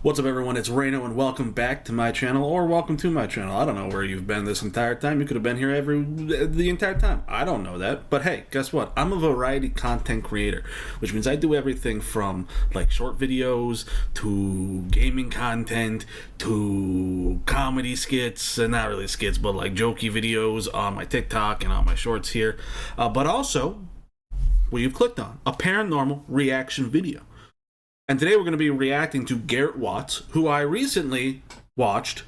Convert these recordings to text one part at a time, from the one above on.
What's up, everyone? It's Reno, and welcome back to my channel, or welcome to my channel. I don't know where you've been this entire time. You could have been here the entire time. I don't know that. But hey, guess what? I'm a variety content creator, which means I do everything from like short videos to gaming content to comedy skits, and not really skits, but like jokey videos on my TikTok and on my shorts here. But also, what you've clicked on, a paranormal reaction video. And today we're going to be reacting to Garrett Watts, who I recently watched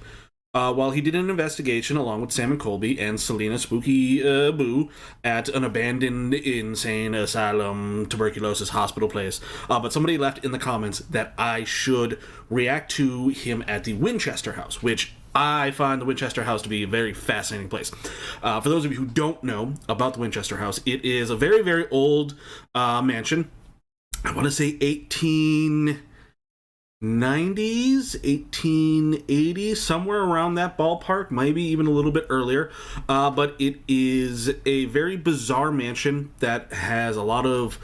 while he did an investigation along with Sam and Colby and Selena Spooky Boo at an abandoned insane asylum tuberculosis hospital place. But somebody left in the comments that I should react to him at the Winchester house, which I find the Winchester house to be a very fascinating place. For those of you who don't know about the Winchester house, it is a very, very old mansion. I want to say 1890s, 1880s, somewhere around that ballpark, maybe even a little bit earlier. But it is a very bizarre mansion that has a lot of,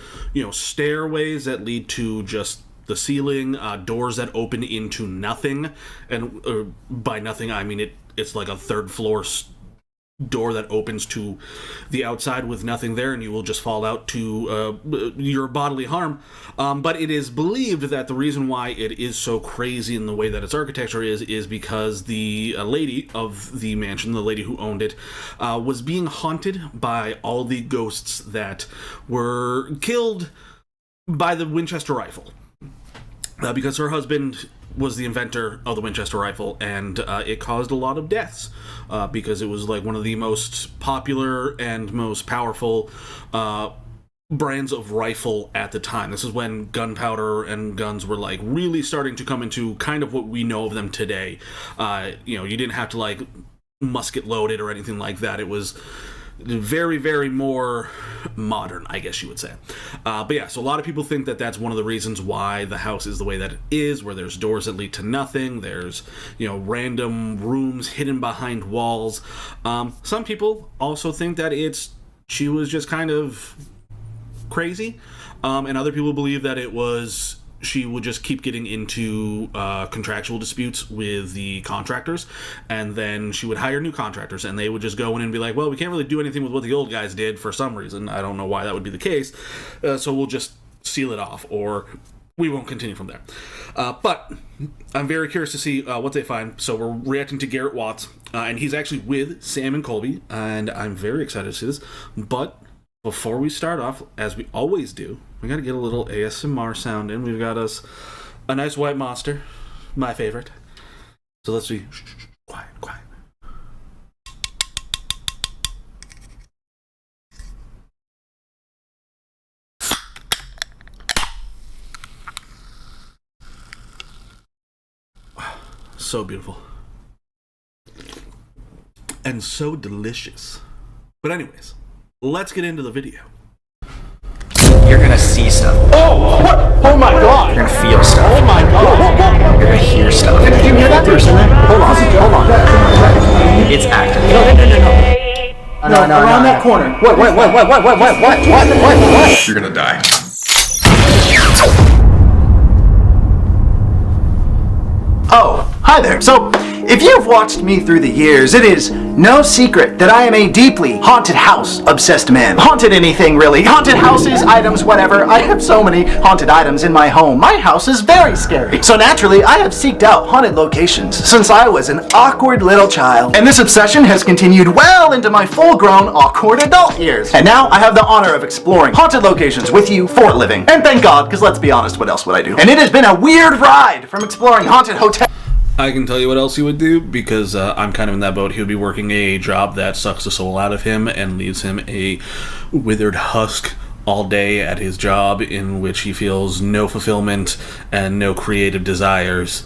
stairways that lead to just the ceiling, doors that open into nothing. And by nothing, I mean it's like a third floor door that opens to the outside with nothing there, and you will just fall out to your bodily harm. But it is believed that the reason why it is so crazy in the way that its architecture is because the lady of the mansion, the lady who owned it, was being haunted by all the ghosts that were killed by the Winchester rifle. Because her husband was the inventor of the Winchester rifle, and it caused a lot of deaths because it was like one of the most popular and most powerful brands of rifle at the time. This is when gunpowder and guns were like really starting to come into kind of what we know of them today. You didn't have to like musket load it or anything like that. It was very, very more modern, I guess you would say. But yeah, so a lot of people think that that's one of the reasons why the house is the way that it is, where there's doors that lead to nothing, there's, random rooms hidden behind walls. Some people also think that she was just kind of crazy, and other people believe that she would just keep getting into contractual disputes with the contractors, and then she would hire new contractors, and they would just go in and be like, well, we can't really do anything with what the old guys did for some reason. I don't know why that would be the case, so we'll just seal it off, or we won't continue from there. But I'm very curious to see what they find. So we're reacting to Garrett Watts, and he's actually with Sam and Colby, and I'm very excited to see this. But before we start off, as we always do, we gotta get a little ASMR sound in. We've got us a nice white monster, my favorite. So let's be quiet, quiet. Wow, so beautiful. And so delicious. But anyways, let's get into the video. You're gonna see stuff. Oh! What? Oh my god! You're gonna feel stuff. Oh my god! You're gonna hear stuff. Did you hear that? Hold on. It's active. No, around that corner. What? You're gonna die. Oh, hi there. So, if you've watched me through the years, it is no secret that I am a deeply haunted house obsessed man. Haunted anything, really. Haunted houses, items, whatever. I have so many haunted items in my home. My house is very scary. So naturally, I have seeked out haunted locations since I was an awkward little child. And this obsession has continued well into my full-grown, awkward adult years. And now I have the honor of exploring haunted locations with you for a living. And thank God, because let's be honest, what else would I do? And it has been a weird ride from exploring haunted hotels. I can tell you what else he would do, because I'm kind of in that boat. He would be working a job that sucks the soul out of him and leaves him a withered husk all day at his job, in which he feels no fulfillment and no creative desires.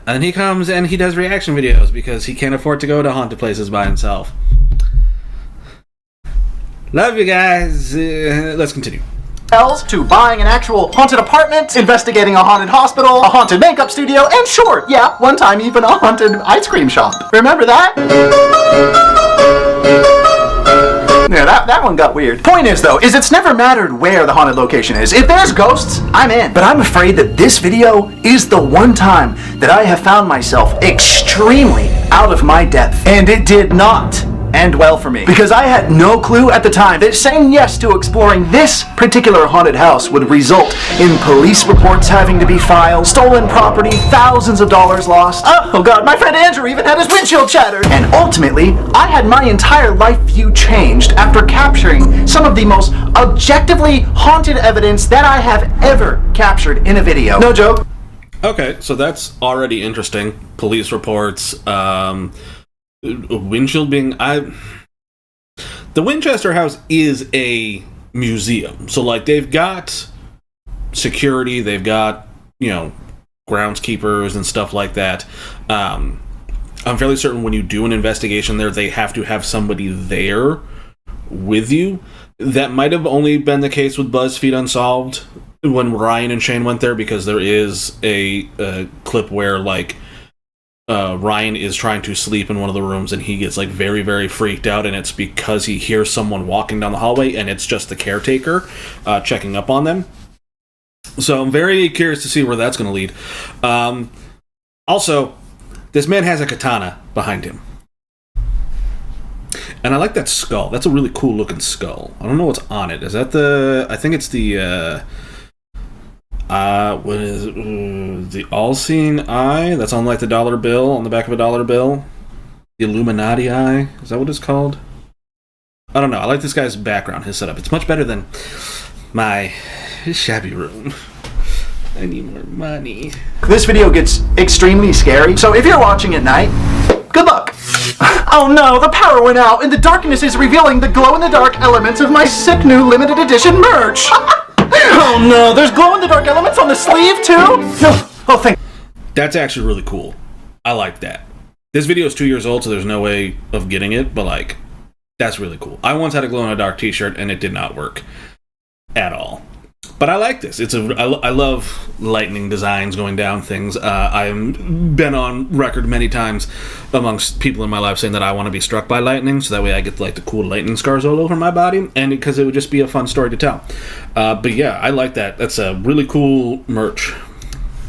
And he comes and he does reaction videos because he can't afford to go to haunted places by himself. Love you guys. Let's continue. To buying an actual haunted apartment, investigating a haunted hospital, a haunted makeup studio, and sure, yeah, one time even a haunted ice cream shop. Remember that? Yeah, that one got weird. Point is, though, is it's never mattered where the haunted location is. If there's ghosts, I'm in. But I'm afraid that this video is the one time that I have found myself extremely out of my depth. And it did not end well for me, because I had no clue at the time that saying yes to exploring this particular haunted house would result in police reports having to be filed, stolen property, thousands of dollars lost. Oh god, my friend Andrew even had his windshield shattered. And ultimately, I had my entire life view changed after capturing some of the most objectively haunted evidence that I have ever captured in a video. No joke. Okay, so that's already interesting. Police reports, windshield being... The Winchester house is a museum. So, like, they've got security, they've got, groundskeepers and stuff like that. I'm fairly certain when you do an investigation there, they have to have somebody there with you. That might have only been the case with BuzzFeed Unsolved when Ryan and Shane went there, because there is a clip where, like, Ryan is trying to sleep in one of the rooms and he gets like very, very freaked out, and it's because he hears someone walking down the hallway and it's just the caretaker checking up on them. So I'm very curious to see where that's going to lead. Also, this man has a katana behind him. And I like that skull. That's a really cool looking skull. I don't know what's on it. Is that I think it's the... what is it? The all-seeing eye that's on like the dollar bill, on the back of a dollar bill. The Illuminati eye, is that what it's called? I don't know. I like this guy's background, his setup. It's much better than my shabby room. I need more money. This video gets extremely scary, so if you're watching at night, good luck. Oh no, the power went out and the darkness is revealing the glow-in-the-dark elements of my sick new limited edition merch. Oh no, there's glow-in-the-dark elements on the sleeve too? No. Oh, thank... That's actually really cool. I like that. This video is 2 years old, so there's no way of getting it, but like, that's really cool. I once had a glow-in-the-dark t-shirt and it did not work at all. But I like this. I love lightning designs going down things. I've been on record many times amongst people in my life saying that I want to be struck by lightning, so that way I get like the cool lightning scars all over my body, and because it would just be a fun story to tell. But yeah, I like that. That's a really cool merch.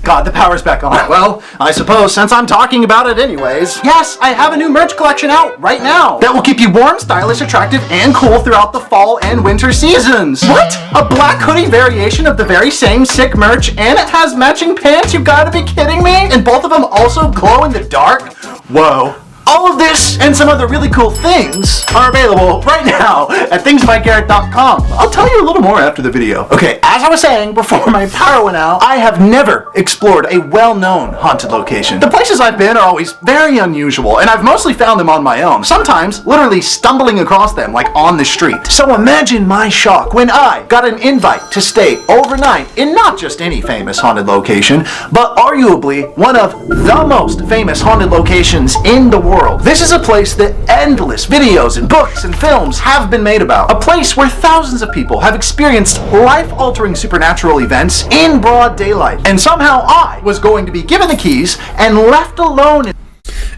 God, the power's back on. Well, I suppose since I'm talking about it anyways, yes, I have a new merch collection out right now that will keep you warm, stylish, attractive, and cool throughout the fall and winter seasons. What? A black hoodie variation of the very same sick merch, and it has matching pants? You gotta be kidding me? And both of them also glow in the dark? Whoa. All of this and some other really cool things are available right now at thingsbygarrett.com. I'll tell you a little more after the video. Okay, as I was saying before my power went out, I have never explored a well-known haunted location. The places I've been are always very unusual, and I've mostly found them on my own, sometimes literally stumbling across them like on the street. So imagine my shock when I got an invite to stay overnight in not just any famous haunted location, but arguably one of the most famous haunted locations in the world. This is a place that endless videos and books and films have been made about. A place where thousands of people have experienced life-altering supernatural events in broad daylight. And somehow I was going to be given the keys and left alone.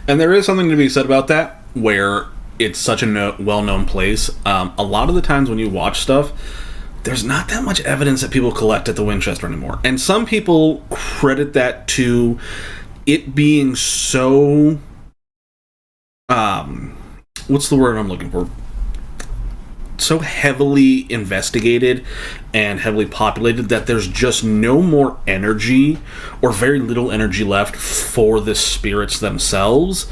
And there is something to be said about that, where it's such a well-known place. A lot of the times when you watch stuff, there's not that much evidence that people collect at the Winchester anymore. And some people credit that to it being so... what's the word I'm looking for? So heavily investigated and heavily populated that there's just no more energy, or very little energy left, for the spirits themselves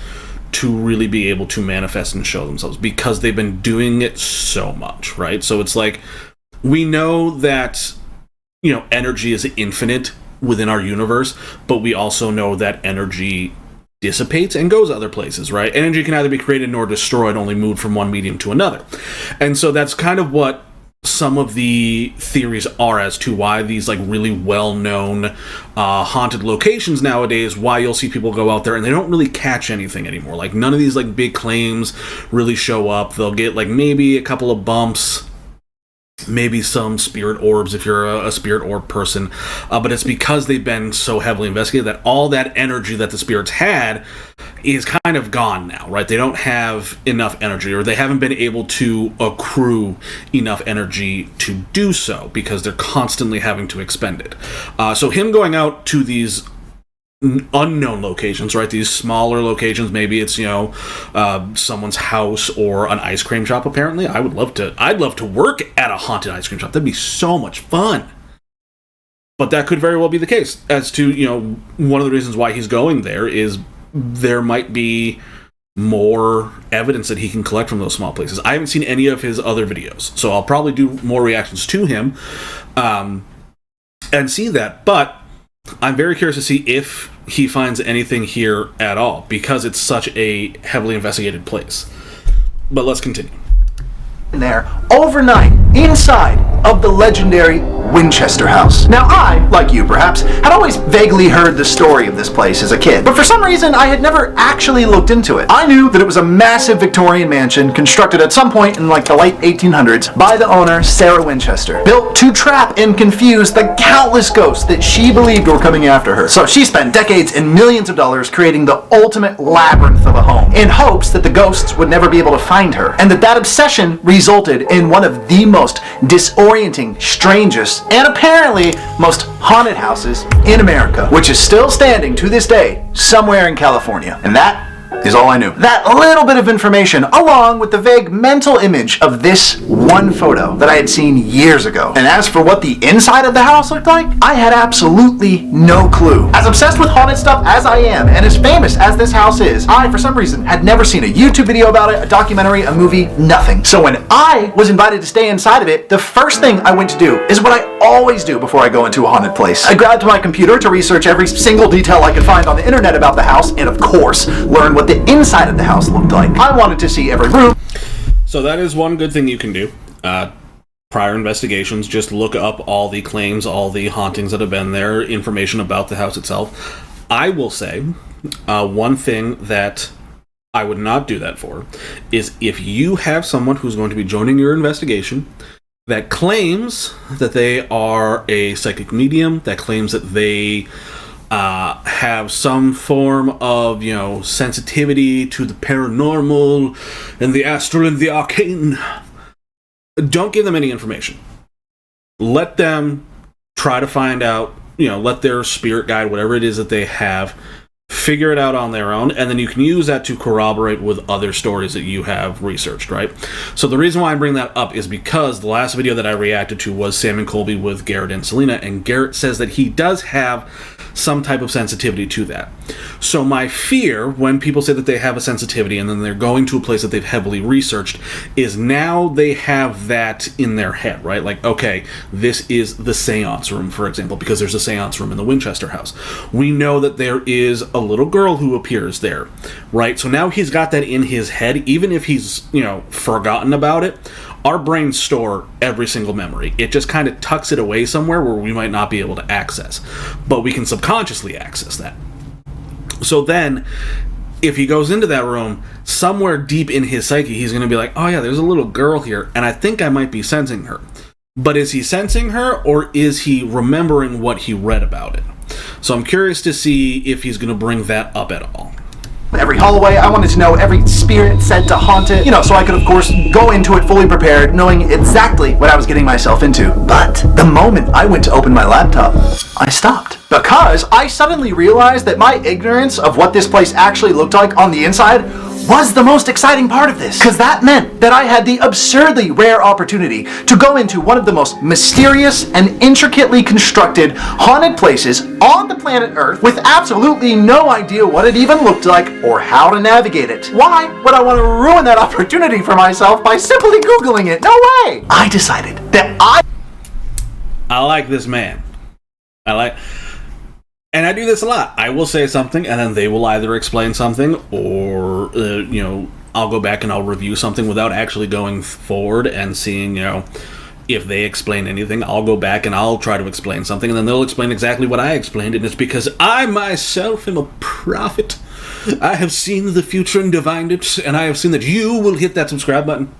to really be able to manifest and show themselves, because they've been doing it so much, right? So it's like, we know that, energy is infinite within our universe, but we also know that energy dissipates and goes other places, right? Energy can neither be created nor destroyed, only moved from one medium to another. And so that's kind of what some of the theories are as to why these like really well-known haunted locations nowadays, why you'll see people go out there and they don't really catch anything anymore. Like, none of these like big claims really show up. They'll get like maybe a couple of bumps, maybe some spirit orbs if you're a spirit orb person, but it's because they've been so heavily investigated that all that energy that the spirits had is kind of gone now, right? They don't have enough energy, or they haven't been able to accrue enough energy to do so because they're constantly having to expend it. So him going out to these unknown locations, right? These smaller locations, maybe it's, someone's house or an ice cream shop, apparently. I'd love to work at a haunted ice cream shop. That'd be so much fun. But that could very well be the case. As to, one of the reasons why he's going there is there might be more evidence that he can collect from those small places. I haven't seen any of his other videos, so I'll probably do more reactions to him and see that. But I'm very curious to see if he finds anything here at all, because it's such a heavily investigated place. But let's continue. There overnight inside of the legendary Winchester house. Now I, like you perhaps, had always vaguely heard the story of this place as a kid, but for some reason I had never actually looked into it. I knew that it was a massive Victorian mansion constructed at some point in the late 1800s by the owner, Sarah Winchester, built to trap and confuse the countless ghosts that she believed were coming after her. So she spent decades and millions of dollars creating the ultimate labyrinth of a home in hopes that the ghosts would never be able to find her, and that obsession resulted in one of the most disorienting, strangest, and apparently most haunted houses in America, which is still standing to this day somewhere in California. And that is all I knew. That little bit of information, along with the vague mental image of this one photo that I had seen years ago. And as for what the inside of the house looked like, I had absolutely no clue. As obsessed with haunted stuff as I am, and as famous as this house is, I, for some reason, had never seen a YouTube video about it, a documentary, a movie, nothing. So when I was invited to stay inside of it, the first thing I went to do is what I always do before I go into a haunted place. I grabbed my computer to research every single detail I could find on the internet about the house, and of course, learn what the inside of the house looked like. I wanted to see every room. So that is one good thing you can do. Prior investigations, just look up all the claims, all the hauntings that have been there, information about the house itself. I will say, one thing that I would not do that for is if you have someone who's going to be joining your investigation that claims that they are a psychic medium, that claims that they have some form of, sensitivity to the paranormal and the astral and the arcane, don't give them any information. Let them try to find out, let their spirit guide, whatever it is that they have, figure it out on their own, and then you can use that to corroborate with other stories that you have researched, right? So the reason why I bring that up is because the last video that I reacted to was Sam and Colby with Garrett and Selena, and Garrett says that he does have some type of sensitivity to that. So my fear when people say that they have a sensitivity and then they're going to a place that they've heavily researched is now they have that in their head, right? Like, okay, this is the seance room, for example, because there's a seance room in the Winchester house. We know that there is a little girl who appears there, right? So now he's got that in his head, even if he's, forgotten about it. Our brains store every single memory. It just kind of tucks it away somewhere where we might not be able to access. But we can subconsciously access that. So then, if he goes into that room, somewhere deep in his psyche, he's going to be like, oh yeah, there's a little girl here, and I think I might be sensing her. But is he sensing her, or is he remembering what he read about it? So I'm curious to see if he's going to bring that up at all. Every hallway, I wanted to know every spirit said to haunt it, so I could of course go into it fully prepared, knowing exactly what I was getting myself into. But the moment I went to open my laptop, I stopped. Because I suddenly realized that my ignorance of what this place actually looked like on the inside was the most exciting part of this. Because that meant that I had the absurdly rare opportunity to go into one of the most mysterious and intricately constructed haunted places on the planet Earth with absolutely no idea what it even looked like or how to navigate it. Why would I want to ruin that opportunity for myself by simply Googling it? No way! I decided that I like this man. And I do this a lot. I will say something, and then they will either explain something, or, I'll go back and I'll review something without actually going forward and seeing, if they explain anything. I'll go back and I'll try to explain something, and then they'll explain exactly what I explained, and it's because I myself am a prophet. I have seen the future and divined it, and I have seen that you will hit that subscribe button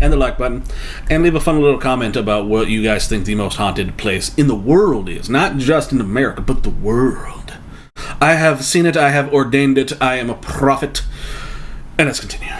and the like button, and leave a fun little comment about what you guys think the most haunted place in the world is. Not just in America, but the world. I have seen it, I have ordained it, I am a prophet. And let's continue.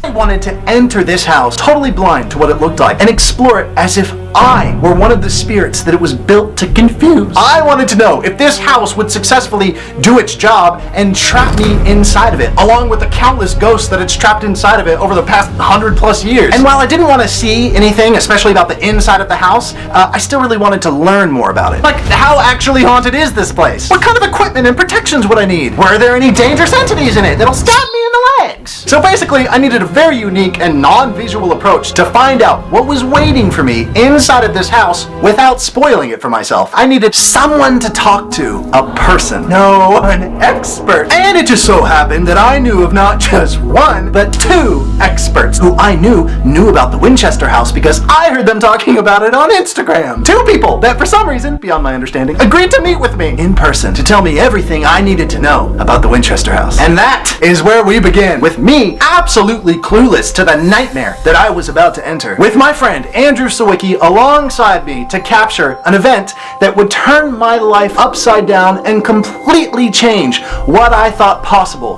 I wanted to enter this house totally blind to what it looked like and explore it as if I were one of the spirits that it was built to confuse. I wanted to know if this house would successfully do its job and trap me inside of it, along with the countless ghosts that it's trapped inside of it over the past 100+ years. And while I didn't want to see anything, especially about the inside of the house, I still really wanted to learn more about it. Like, how actually haunted is this place? What kind of equipment and protections would I need? Were there any dangerous entities in it that'll stab me in the legs? So basically, I needed a very unique and non-visual approach to find out what was waiting for me inside of this house without spoiling it for myself. I needed someone to talk to, a person, no, an expert. And it just so happened that I knew of not just one, but two experts who I knew about the Winchester house because I heard them talking about it on Instagram. Two people that for some reason, beyond my understanding, agreed to meet with me in person to tell me everything I needed to know about the Winchester house. And that is where we begin, with me absolutely clueless to the nightmare that I was about to enter, with my friend Andrew Sawicki alongside me to capture an event that would turn my life upside down and completely change what I thought possible.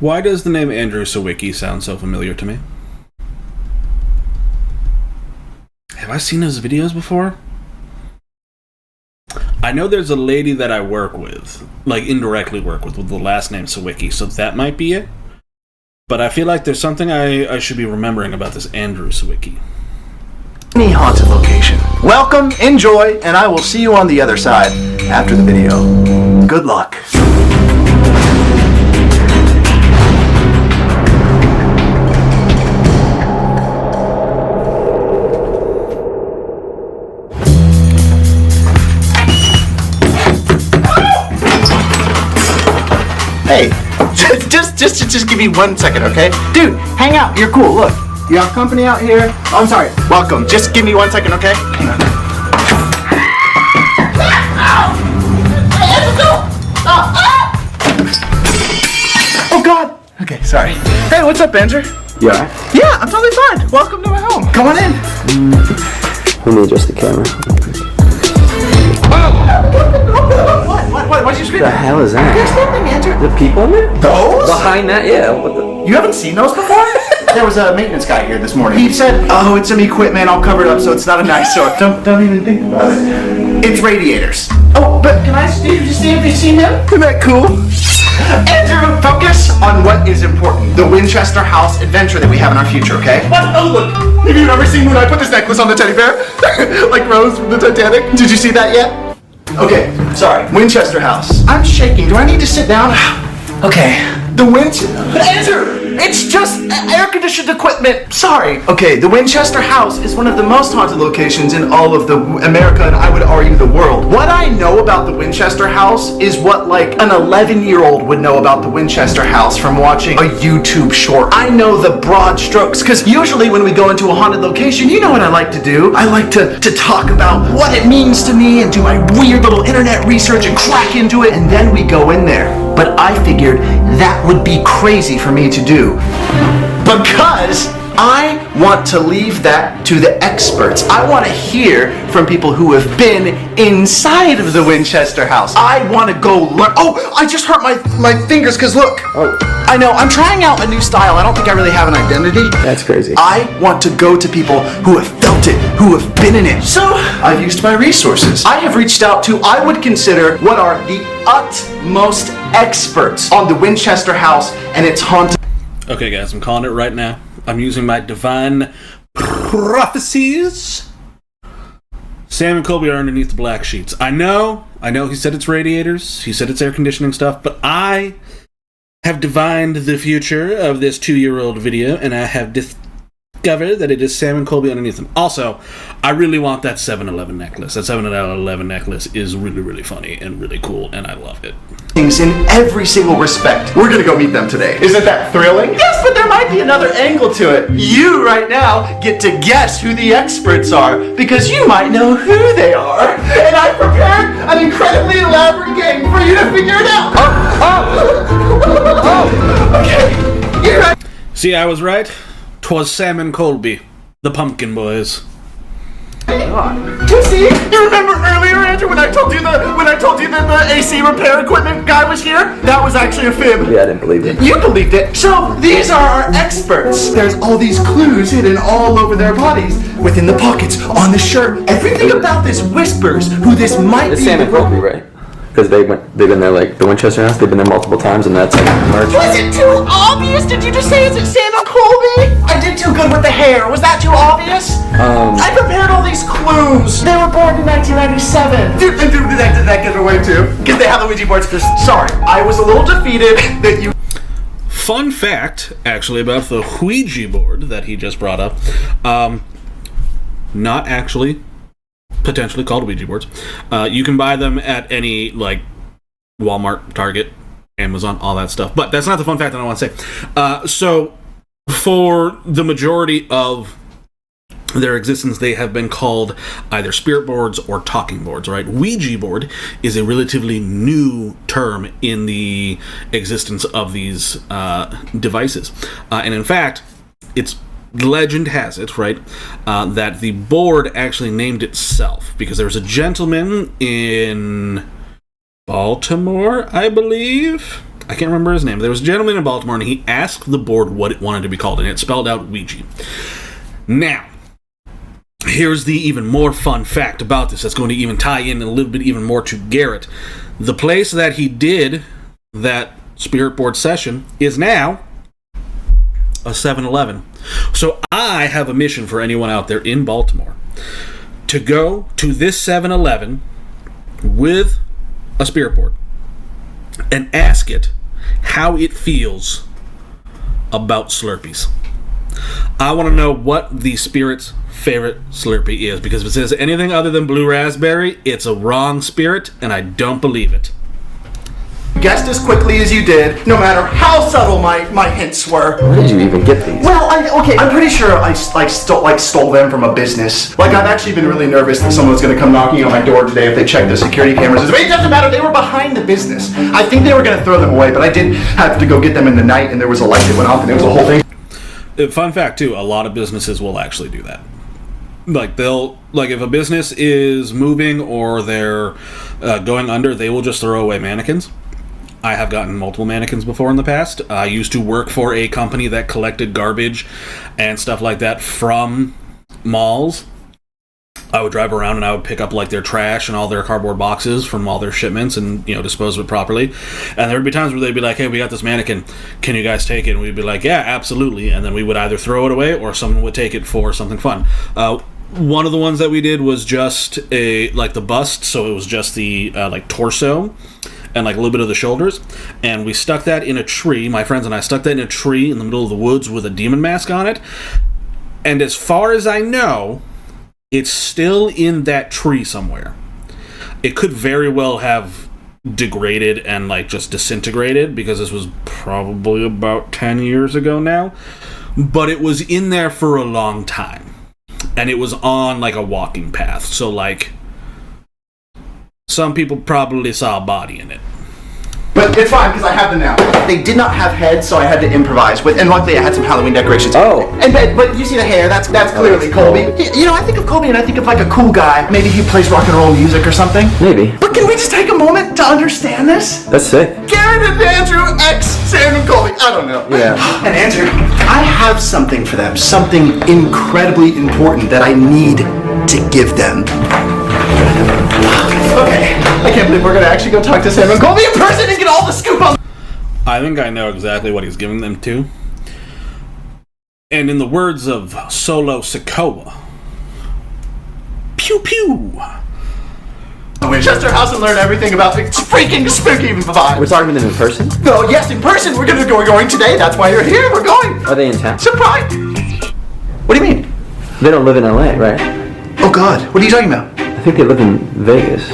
Why does the name Andrew Sawicki sound so familiar to me? Have I seen those videos before? I know there's a lady that I work with, like indirectly work with the last name Sawicki, so that might be it. But I feel like there's something I should be remembering about this Andrew Sawicki. Any haunted location. Welcome, enjoy, and I will see you on the other side after the video. Good luck. Hey, just give me 1 second, okay? Dude, hang out. You're cool. Look, you have company out here. Oh, I'm sorry. Welcome. Just give me 1 second, okay? Hang on. Oh God. Okay, sorry. Hey, what's up, Andrew? You alright? Yeah, I'm totally fine. Welcome to my home. Come on in. Let me adjust the camera. What? Why'd you scream? What the hell is that? There's nothing, Andrew. The people in there? Those? Behind that? Yeah. What the? You haven't seen those before? There was a maintenance guy here this morning. He said, "Oh, it's some equipment. I'll cover it up so it's not an eyesore." Don't even think about it. It's radiators. Oh, but can I see if you've seen them? Isn't that cool? Andrew, focus on what is important. The Winchester house adventure that we have in our future, okay? What? Oh, look. Have you ever seen when I put this necklace on the teddy bear? Like Rose from the Titanic? Did you see that yet? Okay, sorry. Winchester house. I'm shaking. Do I need to sit down? Okay. The Andrew! It's just air-conditioned equipment. Sorry. Okay, the Winchester house is one of the most haunted locations in all of the America, and I would argue the world. What I know about the Winchester house is what, like, an 11-year-old would know about the Winchester house from watching a YouTube short. I know the broad strokes, because usually when we go into a haunted location, you know what I like to do? I like to talk about what it means to me and do my weird little internet research and crack into it, and then we go in there. But I figured that would be crazy for me to do, because I want to leave that to the experts. I want to hear from people who have been inside of the Winchester house. I want to go learn. Oh, I just hurt my fingers because look. Oh. I know, I'm trying out a new style. I don't think I really have an identity. That's crazy. I want to go to people who have felt it, who have been in it. So I've used my resources. I have reached out to, I would consider, what are the utmost experts on the Winchester house and its haunted. Okay, guys, I'm calling it right now. I'm using my divine prophecies. Sam and Colby are underneath the black sheets. I know, he said it's radiators, he said it's air conditioning stuff, but I have divined the future of this 2-year-old video, and I have discovered that it is Sam and Colby underneath them. Also, I really want that 7-Eleven necklace. That 7-Eleven necklace is really, really funny and really cool, and I love it. Things in every single respect. We're gonna go meet them today. Isn't that thrilling? Yes, but there might be another angle to it. You, right now, get to guess who the experts are, because you might know who they are. And I prepared an incredibly elaborate game for you to figure it out. Okay. You're right. See, I was right. 'Twas Sam and Colby, the Pumpkin Boys. You see? You remember earlier, Andrew, when I told you that the AC repair equipment guy was here? That was actually a fib. Yeah, I didn't believe it. You believed it. So these are our experts. There's all these clues hidden all over their bodies, within the pockets, on the shirt. Everything about this whispers who this might It's be. Sam and Colby, right? Because they've been there, like, the Winchester house, they've been there multiple times, and that's like merch. Was it too obvious? Did you just say is it Sam and Colby? I did too good with the hair. Was that too obvious? I prepared all these clues. They were born in 1997. Did that get away too? Because they have the Ouija boards. Sorry, I was a little defeated that you. Fun fact, actually, about the Ouija board that he just brought up. Not actually potentially called Ouija boards. You can buy them at any, like, Walmart, Target, Amazon, all that stuff. But that's not the fun fact that I want to say. So, for the majority of their existence, they have been called either spirit boards or talking boards, right? Ouija board is a relatively new term in the existence of these devices. And in fact, it's legend has it, right, that the board actually named itself because there was a gentleman in Baltimore, I believe. I can't remember his name. There was a gentleman in Baltimore, and he asked the board what it wanted to be called, and it spelled out Ouija. Now, here's the even more fun fact about this that's going to even tie in a little bit even more to Garrett. The place that he did that spirit board session is now a 7-Eleven. So I have a mission for anyone out there in Baltimore to go to this 7-Eleven with a spirit board and ask it how it feels about Slurpees. I want to know what the spirit's favorite Slurpee is, because if it says anything other than blue raspberry, it's a wrong spirit, and I don't believe it. Guessed as quickly as you did, no matter how subtle my hints were. Where did you even get these? Well, I'm pretty sure I stole them from a business. Like, I've actually been really nervous that someone's going to come knocking on my door today if they check the security cameras. It doesn't matter, they were behind the business. I think they were going to throw them away, but I did have to go get them in the night, and there was a light that went off, and it was a whole thing. Fun fact, too, a lot of businesses will actually do that. Like, if a business is moving or they're going under, they will just throw away mannequins. I have gotten multiple mannequins before in the past. I used to work for a company that collected garbage and stuff like that from malls. I would drive around and I would pick up, like, their trash and all their cardboard boxes from all their shipments and, dispose of it properly. And there would be times where they'd be like, hey, we got this mannequin. Can you guys take it? And we'd be like, yeah, absolutely. And then we would either throw it away or someone would take it for something fun. One of the ones that we did was just the bust, so it was just the, torso and, a little bit of the shoulders. And we stuck that in a tree. My friends and I stuck that in a tree in the middle of the woods with a demon mask on it. And as far as I know, it's still in that tree somewhere. It could very well have degraded and, just disintegrated, because this was probably about 10 years ago now. But it was in there for a long time. And it was on, a walking path. So, some people probably saw a body in it. But it's fine, because I have them now. They did not have heads, so I had to improvise with, and luckily I had some Halloween decorations. Oh. But you see the hair, that's clearly Colby. I think of Colby and I think of, a cool guy. Maybe he plays rock and roll music or something. Maybe. But can we just take a moment to understand this? That's sick. Garrett and Andrew, X, Sam and Colby. I don't know. Yeah. And Andrew, I have something for them. Something incredibly important that I need to give them. Okay, I can't believe we're going to actually go talk to Sam and Colby in person and get all the scoop on. I think I know exactly what he's giving them to. And in the words of Solo Sikoa, pew pew. Winchester house and learn everything about it's freaking spooky vibe. We're talking to them in person? No, yes, in person. We're going today. That's why you're here. We're going. Are they in town? Surprise. What do you mean? They don't live in LA, right? Oh God, what are you talking about? I think they live in Vegas.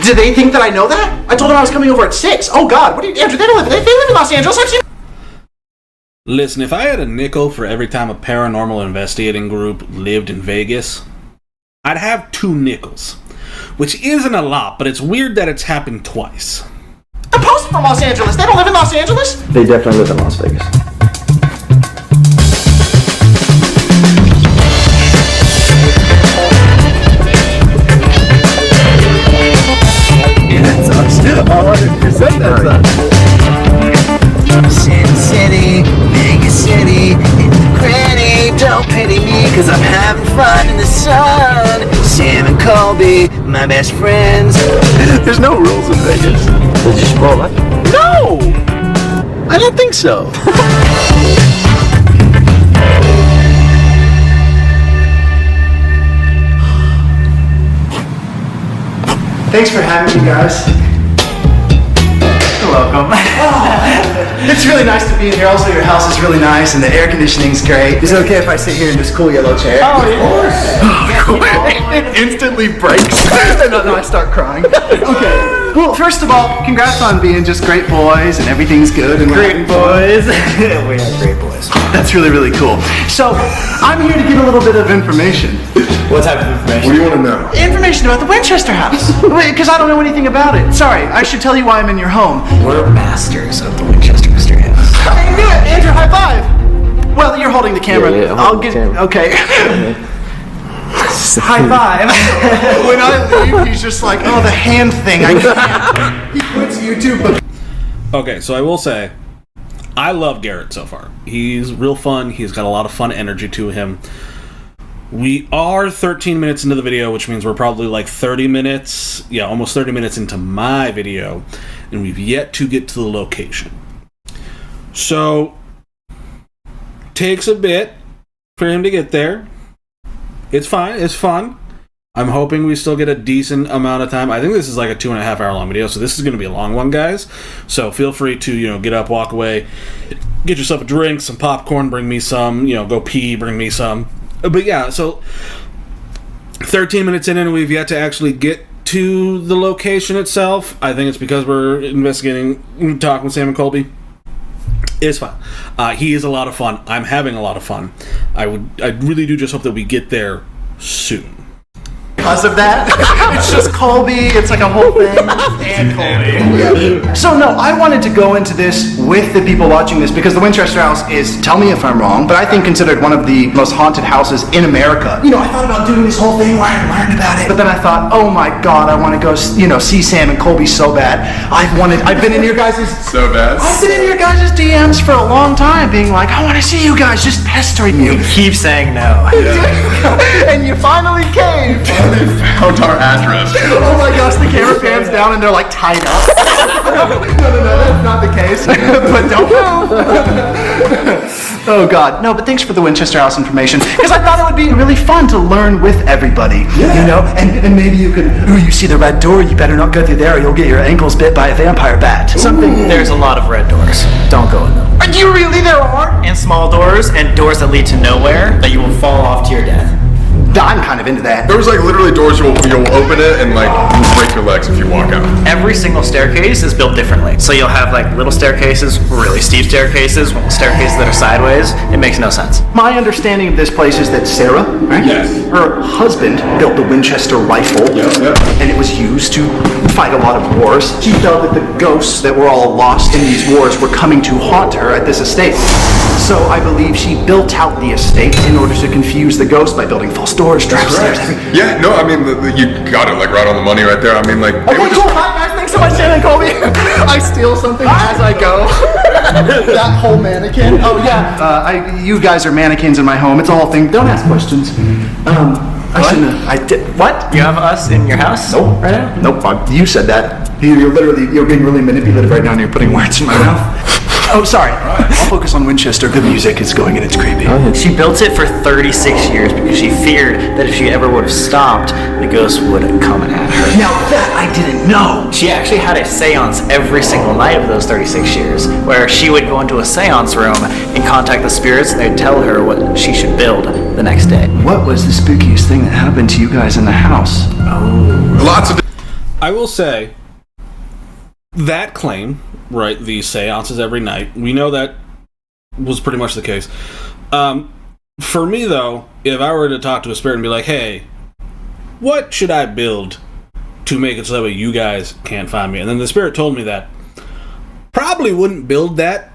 Do they think that I know that? I told them I was coming over at 6. Oh God, what are you, Andrew? They live in Los Angeles. I've seen. Listen, if I had a nickel for every time a paranormal investigating group lived in Vegas, I'd have 2 nickels, which isn't a lot, but it's weird that it's happened twice. The Post from Los Angeles. They don't live in Los Angeles. They definitely live in Las Vegas. Sin City, mega city, granny, don't pity me, cause I'm having fun in the sun. Sam and Colby, my best friends. There's no rules in Vegas. Did you spoil that? No! I don't think so. Thanks for having me, guys. You're welcome. It's really nice to be in here. Also, your house is really nice and the air conditioning's great. Is it okay if I sit here in this cool yellow chair? Oh, of course. Oh, cool. It instantly breaks. And then I start crying. Okay. Well, first of all, congrats on being just great boys and everything's good. And Great boys. We are great boys. That's really, really cool. So, I'm here to get a little bit of information. What type of information? What do you want to know? Information about the Winchester house. Because I don't know anything about it. Sorry, I should tell you why I'm in your home. We're masters of the Winchester mystery house. I knew it! Andrew, high five! Well, you're holding the camera. Yeah, I'm I'll holding get. the camera. Okay. High five. When I leave, he's just like, oh, the hand thing. I can't. He quits YouTube. Okay, so I will say, I love Garrett so far. He's real fun. He's got a lot of fun energy to him. We are 13 minutes into the video, which means we're probably like 30 minutes, almost 30 minutes into my video, and we've yet to get to the location. So, takes a bit for him to get there. It's fine, it's fun. I'm hoping we still get a decent amount of time. I think this is like a 2.5 hour long video, so this is going to be a long one, guys. So feel free to, get up, walk away, get yourself a drink, some popcorn, bring me some, go pee, bring me some. But yeah, so 13 minutes in and we've yet to actually get to the location itself. I think it's because we're investigating, talking with Sam and Colby. It's fun. He is a lot of fun. I'm having a lot of fun. I really do just hope that we get there soon. Because of that, it's just Colby. It's like a whole thing. And Colby. So no, I wanted to go into this with the people watching this because the Winchester house is, tell me if I'm wrong, but I think considered one of the most haunted houses in America. I thought about doing this whole thing where I learned about it, but then I thought, oh my god, I want to go, see Sam and Colby so bad. I've been in your guys' So bad. I've been in your guys' DMs for a long time, being like, I want to see you guys, just pestering you. Keep saying no. And you finally came. They found our address. Oh my gosh, the camera pans down and they're like tied up. No, that's not the case. But don't move. Oh god. No, but thanks for the Winchester house information. Because I thought it would be really fun to learn with everybody. Yeah. And maybe you could, you see the red door, you better not go through there or you'll get your ankles bit by a vampire bat. There's a lot of red doors. Don't go in them. Are you really? There are? And small doors and doors that lead to nowhere that you will fall off to your death. I'm kind of into that. There was like literally doors you'll open it and like break your legs if you walk out. Every single staircase is built differently. So you'll have like little staircases, really steep staircases, staircases that are sideways. It makes no sense. My understanding of this place is that Sarah, right? Yes. Her husband built the Winchester rifle, and it was used to fight a lot of wars. She felt that the ghosts that were all lost in these wars were coming to haunt her at this estate. So I believe she built out the estate in order to confuse the ghosts by building false doors, traps, stairs, everything. Yeah, no, I mean, you got it like right on the money right there. I mean, like, they Okay, were just cool. Hi, guys. Thanks so much, Sam and Colby. I steal something as I go. That whole mannequin. Oh, yeah. You guys are mannequins in my home. It's a whole thing. Don't ask questions. I shouldn't have. I did. What? You have us in your house? Nope. Right now? Nope. You said that. You're being really manipulative right now and you're putting words in my mouth. Oh, sorry. I'll focus on Winchester. Good music. It's going and it's creepy. She built it for 36 years because she feared that if she ever would have stopped, the ghost would have come at her. Now that I didn't know. She actually had a seance every single night of those 36 years, where she would go into a seance room and contact the spirits and they'd tell her what she should build the next day. What was the spookiest thing that happened to you guys in the house? lots of. I will say that claim, right, the seances every night, we know that was pretty much the case. For me, though, if I were to talk to a spirit and be like, hey, what should I build to make it so that you guys can't find me? And then the spirit told me that, probably wouldn't build that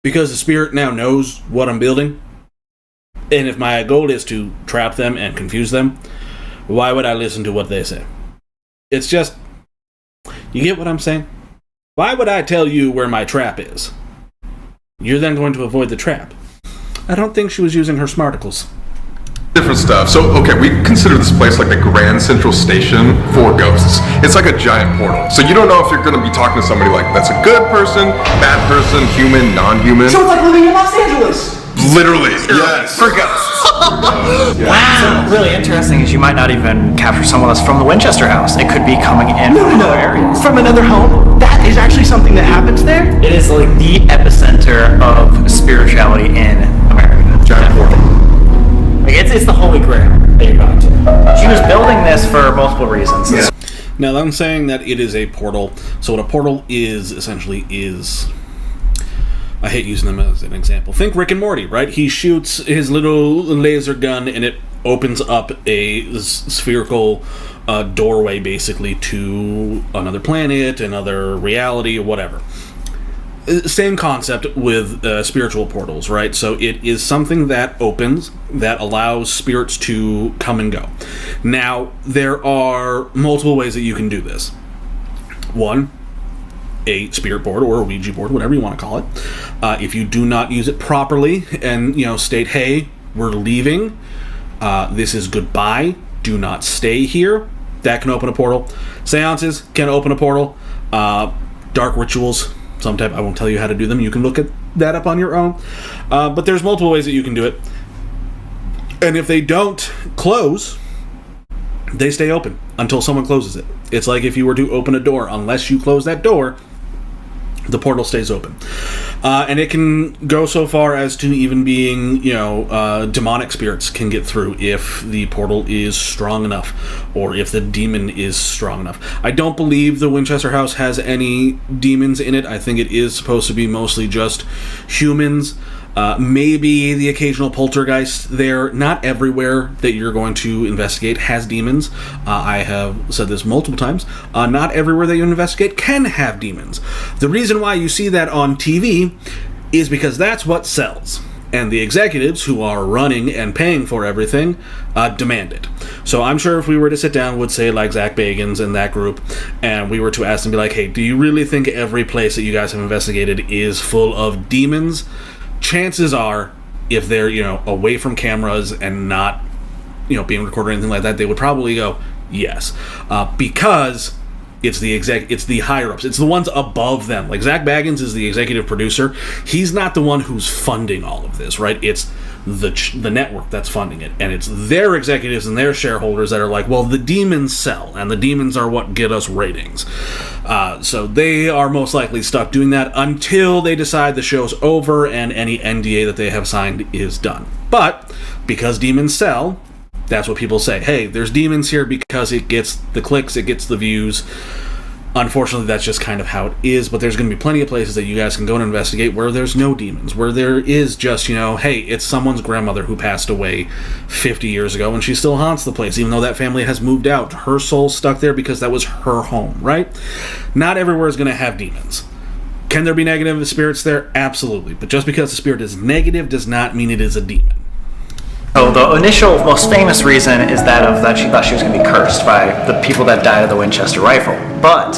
because the spirit now knows what I'm building. And if my goal is to trap them and confuse them, why would I listen to what they say? It's just, you get what I'm saying? Why would I tell you where my trap is? You're then going to avoid the trap. I don't think she was using her smarticles. Different stuff. So, okay, we consider this place like the Grand Central Station for ghosts. It's like a giant portal. So you don't know if you're going to be talking to somebody like that's a good person, bad person, human, non-human. So it's like living in Los Angeles. Literally, yes. For ghosts. Wow. So really interesting is you might not even capture someone that's from the Winchester house. It could be coming in from other areas. From another home? That is actually something that happens there? It is like the epicenter of spirituality in America. Giant portal. Like it's the holy grail that you're going to. She was building this for multiple reasons. Yeah. Now, I'm saying that it is a portal. So what a portal is, essentially, is... I hate using them as an example. Think Rick and Morty, right? He shoots his little laser gun, and it opens up a spherical doorway, basically, to another planet, another reality, or whatever. Same concept with spiritual portals, right? So it is something that opens, that allows spirits to come and go. Now, there are multiple ways that you can do this. One, a spirit board or a Ouija board, whatever you want to call it. If you do not use it properly and, state, hey, we're leaving, this is goodbye, do not stay here, that can open a portal. Seances can open a portal. Dark rituals, some type, I won't tell you how to do them. You can look at that up on your own. But there's multiple ways that you can do it. And if they don't close, they stay open until someone closes it. It's like if you were to open a door, unless you close that door, the portal stays open. And it can go so far as to even being, demonic spirits can get through if the portal is strong enough, or if the demon is strong enough. I don't believe the Winchester house has any demons in it. I think it is supposed to be mostly just humans. Maybe the occasional poltergeist there. Not everywhere that you're going to investigate has demons. I have said this multiple times. Not everywhere that you investigate can have demons. The reason why you see that on TV is because that's what sells. And the executives who are running and paying for everything demand it. So I'm sure if we were to sit down with, say, like Zach Bagans and that group, and we were to ask them, be like, hey, do you really think every place that you guys have investigated is full of demons? Chances are, if they're, away from cameras and not, being recorded or anything like that, they would probably go, yes. Because it's the higher-ups. It's the ones above them. Like, Zach Bagans is the executive producer. He's not the one who's funding all of this, right? It's the network that's funding it. And it's their executives and their shareholders that are like, well, the demons sell, and the demons are what get us ratings. So they are most likely stuck doing that until they decide the show's over and any NDA that they have signed is done. But because demons sell, that's what people say. Hey, there's demons here because it gets the clicks, it gets the views. Unfortunately, that's just kind of how it is, but there's going to be plenty of places that you guys can go and investigate where there's no demons, where there is just, hey, it's someone's grandmother who passed away 50 years ago and she still haunts the place, even though that family has moved out. Her soul's stuck there because that was her home, right? Not everywhere is going to have demons. Can there be negative spirits there? Absolutely. But just because the spirit is negative does not mean it is a demon. So the initial, most famous reason is that she thought she was going to be cursed by the people that died of the Winchester rifle. But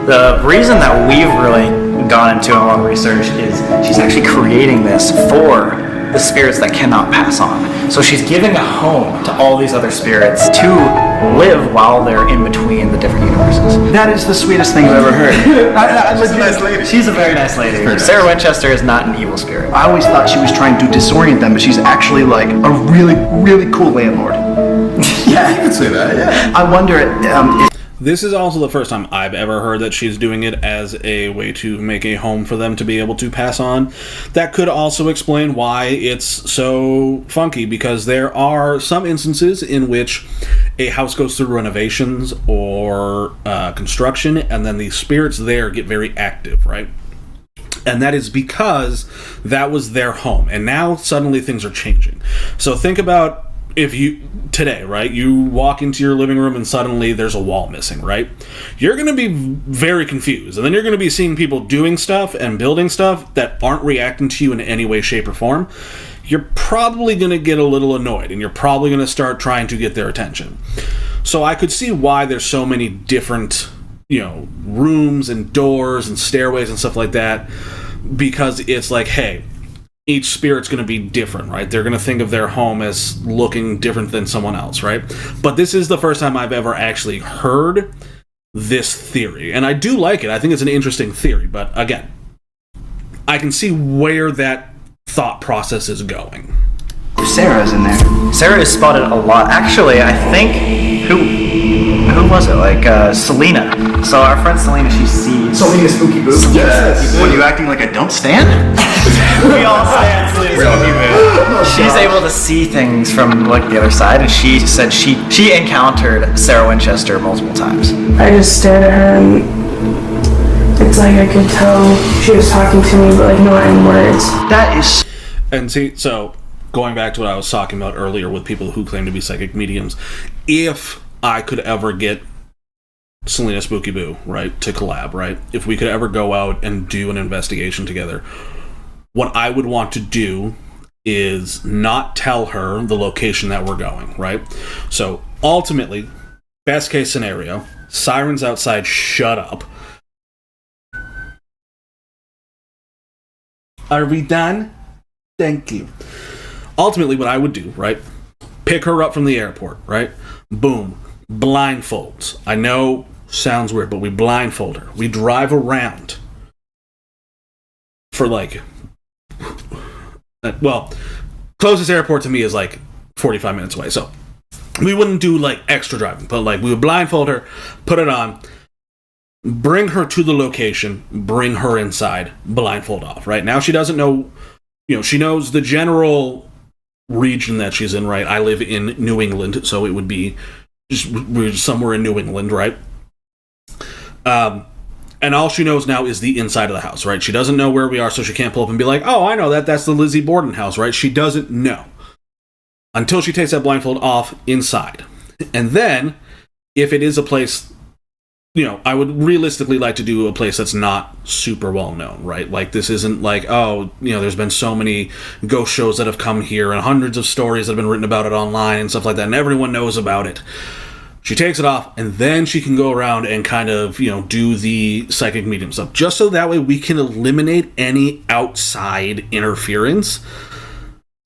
the reason that we've really gone into a lot of research is she's actually creating this for the spirits that cannot pass on. So she's giving a home to all these other spirits to live while they're in between the different universes. That is the sweetest thing I've ever heard. She's a nice lady. She's a very nice lady. Sarah Winchester is not an evil spirit. I always thought she was trying to disorient them, but she's actually like a really, really cool landlord. Yeah, you can say that, yeah. I wonder if This is also the first time I've ever heard that she's doing it as a way to make a home for them to be able to pass on. That could also explain why it's so funky, because there are some instances in which a house goes through renovations or construction, and then the spirits there get very active, right? And that is because that was their home, and now suddenly things are changing. So think about if you today, right, you walk into your living room and suddenly there's a wall missing, right? You're going to be very confused, and then you're going to be seeing people doing stuff and building stuff that aren't reacting to you in any way, shape, or form. You're probably going to get a little annoyed, and you're probably going to start trying to get their attention. So I could see why there's so many different rooms and doors and stairways and stuff like that, because it's like, hey, each spirit's going to be different, right? They're going to think of their home as looking different than someone else, right? But this is the first time I've ever actually heard this theory, and I do like it. I think it's an interesting theory, but again, I can see where that thought process is going. Sarah's in there. Sarah is spotted a lot. Actually, I think who was it? Like Selena. So our friend Selena, she sees. Selena Spooky Boo. Yes. What, are you acting like I don't stand? We all stand Selena Spooky Boo. She's able to see things from like the other side, and she said she encountered Sarah Winchester multiple times. I just stared at her, and it's like I could tell she was talking to me, but like not in words. That is. And see, so going back to what I was talking about earlier with people who claim to be psychic mediums, if I could ever get Selena Spooky Boo, right, to collab, right, if we could ever go out and do an investigation together, what I would want to do is not tell her the location that we're going, right? So ultimately, best case scenario, sirens outside, shut up. Are we done? Thank you. Ultimately, what I would do, right? Pick her up from the airport, right? Boom. Blindfolds. I know, sounds weird, but we blindfold her. We drive around for like, well, closest airport to me is like 45 minutes away. So we wouldn't do like extra driving, but like we would blindfold her, put it on, bring her to the location, bring her inside, blindfold off, right? Now she doesn't know, she knows the general region that she's in, right? I live in New England, so it would be we're somewhere in New England, right? And all she knows now is the inside of the house, right? She doesn't know where we are, so she can't pull up and be like, oh, I know that's the Lizzie Borden house, right? She doesn't know until she takes that blindfold off inside. And then, if it is a place, I would realistically like to do a place that's not super well known, right? Like, this isn't like, oh, there's been so many ghost shows that have come here and hundreds of stories that have been written about it online and stuff like that, and everyone knows about it. She takes it off, and then she can go around and kind of, do the psychic medium stuff, just so that way we can eliminate any outside interference.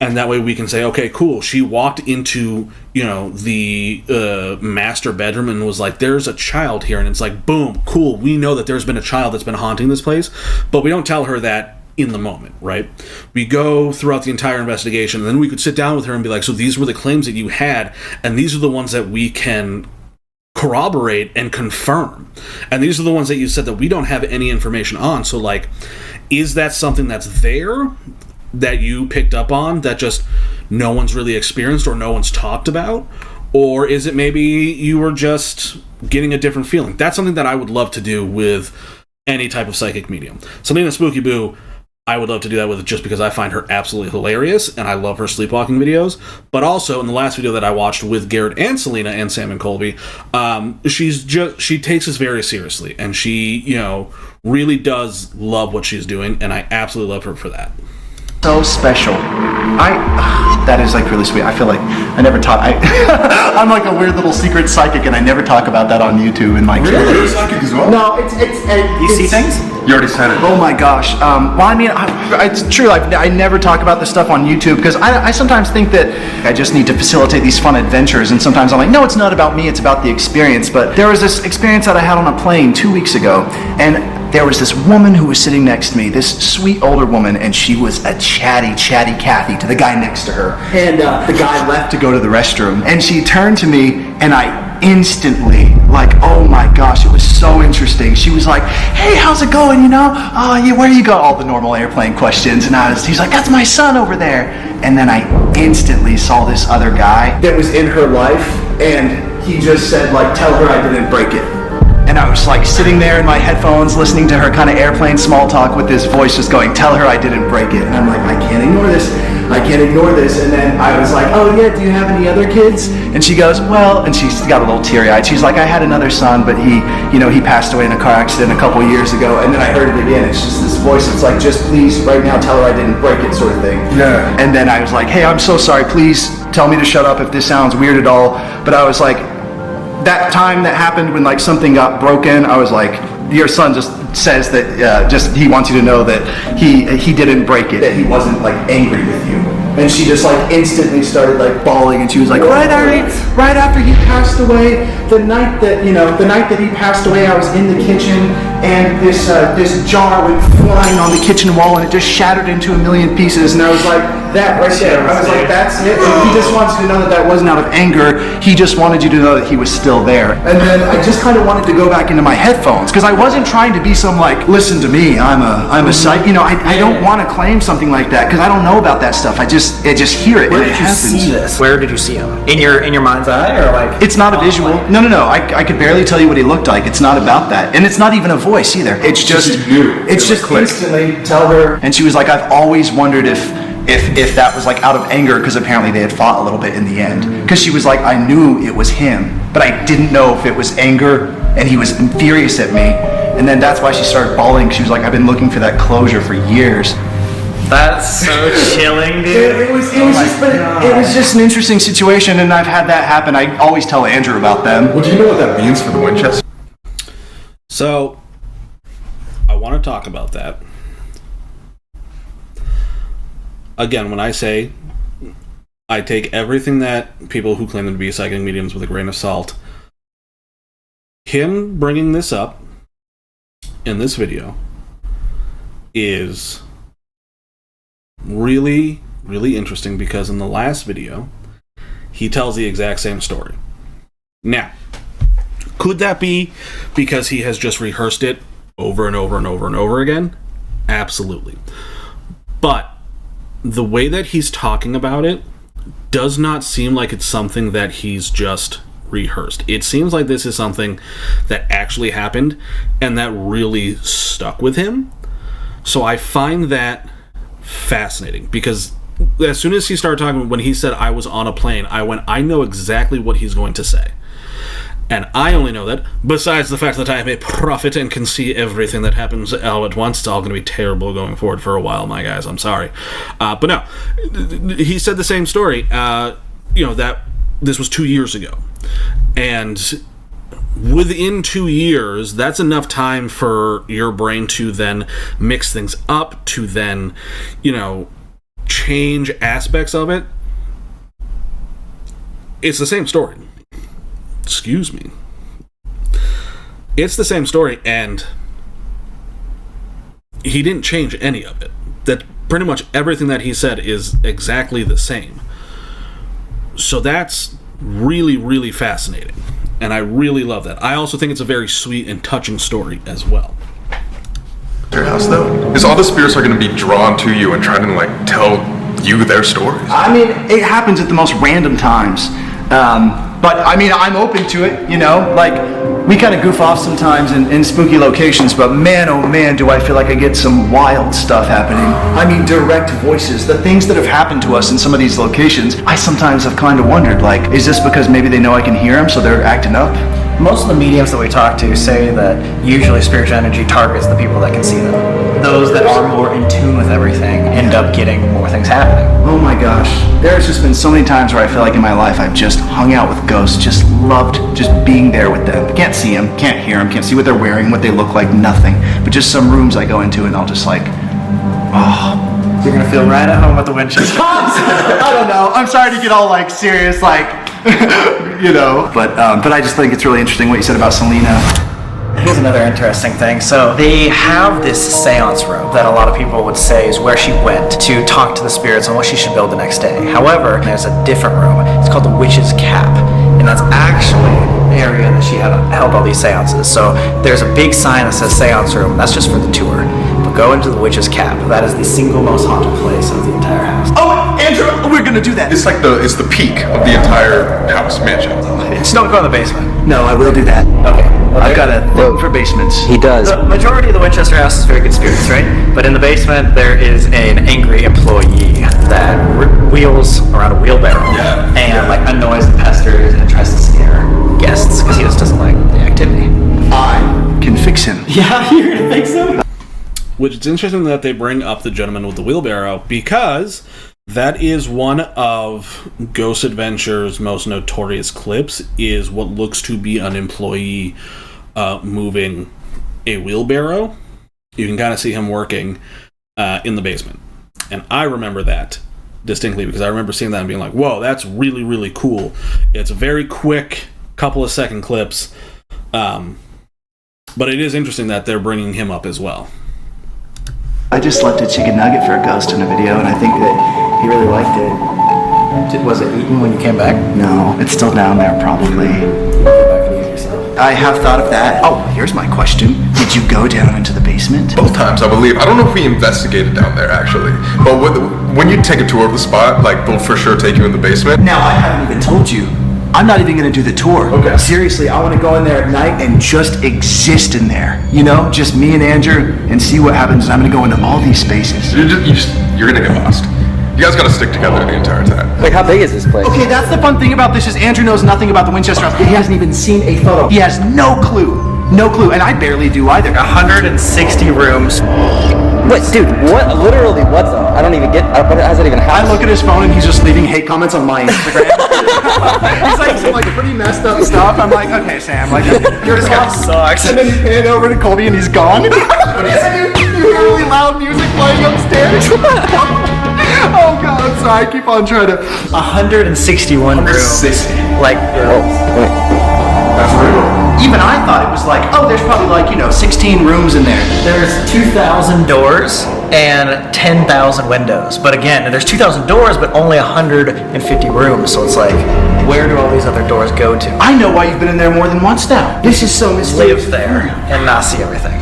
And that way we can say, okay, cool, she walked into, the master bedroom and was like, there's a child here. And it's like, boom, cool, we know that there's been a child that's been haunting this place. But we don't tell her that in the moment, right? We go throughout the entire investigation, and then we could sit down with her and be like, so these were the claims that you had, and these are the ones that we can corroborate and confirm. And these are the ones that you said that we don't have any information on. So, like, is that something that's there that you picked up on that just no one's really experienced or no one's talked about? Or is it maybe you were just getting a different feeling? That's something that I would love to do with any type of psychic medium. Selena Spooky Boo, I would love to do that with, just because I find her absolutely hilarious and I love her sleepwalking videos. But also, in the last video that I watched with Garrett and Selena and Sam and Colby, she takes this very seriously, and she, really does love what she's doing, and I absolutely love her for that. So special. That is like really sweet. I feel like I never talk. I'm like a weird little secret psychic, and I never talk about that on YouTube. And like, You're a psychic as well? no, you see things? You already said it. Oh my gosh. Well, I mean, it's true. I never talk about this stuff on YouTube because I sometimes think that I just need to facilitate these fun adventures, and sometimes I'm like, no, it's not about me. It's about the experience. But there was this experience that I had on a plane 2 weeks ago, and there was this woman who was sitting next to me, this sweet older woman, and she was a chatty Kathy to the guy next to her. And the guy left to go to the restroom, and she turned to me, and I instantly, like, oh my gosh, it was so interesting. She was like, hey, how's it going, where do you go? All the normal airplane questions, and he's like, that's my son over there. And then I instantly saw this other guy that was in her life, and he just said, like, tell her I didn't break it. And I was like sitting there in my headphones listening to her kind of airplane small talk with this voice just going, tell her I didn't break it. And I'm like, I can't ignore this. And then I was like, oh yeah, do you have any other kids? And she goes, well, and she's got a little teary-eyed. She's like, I had another son, but he passed away in a car accident a couple years ago. And then I heard it again. It's just this voice. It's like, just please right now tell her I didn't break it, sort of thing. Yeah. And then I was like, hey, I'm so sorry. Please tell me to shut up if this sounds weird at all. But I was like, that time that happened when like something got broken, I was like, your son just says that just he wants you to know that he didn't break it, that he wasn't like angry with you. And she just like instantly started like bawling, and she was like, right after he passed away, the night that he passed away, I was in the kitchen, and this jar went flying on the kitchen wall, and it just shattered into a million pieces. And I was like, that right there. I was like, that's it. And he just wants you to know that that wasn't out of anger. He just wanted you to know that he was still there. And then I just kind of wanted to go back into my headphones, because I wasn't trying to be some like, listen to me, I'm a psych. I don't want to claim something like that, because I don't know about that stuff. I just hear it. Where did you see this? Where did you see him? In your mind's eye, or like? It's not a visual. No. I could barely tell you what he looked like. It's not about that, and it's not even a voice either. It's just instantly tell her. And she was like, I've always wondered if that was like out of anger, because apparently they had fought a little bit in the end. Because she was like, I knew it was him, but I didn't know if it was anger, and he was furious at me. And then that's why she started bawling. She was like, I've been looking for that closure for years. That's so chilling, dude. It was just an interesting situation, and I've had that happen. I always tell Andrew about them. Well, do you know what that means for the Winchester? So, I want to talk about that. Again, when I say I take everything that people who claim to be psychic mediums with a grain of salt, him bringing this up in this video is really, really interesting, because in the last video, he tells the exact same story. Now, could that be because he has just rehearsed it over and over and over and over again? Absolutely. But the way that he's talking about it does not seem like it's something that he's just rehearsed. It seems like this is something that actually happened and that really stuck with him. So I find that fascinating, because as soon as he started talking, when he said I was on a plane, I know exactly what he's going to say. And I only know that, besides the fact that I am a prophet and can see everything that happens all at once, it's all going to be terrible going forward for a while, my guys. I'm sorry. But no, he said the same story, that this was 2 years ago. And within 2 years, that's enough time for your brain to then mix things up, to then, change aspects of it. It's the same story. Excuse me. It's the same story, and he didn't change any of it. That pretty much everything that he said is exactly the same. So that's really, really fascinating. And I really love that. I also think it's a very sweet and touching story as well. Your house, though? Is all the spirits are going to be drawn to you and trying to, tell you their stories? I mean, it happens at the most random times. But, I mean, I'm open to it, we kind of goof off sometimes in spooky locations, but man, oh man, do I feel like I get some wild stuff happening. I mean, direct voices, the things that have happened to us in some of these locations, I sometimes have kind of wondered, is this because maybe they know I can hear them, so they're acting up? Most of the mediums that we talk to say that usually spiritual energy targets the people that can see them. Those that are more in tune with everything end up getting more things happening. Oh my gosh. There's just been so many times where I feel like in my life I've just hung out with ghosts, just loved just being there with them. Can't see them, can't hear them, can't see what they're wearing, what they look like, nothing. But just some rooms I go into and I'll just oh. You're going to feel right at home at the Winchester. I don't know. I'm sorry to get all serious, But I just think it's really interesting what you said about Selena. Here's another interesting thing. So they have this seance room that a lot of people would say is where she went to talk to the spirits on what she should build the next day. However, there's a different room. It's called the Witch's Cap. And that's actually the area that she held all these seances. So there's a big sign that says seance room. That's just for the tour. But go into the Witch's Cap. That is the single most haunted place of the entire house. Oh, Andrew, we're gonna do that. It's it's the peak of the entire house mansion. Just don't go in the basement. No, I will do that. Okay. Well, I've got a thing for basements. He does. The majority of the Winchester house is very good spirits, right? But in the basement, there is an angry employee that wheels around a wheelbarrow and annoys and pesters and tries to scare guests because he just doesn't like the activity. I can fix him. Yeah, you're gonna fix him? Which it's interesting that they bring up the gentleman with the wheelbarrow, because That is one of Ghost Adventure's most notorious clips, is what looks to be an employee moving a wheelbarrow. You can kind of see him working in the basement. And I remember that distinctly because I remember seeing that and being like, whoa, that's really, really cool. It's a very quick couple of second clips. But it is interesting that they're bringing him up as well. I just left a chicken nugget for a ghost in a video, and I think that he really liked it. Was it eaten when you came back? No, it's still down there, probably. I have thought of that. Oh, here's my question. Did you go down into the basement? Both times, I believe. I don't know if we investigated down there, actually. But when you take a tour of the spot, like, they'll for sure take you in the basement. Now, I haven't even told you. I'm not even going to do the tour. Okay. Seriously, I want to go in there at night and just exist in there. You know, just me and Andrew, and see what happens. And I'm going to go into all these spaces. You're gonna get lost. You guys gotta stick together the entire time. Like, how big is this place? Okay, that's the fun thing about this is Andrew knows nothing about the Winchester house. He hasn't even seen a photo. He has no clue. No clue. And I barely do either. 160 rooms. What, dude, what? Literally, what's up? I don't even get, what has it even happened? I look at his phone and he's just leaving hate comments on my Instagram. He's like some like pretty messed up stuff. I'm like, okay, Sam, like you're just gonna sucks. And then you pan over to Colby and he's gone. And you hear really loud music playing upstairs. Oh god, I'm sorry. I keep on trying to. 161 rooms. Like, That's real. Even I thought it was like, oh, there's probably like 16 rooms in there. there's 2,000 doors and 10,000 windows. But again, there's 2,000 doors, but only 150 rooms. So it's like, where do all these other doors go to? I know why you've been in there more than once now. This is so mysterious. Live there and not see everything.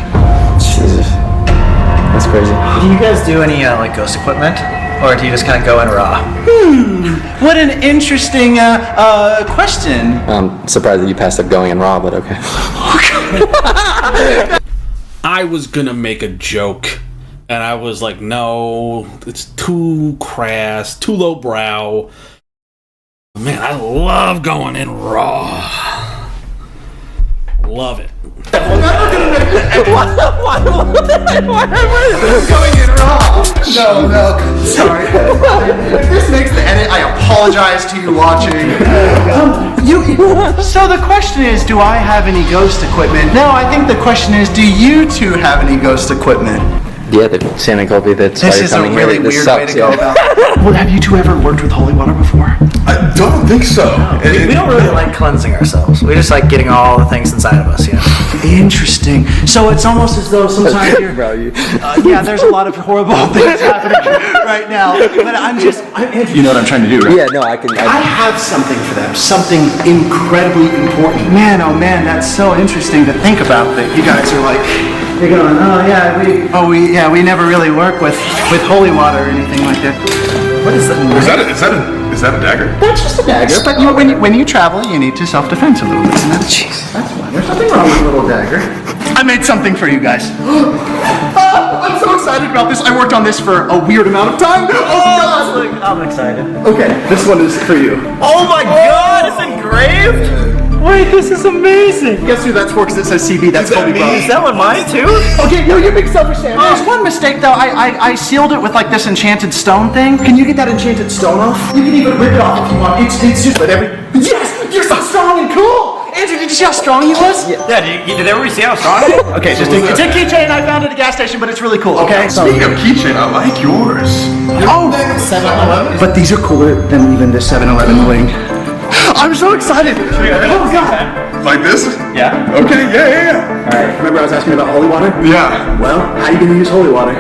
Jesus. That's crazy. Do you guys do any like ghost equipment, or do you just kind of go in raw? What an interesting question. I'm surprised that you passed up going in raw, but okay. I was gonna make a joke, and I was like, no, it's too crass, too lowbrow. Man, I love going in raw. Love it. Going in raw. No, sorry. If this makes the edit, I apologize to you watching. So the question is, do I have any ghost equipment? No, I think the question is, do you two have any ghost equipment? Yeah, Sam and Colby, that's why This you're is a coming really here. This weird way sucks, to go yeah. about it. Well, have you two ever worked with holy water before? I don't think so. We don't really like cleansing ourselves. We just like getting all the things inside of us, Interesting. So it's almost as though sometimes you're... Bro, you. Yeah, there's a lot of horrible things happening right now. But I'm Andrew, you know what I'm trying to do, right? Yeah, no, I can. I have something for them, something incredibly important. Man, oh man, that's so interesting to think about that you guys are like, you're going, we never really work with holy water or anything like that. What is that? Is that a dagger? That's just a dagger, but when you travel, you need to self-defense a little bit. And that's fine. There's nothing wrong with a little dagger. I made something for you guys. I'm so excited about this. I worked on this for a weird amount of time. Oh God! I'm excited. Okay, this one is for you. Oh my god, it's engraved? Wait, this is amazing. Guess who that's for? Because it says CB. That's Colby Bro. Is that one mine too? Okay, no, you're being selfish, Sam. There's one mistake though. I sealed it with like this enchanted stone thing. Can you get that enchanted stone off? You can even rip it off if you want. It's just let every. Yes, you're so strong and cool. Andrew, did you see how strong he was? Yeah, did everybody see how strong it is? Okay, it's a keychain I found at a gas station, but it's really cool. Okay. Speaking of keychain, I like yours. Oh, 7-Eleven. But these are cooler than even the 7-Eleven bling. I'm so excited. Oh God. Like this? Yeah. Okay, yeah. All right. Remember I was asking about holy water? Yeah. Well, how are you gonna use holy water?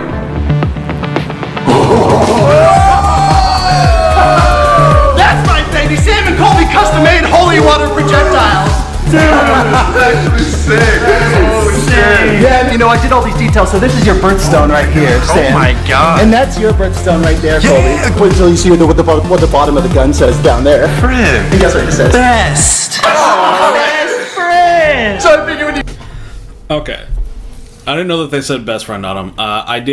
That's my baby, Sam and Colby custom-made holy water projectiles. Dude, that's actually sick. Holy shit. Yeah, you know, I did all these details, so this is your birthstone right here, Sam. Oh my god. And that's your birthstone right there, Colby. Wait until you see what the bottom of the gun says down there. Friend. And guess what it says? Best. Best friend. So I figured when you... Okay. I didn't know that they said best friend on them.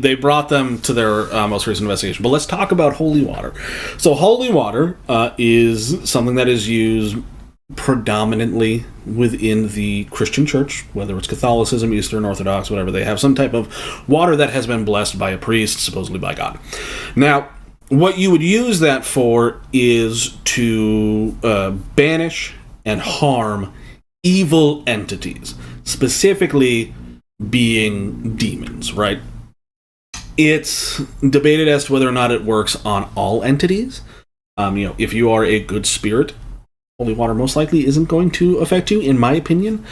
They brought them to their most recent investigation. But let's talk about holy water. So holy water is something that is used predominantly within the Christian church, whether it's Catholicism, Eastern Orthodox, whatever. They have some type of water that has been blessed by a priest, supposedly by God. Now, What you would use that for is to banish and harm evil entities, specifically being demons, right? It's debated as to whether or not it works on all entities. If you are a good spirit, holy water most likely isn't going to affect you, in my opinion.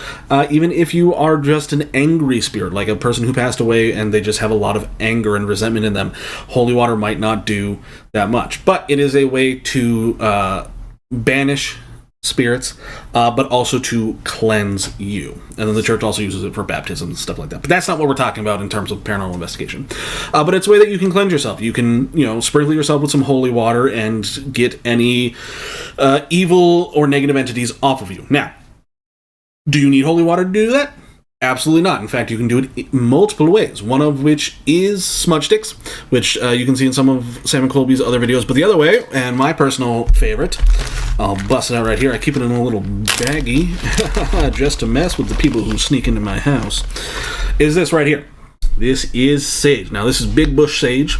Even if you are just an angry spirit, like a person who passed away and they just have a lot of anger and resentment in them, holy water might not do that much. But it is a way to banish spirits, but also to cleanse you. And then the church also uses it for baptism and stuff like that. But that's not what we're talking about in terms of paranormal investigation. But it's a way that you can cleanse yourself. You can, sprinkle yourself with some holy water and get any evil or negative entities off of you. Now, do you need holy water to do that? Absolutely not. In fact, you can do it in multiple ways, one of which is smudge sticks, which you can see in some of Sam and Colby's other videos. But the other way, and my personal favorite, I'll bust it out right here. I keep it in a little baggie just to mess with the people who sneak into my house, is this right here. This is sage. Now, this is big bush sage.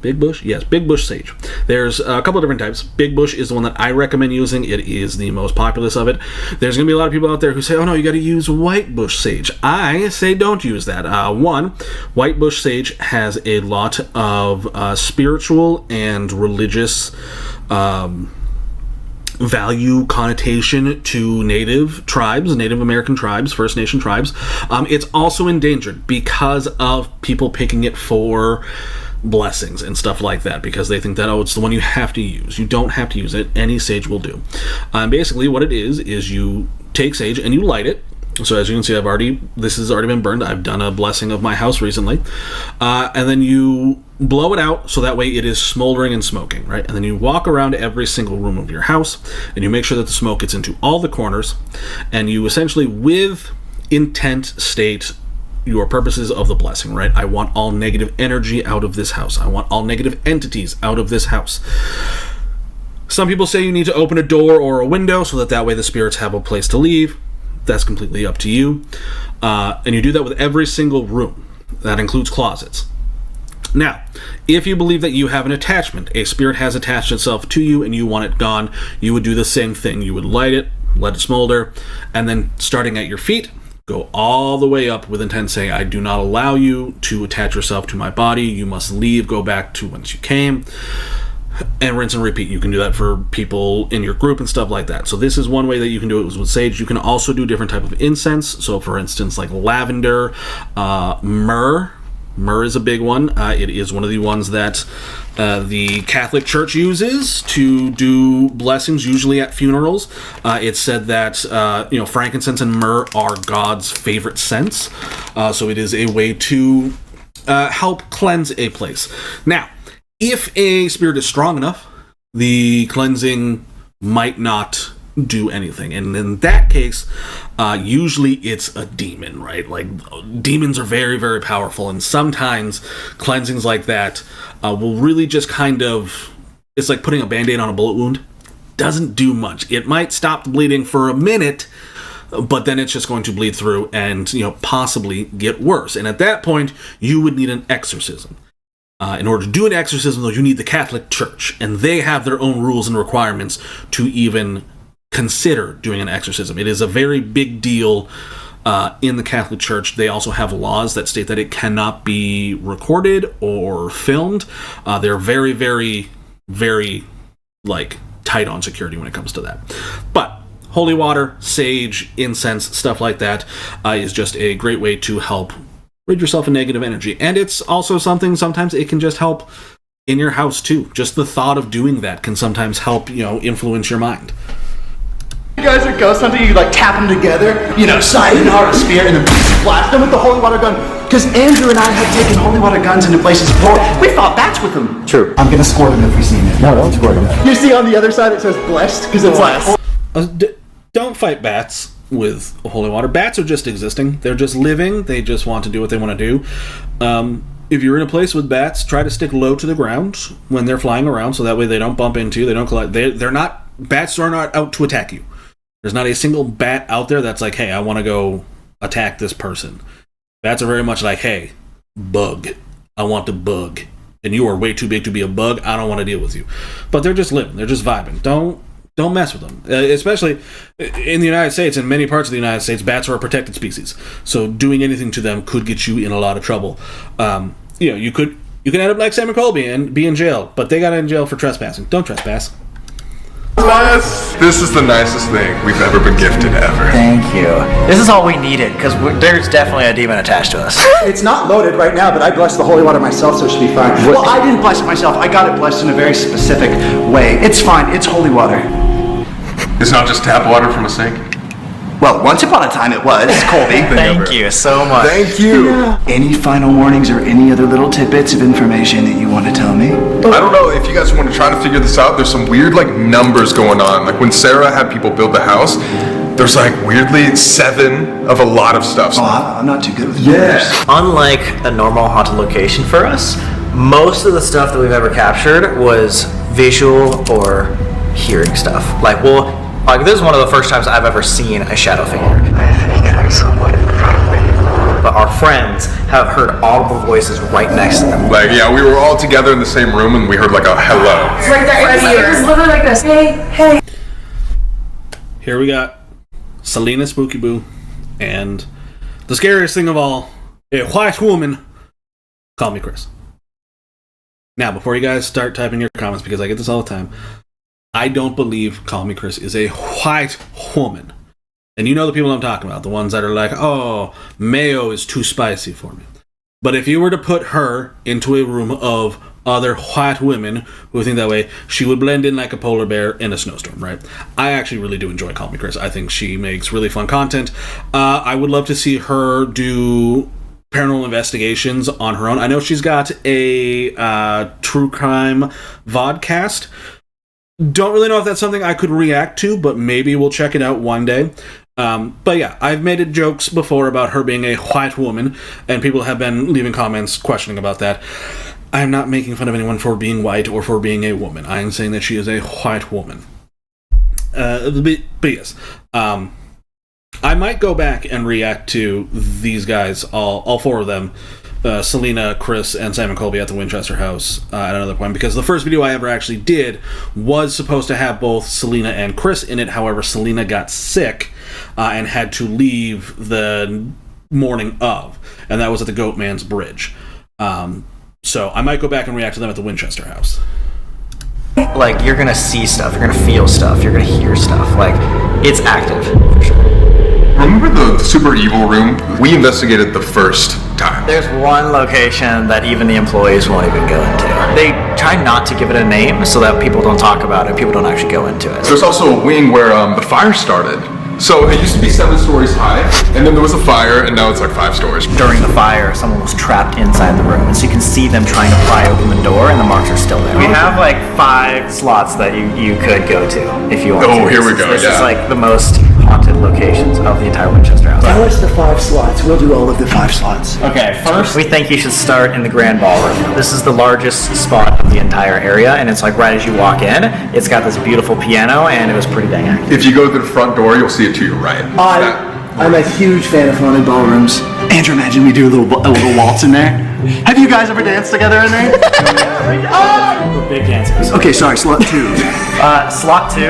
Big bush? Yes, big bush sage. There's a couple of different types. Big bush is the one that I recommend using. It is the most populous of it. There's going to be a lot of people out there who say, oh no, you got to use white bush sage. I say don't use that. One, white bush sage has a lot of spiritual and religious value connotation to Native tribes, Native American tribes, First Nation tribes. It's also endangered because of people picking it for blessings and stuff like that, because they think that, it's the one you have to use. You don't have to use it. Any sage will do. Basically what it is you take sage and you light it. So as you can see, this has already been burned. I've done a blessing of my house recently. And then you blow it out so that way it is smoldering and smoking, right? And then you walk around every single room of your house and you make sure that the smoke gets into all the corners, and you essentially, with intent, state your purposes of the blessing, right? I want all negative energy out of this house. I want all negative entities out of this house. Some people say you need to open a door or a window so that way the spirits have a place to leave. That's completely up to you. And you do that with every single room. That includes closets. Now, if you believe that you have an attachment, a spirit has attached itself to you and you want it gone, you would do the same thing. You would light it, let it smolder, and then starting at your feet, go all the way up with intent saying, I do not allow you to attach yourself to my body. You must leave, go back to whence you came, and rinse and repeat. You can do that for people in your group and stuff like that. So this is one way that you can do it with sage. You can also do different type of incense. So for instance, like lavender, myrrh. Myrrh is a big one. It is one of the ones that the Catholic Church uses to do blessings, usually at funerals. It's said that frankincense and myrrh are God's favorite scents, so it is a way to help cleanse a place. Now, if a spirit is strong enough, the cleansing might not do anything, and in that case, usually it's a demon, right? Like, demons are very, very powerful, and sometimes cleansings like that will really just kind of, it's like putting a band-aid on a bullet wound. Doesn't do much. It might stop the bleeding for a minute, but then it's just going to bleed through and possibly get worse, and at that point you would need an exorcism. In order to do an exorcism, though, you need the Catholic Church, and they have their own rules and requirements to even consider doing an exorcism. It is a very big deal in the Catholic Church. They also have laws that state that it cannot be recorded or filmed. They're very, very, very tight on security when it comes to that. But holy water, sage, incense, stuff like that is just a great way to help rid yourself of negative energy. And it's also something, sometimes it can just help in your house too. Just the thought of doing that can sometimes help, influence your mind. You guys are ghost hunting, you tap them together, sayonara spear, and then blast them with the holy water gun. Because Andrew and I have taken holy water guns into places before. We fought bats with them. True. I'm gonna score them if we see them. No, don't score them. You see on the other side it says blessed, because it's Don't fight bats with holy water. Bats are just existing. They're just living. They just want to do what they want to do. If you're in a place with bats, try to stick low to the ground when they're flying around, so that way they don't bump into you. They don't collide. Bats are not out to attack you. There's not a single bat out there that's like, hey, I want to go attack this person. Bats are very much like, hey, bug. I want to bug. and you are way too big to be a bug, I don't want to deal with you. But they're just living, they're just vibing. Don't mess with them. Especially in the United States, in many parts of the United States, bats are a protected species. So doing anything to them could get you in a lot of trouble. You can end up like Sam and Colby and be in jail, but they got in jail for trespassing. Don't trespass. This is the nicest thing we've ever been gifted ever. Thank you. This is all we needed, because there's definitely a demon attached to us. It's not loaded right now, but I blessed the holy water myself, so it should be fine. Well, I didn't bless it myself. I got it blessed in a very specific way. It's fine. It's holy water. It's not just tap water from a sink. Well, once upon a time it was, Colby. Thank you so much. Thank you. Any final warnings or any other little tidbits of information that you want to tell me? I don't know if you guys want to try to figure this out. There's some weird numbers going on. Like when Sarah had people build the house, there's weirdly 7 of a lot of stuff. Oh, I'm not too good with numbers. Unlike a normal haunted location for us, most of the stuff that we've ever captured was visual or hearing stuff. This is one of the first times I've ever seen a shadow figure. I think there's someone in front of me. But our friends have heard audible voices right next to them. We were all together in the same room and we heard a hello. It's right there. It was literally like this. Hey. Here we got Selena Spooky Boo and the scariest thing of all, a white woman. Call me Chris. Now, before you guys start typing your comments, because I get this all the time, I don't believe Call Me Chris is a white woman. And you know the people I'm talking about, the ones that are like, oh, mayo is too spicy for me. But if you were to put her into a room of other white women who think that way, she would blend in like a polar bear in a snowstorm, right? I actually really do enjoy Call Me Chris. I think she makes really fun content. I would love to see her do paranormal investigations on her own. I know she's got a true crime vodcast. Don't really know if that's something I could react to, but maybe we'll check it out one day. But yeah, I've made jokes before about her being a white woman, and people have been leaving comments questioning about that. I'm not making fun of anyone for being white or for being a woman. I am saying that she is a white woman. But yes, I might go back and react to these guys, all 4 of them, Selena, Chris, and Sam and Colby at the Winchester house at another point, because the first video I ever actually did was supposed to have both Selena and Chris in it. However, Selena got sick and had to leave the morning of, and that was at the Goatman's Bridge. So I might go back and react to them at the Winchester house. You're gonna see stuff, you're gonna feel stuff, you're gonna hear stuff. It's active, for sure. Remember the super evil room? We investigated the first time. There's one location that even the employees won't even go into. They try not to give it a name so that people don't talk about it, people don't actually go into it. There's also a wing where the fire started. So it used to be 7 stories high, and then there was a fire, and now it's 5 stories. During the fire, someone was trapped inside the room, and so you can see them trying to pry open the door, and the marks are still there. We have 5 slots that you could go to if you want to. Oh, here we go. This is the most haunted locations of the entire Winchester house. Tell us the 5 slots. We'll do all of the 5 slots. Okay, first we think you should start in the grand ballroom. This is the largest spot of the entire area, and it's right as you walk in. It's got this beautiful piano, and it was pretty dang active. If you go to the front door, you'll see it to your right. I'm a huge fan of haunted ballrooms. Andrew, imagine we do a little waltz in there. Have you guys ever danced together in there? We're big dancers. Okay, sorry, slot 2. Slot 2,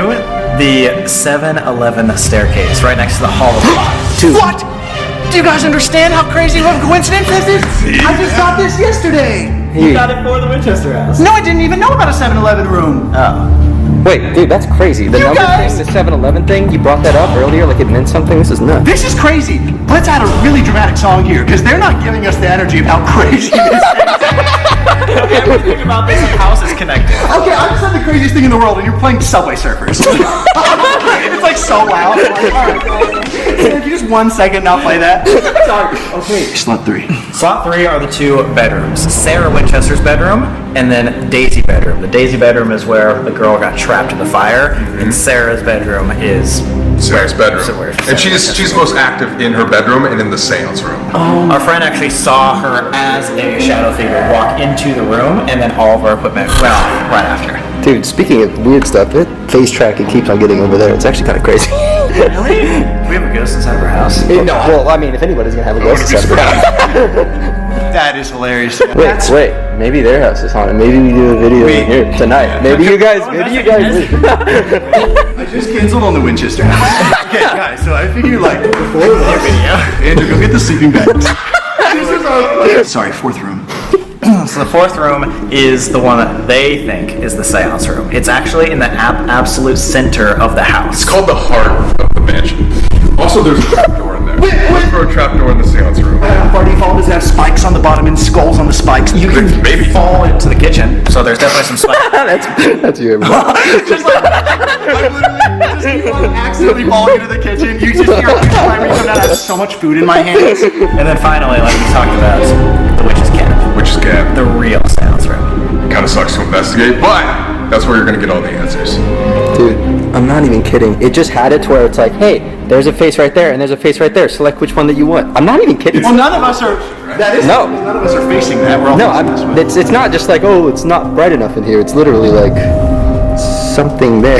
the 7-Eleven staircase, right next to the Hall of Fame. 2. What? Do you guys understand how crazy of a coincidence this is? I just got this yesterday. You got it for the Winchester house. No, I didn't even know about a 7-Eleven room. Oh. Wait, dude, that's crazy. The number guys- thing, the 7-Eleven thing, you brought that up earlier like it meant something. This is nuts. This is crazy. Let's add a really dramatic song here, because they're not giving us the energy of how crazy this is. Everything about this house is connected. Okay, I just said the craziest thing in the world, and you're playing Subway Surfers. It's so loud. Alright, can you just 1 second not play that? Sorry. Okay. Slot 3. Slot 3 are the 2 bedrooms. Sarah Winchester's bedroom, and then Daisy bedroom. The Daisy bedroom is where the girl got trapped in the fire, and Sarah's bedroom is Sarah's bedroom. where And she's most active in her bedroom and in the seance room. Our friend actually saw her as a shadow figure walk into the room, and then all of our equipment went off right after. Dude, speaking of weird stuff, it face tracking keeps on getting over there. It's actually kind of crazy. Really? We have a ghost inside of our house. No, well, I mean, if anybody's gonna have a ghost inside of their house. That is hilarious. Wait. Maybe their house is haunted. Maybe we do a video in here tonight. Maybe you guys. I just canceled on the Winchester house. Okay, guys. So I figure before the video, Andrew, go get the sleeping bags. Sorry, fourth room. So the fourth room is the one that they think is the seance room. It's actually in the absolute center of the house. It's called the heart of the mansion. Also, there's a trapdoor in there. Look for a trapdoor in the seance room. By default, does it have spikes on the bottom and skulls on the spikes? You can Maybe. fall into the kitchen, so there's definitely some spikes. That's you, everybody. Just I literally just keep on accidentally falling into the kitchen. You just hear every time you come out, I have so much food in my hands. And then finally, like we talked about, the witch's cabin. Witch's cabin. The real seance room. Kind of sucks to investigate, but that's where you're gonna get all the answers. Dude, I'm not even kidding. It just had it to where it's like, hey, there's a face right there and there's a face right there. Select which one that you want. I'm not even kidding. Well, none of us are. That is. No. None of us are facing that. We're all facing this way. It's not just like, oh, it's not bright enough in here. It's literally like something there.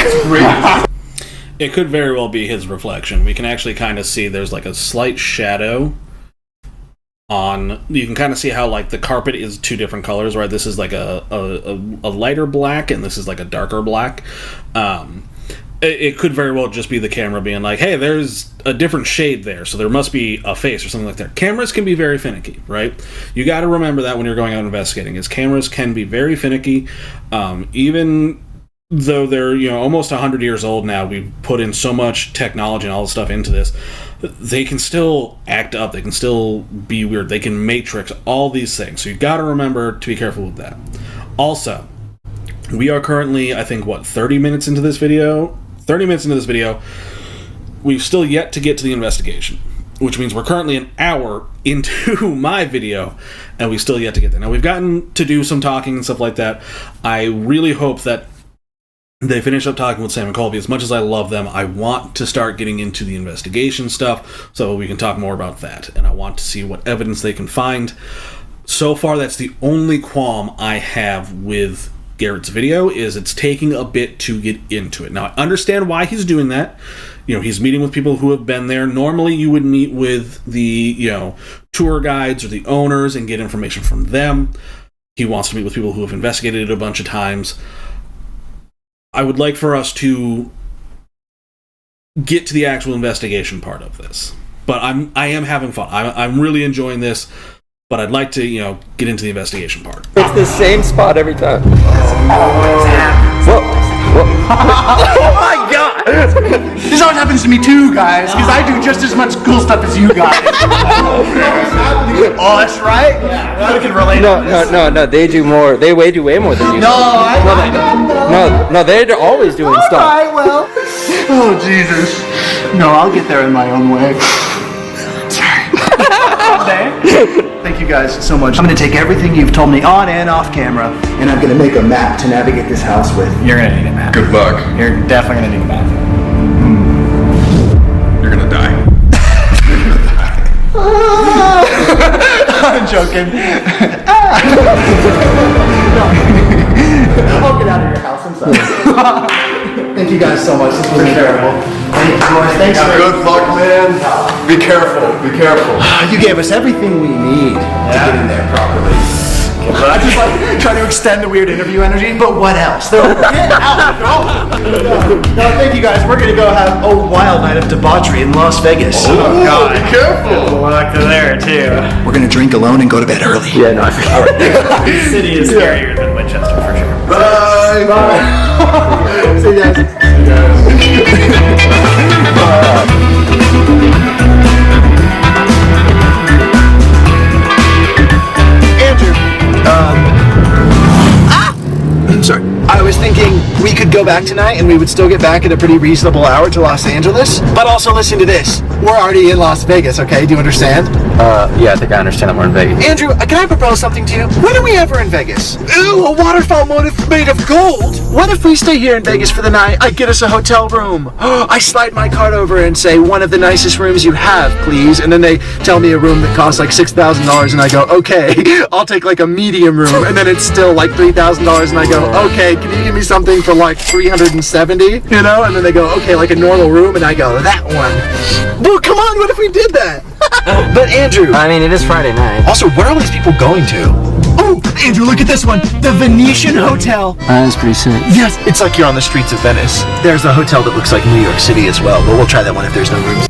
It could very well be his reflection. We can actually kind of see there's like a slight shadow on. You can kind of see how like the carpet is two different colors, right? This is like a lighter black and this is like a darker black. It could very well just be the camera being like, hey, there's a different shade there, so there must be a face or something like that. Cameras can be very finicky, right? You got to remember that when you're going out investigating, is cameras can be very finicky. Even though they're almost 100 years old now, we've put in so much technology and all this stuff into this, they can still act up, they can still be weird, they can matrix, all these things. So you got to remember to be careful with that. Also, we are currently, I think, 30 minutes into this video? 30 minutes into this video, we've still yet to get to the investigation, which means we're currently an hour into my video, and we still yet to get there. Now, we've gotten to do some talking and stuff like that. I really hope that they finish up talking with Sam and Colby. As much as I love them, I want to start getting into the investigation stuff so we can talk more about that, and I want to see what evidence they can find. So far, that's the only qualm I have with Garrett's video, is it's taking a bit to get into it. Now, I understand why he's doing that. He's meeting with people who have been there. Normally, you would meet with the, tour guides or the owners and get information from them. He wants to meet with people who have investigated it a bunch of times. I would like for us to get to the actual investigation part of this. But I am having fun. I'm really enjoying this. But I'd like to, get into the investigation part. It's the same spot every time. Oh my god! This always happens to me too, guys, because I do just as much cool stuff as you guys. Oh, that's right? I can relate. No, they do more. They do way more than you. No, they're always doing stuff. Alright, well. Oh, Jesus. No, I'll get there in my own way. Thank you guys so much. I'm going to take everything you've told me on and off camera, and I'm going to make a map to navigate this house with. You're going to need a map. Good luck. You're definitely going to need a map. You're gonna die. I'm joking. I'll get out of your house. I'm sorry. Thank you guys so much. This was incredible. Thanks for Good luck, man. Be careful. Be careful. You gave us everything we need to get in there properly. I just trying to extend the weird interview energy, but what else? Get out. No, thank you guys. We're going to go have a wild night of debauchery in Las Vegas. Oh, God. Be careful. Good luck there, too. We're going to drink alone and go to bed early. Yeah, no, I forgot. This city is scarier than Winchester, for sure. Bye. Bye. See you guys. Andrew, sorry. I was thinking we could go back tonight and we would still get back at a pretty reasonable hour to Los Angeles. But also listen to this. We're already in Las Vegas, okay? Do you understand? Yeah, I think I understand that we're in Vegas. Andrew, can I propose something to you? When are we ever in Vegas? Ooh, a waterfall made of gold. What if we stay here in Vegas for the night? I get us a hotel room. I slide my card over and say, one of the nicest rooms you have, please. And then they tell me a room that costs like $6,000 and I go, okay, I'll take like a medium room. And then it's still like $3,000 and I go, okay, can you give me something for like $370? And then they go, okay, like a normal room. And I go, that one. Well, come on, what if we did that? But Andrew. I mean, it is Friday night. Also, where are all these people going to? Oh, Andrew, look at this one. The Venetian Hotel. That's pretty sick. Yes, it's like you're on the streets of Venice. There's a hotel that looks like New York City as well, but we'll try that one if there's no rooms.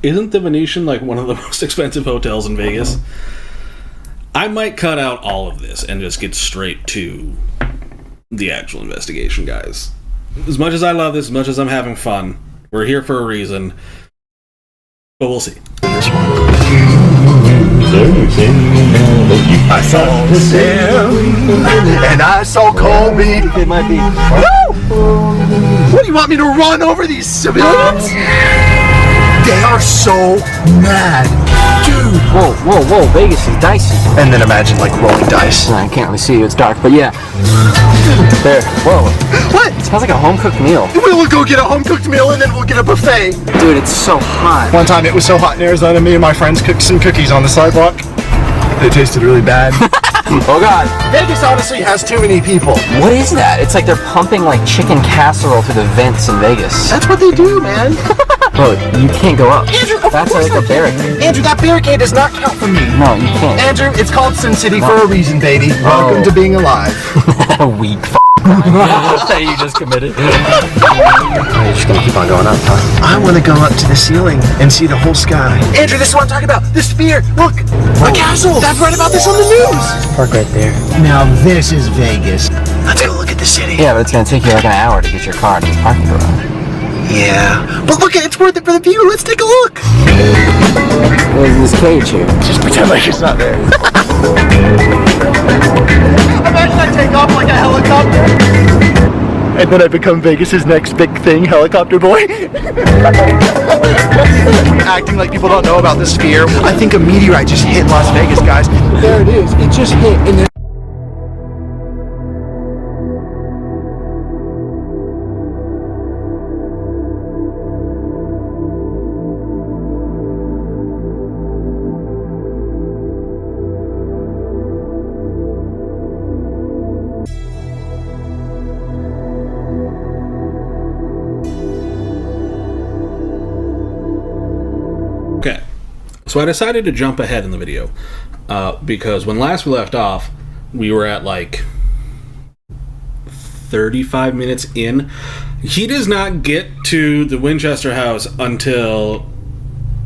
Isn't the Venetian like one of the most expensive hotels in Vegas? I might cut out all of this and just get straight to the actual investigation, guys. As much as I love this, as much as I'm having fun, we're here for a reason. But we'll see. This one. I saw Sam and I saw Colby. It might be. Woo! What do you want me to run over these civilians? They are so mad, dude. Whoa, Vegas is dicey. And then imagine like rolling dice. I can't really see you, it's dark, but yeah. There, whoa. What? Sounds like a home-cooked meal. We'll go get a home-cooked meal and then we'll get a buffet. Dude, it's so hot. One time it was so hot in Arizona, me and my friends cooked some cookies on the sidewalk. They tasted really bad. Oh God. Vegas honestly has too many people. What is that? It's like they're pumping like chicken casserole through the vents in Vegas. That's what they do, man. Bro, you can't go up. Andrew, that's like a barricade. Andrew, that barricade does not count for me. No, you can't. Andrew, it's called Sin City for a reason, baby. Welcome to being alive. Weak that you just committed. You're just gonna keep on going up, huh? I want to go up to the ceiling and see the whole sky. Andrew, this is what I'm talking about. The sphere. Look, a castle. I've read about this on the news. Park right there. Now this is Vegas. Let's go look at the city. Yeah, but it's gonna take you like an hour to get your car to the parking garage. Yeah, but look, it's worth it for the view. Let's take a look. There's this cage here. Just pretend like it's not there. Imagine I take off like a helicopter. And then I become Vegas's next big thing, helicopter boy. Acting like people don't know about the sphere. I think a meteorite just hit Las Vegas, guys. There it is. It just hit and then Okay, so I decided to jump ahead in the video because when last we left off, we were at like 35 minutes in. He does not get to the Winchester house until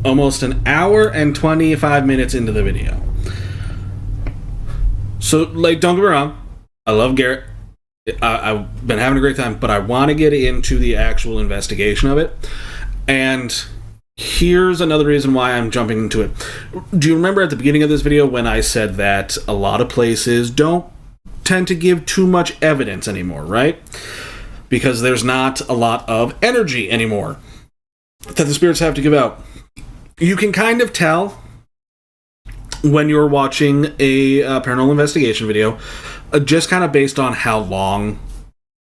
almost an hour and 25 minutes into the video. So, like, don't get me wrong, I love Garrett. I've been having a great time, but I want to get into the actual investigation of it. And here's another reason why I'm jumping into it. Do you remember at the beginning of this video when I said that a lot of places don't tend to give too much evidence anymore, right? Because there's not a lot of energy anymore that the spirits have to give out. You can kind of tell when you're watching a paranormal investigation video, just kind of based on how long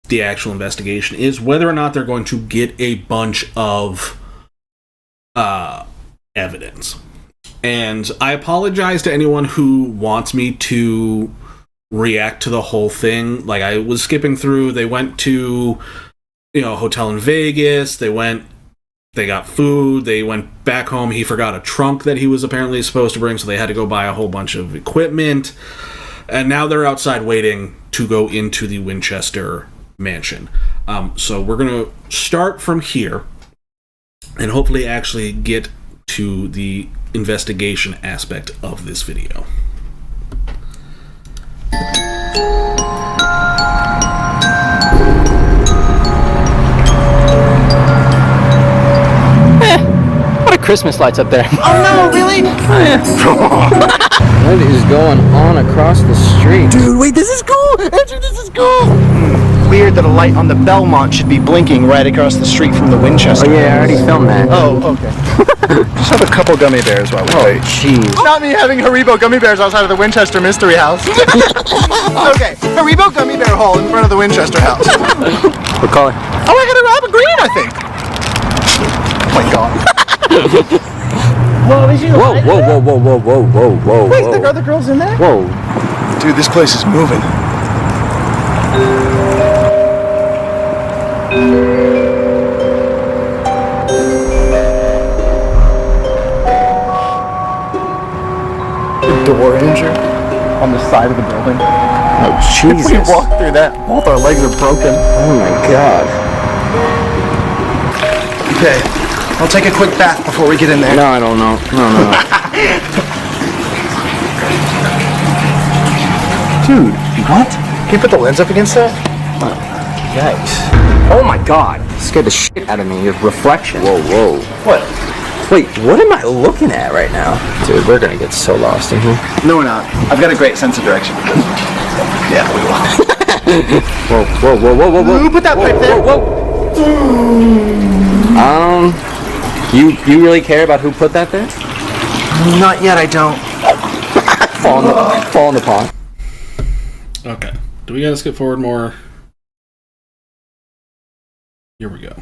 the actual investigation is, whether or not they're going to get a bunch of evidence. And I apologize to anyone who wants me to react to the whole thing. Like, I was skipping through. They went to, a hotel in Vegas. They got food. They went back home. He forgot a trunk that he was apparently supposed to bring, so they had to go buy a whole bunch of equipment. And now they're outside waiting to go into the Winchester mansion. So we're going to start from here and hopefully actually get to the investigation aspect of this video. What a Christmas lights up there. oh no, really? What is going on across the street? Dude, wait, this is cool! Andrew, this is cool! Weird that a light on the Belmont should be blinking right across the street from the Winchester. Oh yeah, I already filmed that. Oh, okay. Just have a couple gummy bears while we wait. Jeez. Not me having Haribo gummy bears outside of the Winchester Mystery House. Okay, Haribo gummy bear hole in front of the Winchester house. What color? Oh, I gotta grab a green, I think. Oh my god. Whoa, Whoa. Wait, there are other girls in there? Whoa. Dude, this place is moving. door injury on the side of the building. Oh, If we Jesus. walk through that, both our legs are broken. Oh, my God. Okay, I'll take a quick bath before we get in there. No, I don't know. No. Dude, what? Can you put the lens up against that? Yikes. Oh, my God. Scared the shit out of me. Your reflection. Whoa. What? Wait, what am I looking at right now? Dude, we're gonna get so lost in here. No, we're not. I've got a great sense of direction. Yeah, we will. Whoa. Who put that pipe there? You really care about who put that there? Not yet, I don't. Fall in the pond. Okay. Do we gotta skip forward more? Here we go.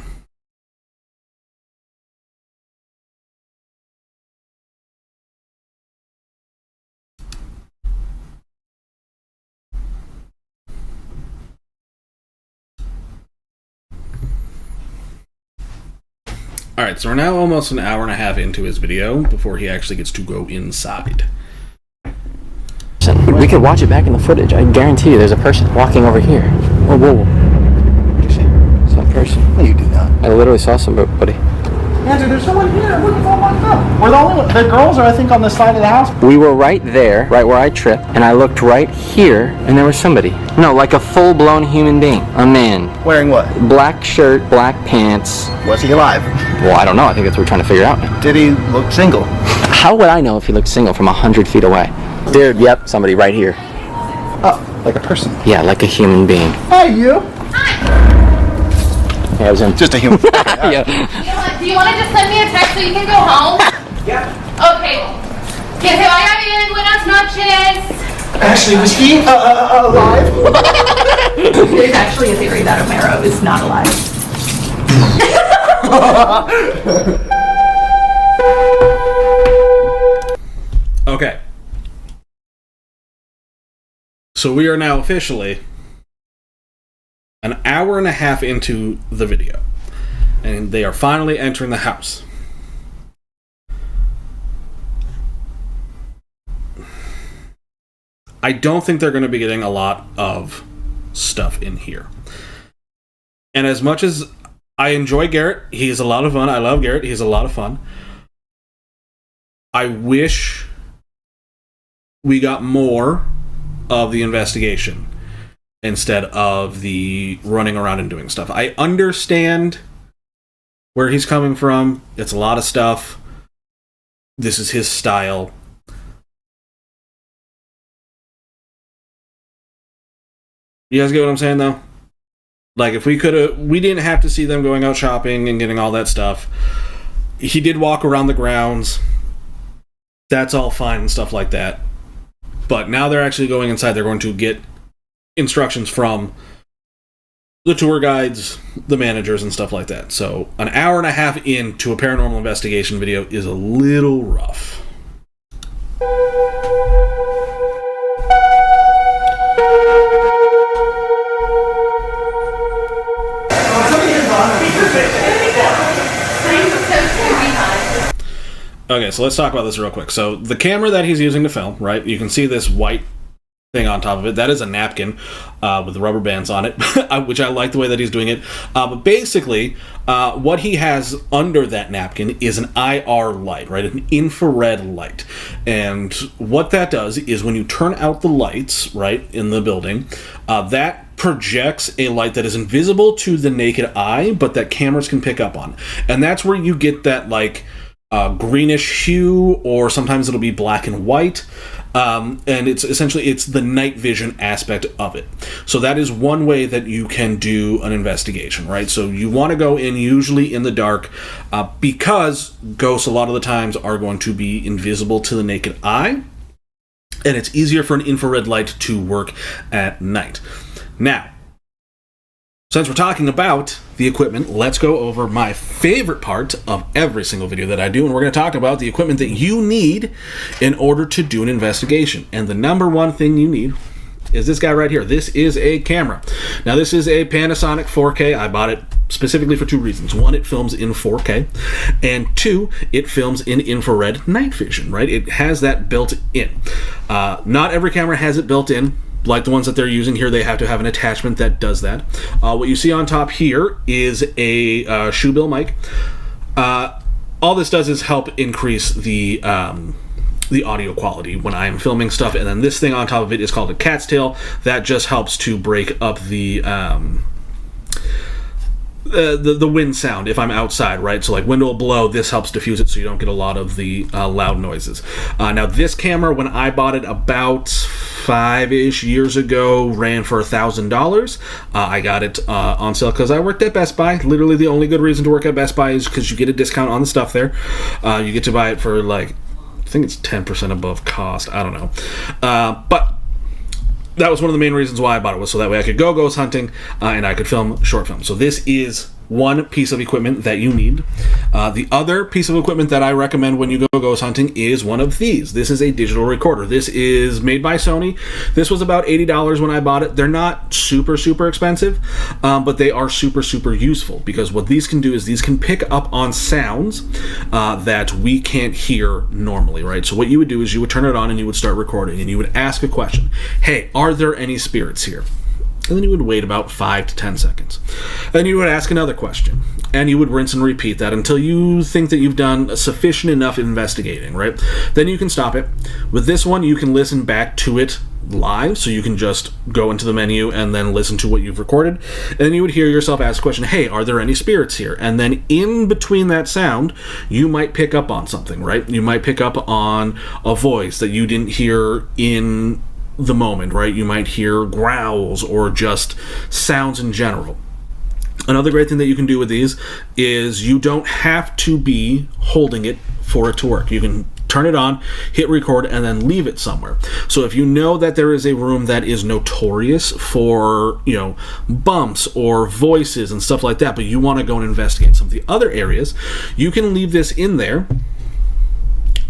Alright, so we're now almost an hour and a half into his video before he actually gets to go inside. We could watch it back in the footage. I guarantee you there's a person walking over here. Whoa. Some person. No, you do not. I literally saw somebody. Yeah, dude, there's no one here. Look, it's all locked up. We're the only one. The girls are, I think, on the side of the house. We were right there, right where I tripped, and I looked right here, and there was somebody. No, like a full-blown human being. A man. Wearing what? Black shirt, black pants. Was he alive? Well, I don't know. I think that's what we're trying to figure out. Did he look single? How would I know if he looked single from 100 feet away? Dude, yep, somebody right here. Oh, like a person. Yeah, like a human being. Hey, you. Yeah, it was him. Just a human. Yeah. Do you want to just send me a text so you can go home? Yeah. Okay. Que se vaya bien, buenas noches. Ashley, was he alive? There's actually a theory that Homero is not alive. Okay. So we are now officially an hour and a half into the video. And they are finally entering the house. I don't think they're going to be getting a lot of stuff in here. And as much as I enjoy Garrett, he's a lot of fun. I love Garrett. He's a lot of fun. I wish we got more of the investigation instead of the running around and doing stuff. I understand where he's coming from. It's a lot of stuff. This is his style. You guys get what I'm saying, though? Like, if we didn't have to see them going out shopping and getting all that stuff. He did walk around the grounds. That's all fine and stuff like that. But now they're actually going inside. They're going to get instructions from the tour guides, the managers, and stuff like that. So an hour and a half into a paranormal investigation video is a little rough. Okay, so let's talk about this real quick. So the camera that he's using to film, right? You can see this white thing on top of it. That is a napkin with rubber bands on it, which I like the way that he's doing it. But basically, what he has under that napkin is an IR light, right? An infrared light. And what that does is when you turn out the lights, right, in the building, that projects a light that is invisible to the naked eye, but that cameras can pick up on. And that's where you get that, like, greenish hue, or sometimes it'll be black and white. And it's essentially, it's the night vision aspect of it. So that is one way that you can do an investigation, right? So you want to go in usually in the dark, because ghosts a lot of the times are going to be invisible to the naked eye, and it's easier for an infrared light to work at night. Now, since we're talking about the equipment, let's go over my favorite part of every single video that I do, and we're going to talk about the equipment that you need in order to do an investigation. And the number one thing you need is this guy right here. This is a camera. Now, this is a Panasonic 4K. I bought it specifically for two reasons. One, it films in 4K, and two, it films in infrared night vision, right? It has that built in. Not every camera has it built in. Like the ones that they're using here, they have to have an attachment that does that. What you see on top here is a shoebill mic. All this does is help increase the audio quality when I'm filming stuff, and then this thing on top of it is called a cat's tail. That just helps to break up the wind sound if I'm outside, right? So like wind will blow, this helps diffuse it so you don't get a lot of the loud noises. Now this camera, when I bought it about 5-ish years ago, ran for $1,000. I got it on sale because I worked at Best Buy. Literally the only good reason to work at Best Buy is because you get a discount on the stuff there. You get to buy it for like, I think it's 10% above cost. I don't know. But that was one of the main reasons why I bought it, was so that way I could go ghost hunting and I could film short films. So this is one piece of equipment that you need. The other piece of equipment that I recommend when you go ghost hunting is one of these. This is a digital recorder. This is made by Sony. This was about $80 when I bought it. They're not super, super expensive, but they are super, super useful, because what these can do is these can pick up on sounds that we can't hear normally, right? So what you would do is you would turn it on and you would start recording, and you would ask a question. Hey, are there any spirits here? And then you would wait about 5 to 10 seconds. Then you would ask another question, and you would rinse and repeat that until you think that you've done sufficient enough investigating, right? Then you can stop it. With this one, you can listen back to it live, so you can just go into the menu and then listen to what you've recorded. And then you would hear yourself ask a question, hey, are there any spirits here? And then in between that sound, you might pick up on something, right? You might pick up on a voice that you didn't hear in the moment, right? You might hear growls or just sounds in general. Another great thing that you can do with these is you don't have to be holding it for it to work. You can turn it on, hit record, and then leave it somewhere. So if you know that there is a room that is notorious for, bumps or voices and stuff like that, but you want to go and investigate some of the other areas, you can leave this in there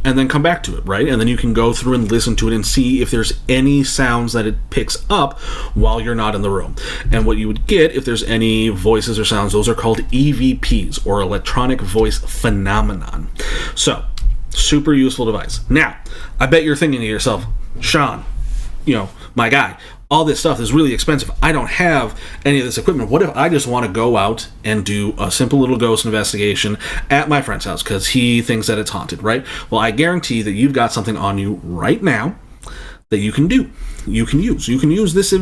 and then come back to it, right? And then you can go through and listen to it and see if there's any sounds that it picks up while you're not in the room. And what you would get, if there's any voices or sounds, those are called EVPs, or electronic voice phenomenon. So, super useful device. Now, I bet you're thinking to yourself, Sean, my guy, all this stuff is really expensive. I don't have any of this equipment. What if I just want to go out and do a simple little ghost investigation at my friend's house because he thinks that it's haunted, right? Well, I guarantee that you've got something on you right now that you can do. You can use this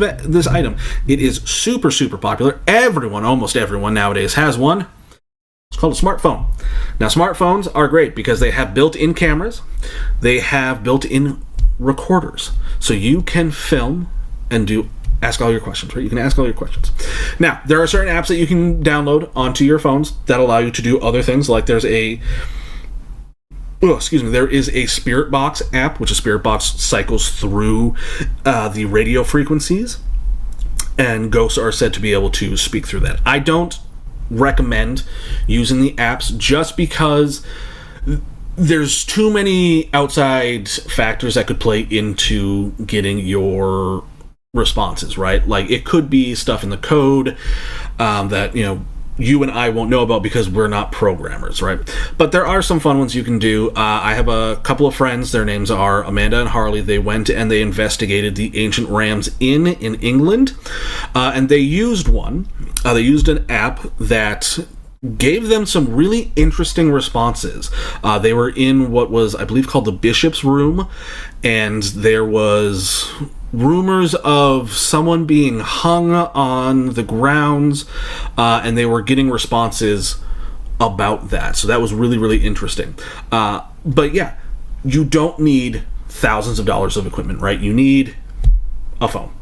item. It is super, super popular. Almost everyone nowadays has one. It's called a smartphone. Now, smartphones are great because they have built-in cameras. They have built-in recorders. So you can film and ask all your questions, right? You can ask all your questions. Now, there are certain apps that you can download onto your phones that allow you to do other things. Like there is a Spirit Box app, which a Spirit Box cycles through the radio frequencies, and ghosts are said to be able to speak through that. I don't recommend using the apps just because there's too many outside factors that could play into getting your responses, right? Like it could be stuff in the code that you and I won't know about because we're not programmers, right? But there are some fun ones you can do. I have a couple of friends, their names are Amanda and Harley. They went and they investigated the ancient Ram's Inn in England, and they used they used an app that gave them some really interesting responses. They were in what was, I believe, called the Bishop's Room, and there was rumors of someone being hung on the grounds, and they were getting responses about that. So that was really, really interesting. But yeah, you don't need thousands of dollars of equipment, right? You need a phone,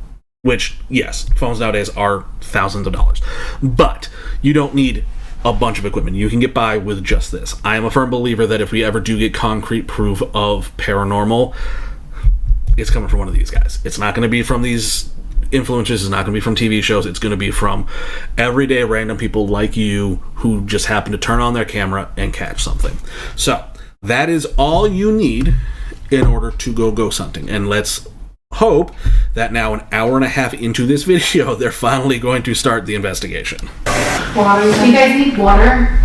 which, yes, phones nowadays are thousands of dollars, but you don't need a bunch of equipment. You can get by with just this. I am a firm believer that if we ever do get concrete proof of paranormal, it's coming from one of these guys. It's not going to be from these influencers. It's not going to be from TV shows. It's going to be from everyday random people like you who just happen to turn on their camera and catch something. So that is all you need in order to go ghost hunting. And let's hope that now, an hour and a half into this video, they're finally going to start the investigation. Water. You guys need water?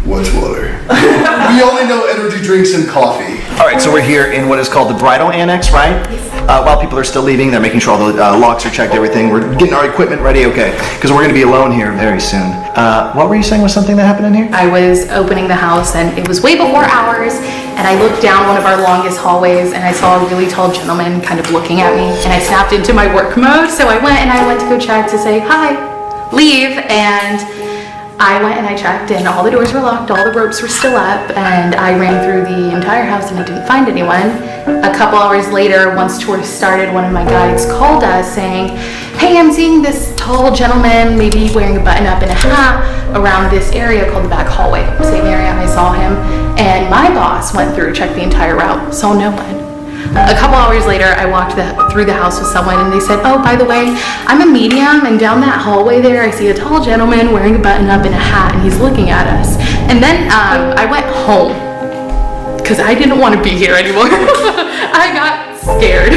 What's water? We only know energy drinks and coffee. All right, so we're here in what is called the bridal annex, right? While people are still leaving, they're making sure all the locks are checked, everything. We're getting our equipment ready, okay? Because we're going to be alone here very soon. What were you saying was something that happened in here? I was opening the house and it was way before hours, and I looked down one of our longest hallways and I saw a really tall gentleman kind of looking at me, and I snapped into my work mode, so I went to go check to say hi, leave, and I went and I checked and all the doors were locked, all the ropes were still up, and I ran through the entire house and I didn't find anyone. A couple hours later, once tours started, one of my guides called us saying, hey, I'm seeing this tall gentleman, maybe wearing a button up and a hat, around this area called the back hallway. Same area, and I saw him. And my boss went through, checked the entire route, saw no one. A couple hours later, I walked through the house with someone and they said, oh, by the way, I'm a medium, and down that hallway there, I see a tall gentleman wearing a button up and a hat, and he's looking at us. And then I went home because I didn't want to be here anymore. I got scared.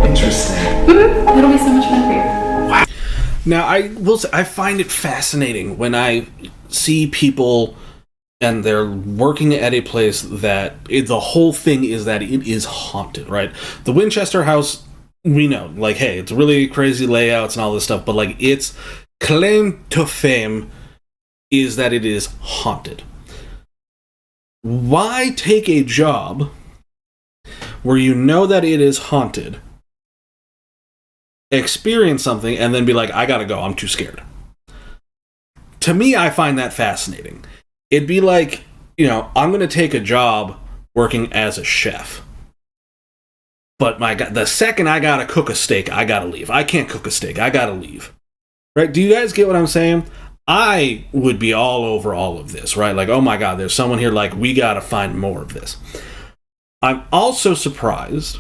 Interesting. It'll be so much fun for you. Now, I will say, I find it fascinating when I see people and they're working at a place that the whole thing is that it is haunted, right? The Winchester house, we know, like, hey, it's really crazy layouts and all this stuff, but like, its claim to fame is that it is haunted. Why take a job where you know that it is haunted, experience something, and then be like, I gotta go, I'm too scared? To me, I find that fascinating. It'd be like, you know, I'm going to take a job working as a chef. But the second I got to cook a steak, I got to leave. I can't cook a steak. I got to leave. Right? Do you guys get what I'm saying? I would be all over all of this, right? Like, oh my God, there's someone here, like, we got to find more of this. I'm also surprised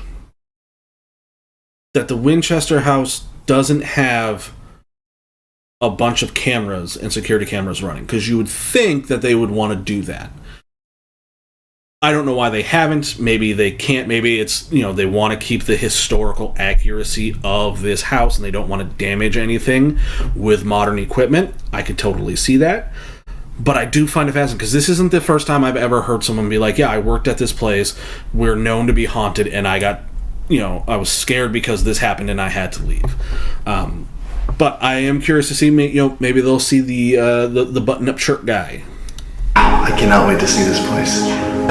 that the Winchester house doesn't have a bunch of cameras and security cameras running, because you would think that they would want to do that. I don't know why they haven't. Maybe they can't. Maybe it's, you know, they want to keep the historical accuracy of this house and they don't want to damage anything with modern equipment. I could totally see that. But I do find it fascinating, because this isn't the first time I've ever heard someone be like, yeah, I worked at this place, we're known to be haunted, and I got, you know, I was scared because this happened and I had to leave. But I am curious to see, you know, maybe they'll see the button-up shirt guy. I cannot wait to see this place.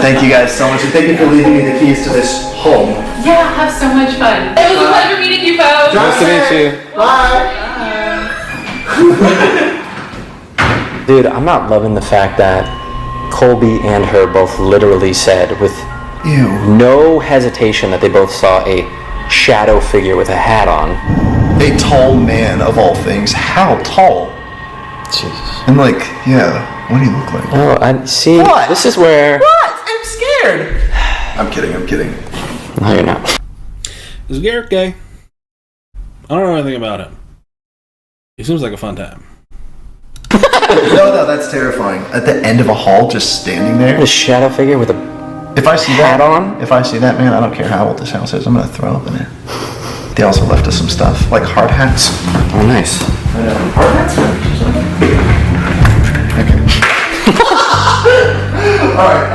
Thank you guys so much, and thank you for leaving me the keys to this home. Yeah, have so much fun. It was a pleasure meeting you folks. Nice to meet you. Bye. Dude, I'm not loving the fact that Colby and her both literally said with no hesitation that they both saw a shadow figure with a hat on. A tall man, of all things. How tall? Jesus. And like, yeah, what do you look like? Oh, I see. What? This is where. What? I'm scared. I'm kidding. No, you're not. Is Garrett gay? I don't know anything about him. He seems like a fun time. No, that's terrifying. At the end of a hall, just standing there. A shadow figure with a If I see hat that on? If I see that, man, I don't care how old this house is. I'm gonna throw up in it. They also left us some stuff, like hard hats. Oh, nice. Hard hats? Okay. Alright,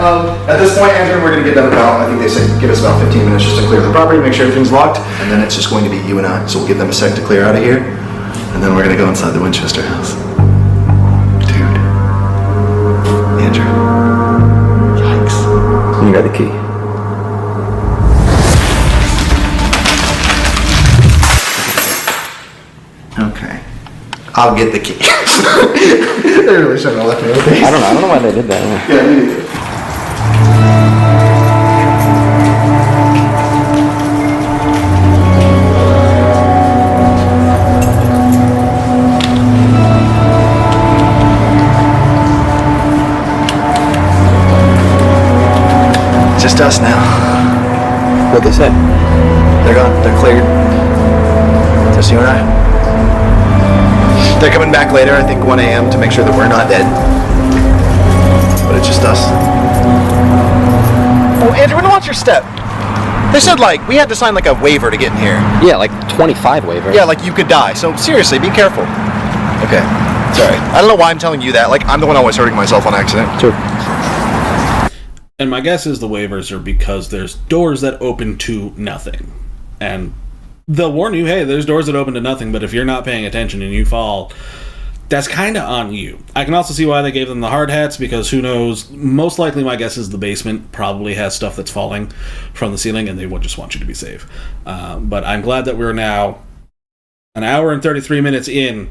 at this point, Andrew, we're going to give them about, I think they say, give us about 15 minutes just to clear the property, make sure everything's locked, and then it's just going to be you and I. So we'll give them a sec to clear out of here, and then we're going to go inside the Winchester house. Dude. Andrew. Yikes. You got the key. Okay. I'll get the key. They really shouldn't have left me with these. I don't know why they did that. Yeah, me neither. Just us now. What'd they say? They're gone. They're cleared. Just you and I. They're coming back later, I think 1 a.m. to make sure that we're not dead. But it's just us. Oh, Andrew, we don't watch your step. They said, like, we had to sign, like, a waiver to get in here. Yeah, like 25 waiver. Yeah, like, you could die. So, seriously, be careful. Okay. Sorry. I don't know why I'm telling you that. Like, I'm the one always hurting myself on accident. Sure. And my guess is the waivers are because there's doors that open to nothing. And they'll warn you, hey, there's doors that open to nothing, but if you're not paying attention and you fall, that's kind of on you. I can also see why they gave them the hard hats, because who knows, most likely my guess is the basement probably has stuff that's falling from the ceiling, and they would just want you to be safe. But I'm glad that we're now an hour and 33 minutes in,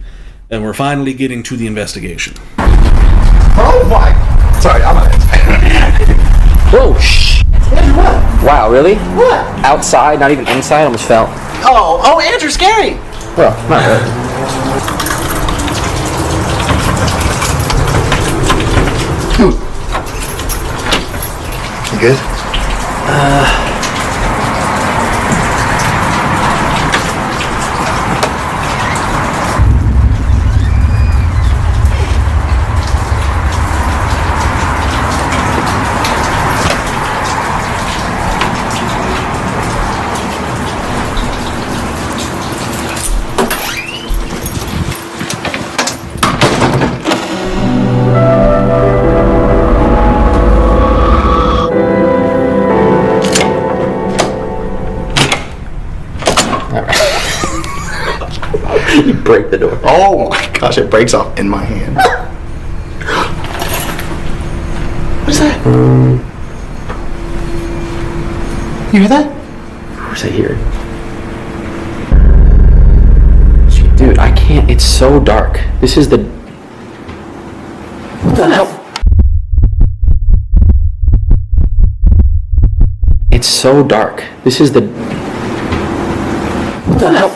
and we're finally getting to the investigation. Oh my... Sorry, I'm on it. Whoa, shh. What? Wow, really? What? Outside, not even inside, almost fell. Oh, Andrew, scary. Well, not really. You good? You break the door. Oh my gosh, it breaks off in my hand. What is that? You hear that? Of course I hear it. Dude, I can't. It's so dark. This is the... What the hell? It's so dark. This is the... What the hell?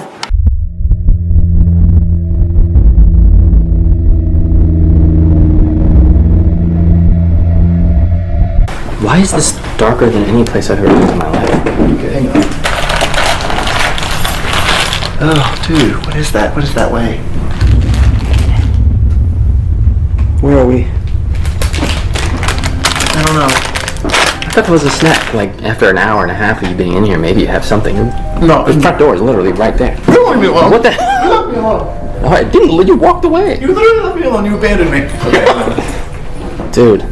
Why is this darker than any place I've ever been in my life? Okay, hang on. Oh, dude, what is that? What is that way? Where are we? I don't know. I thought there was a snack. Like, after an hour and a half of you being in here, maybe you have something. No. The front door is literally right there. You leave me alone. What the You hell? left me alone. Oh, I didn't. You walked away. You literally left me alone. You abandoned me. Okay. Dude.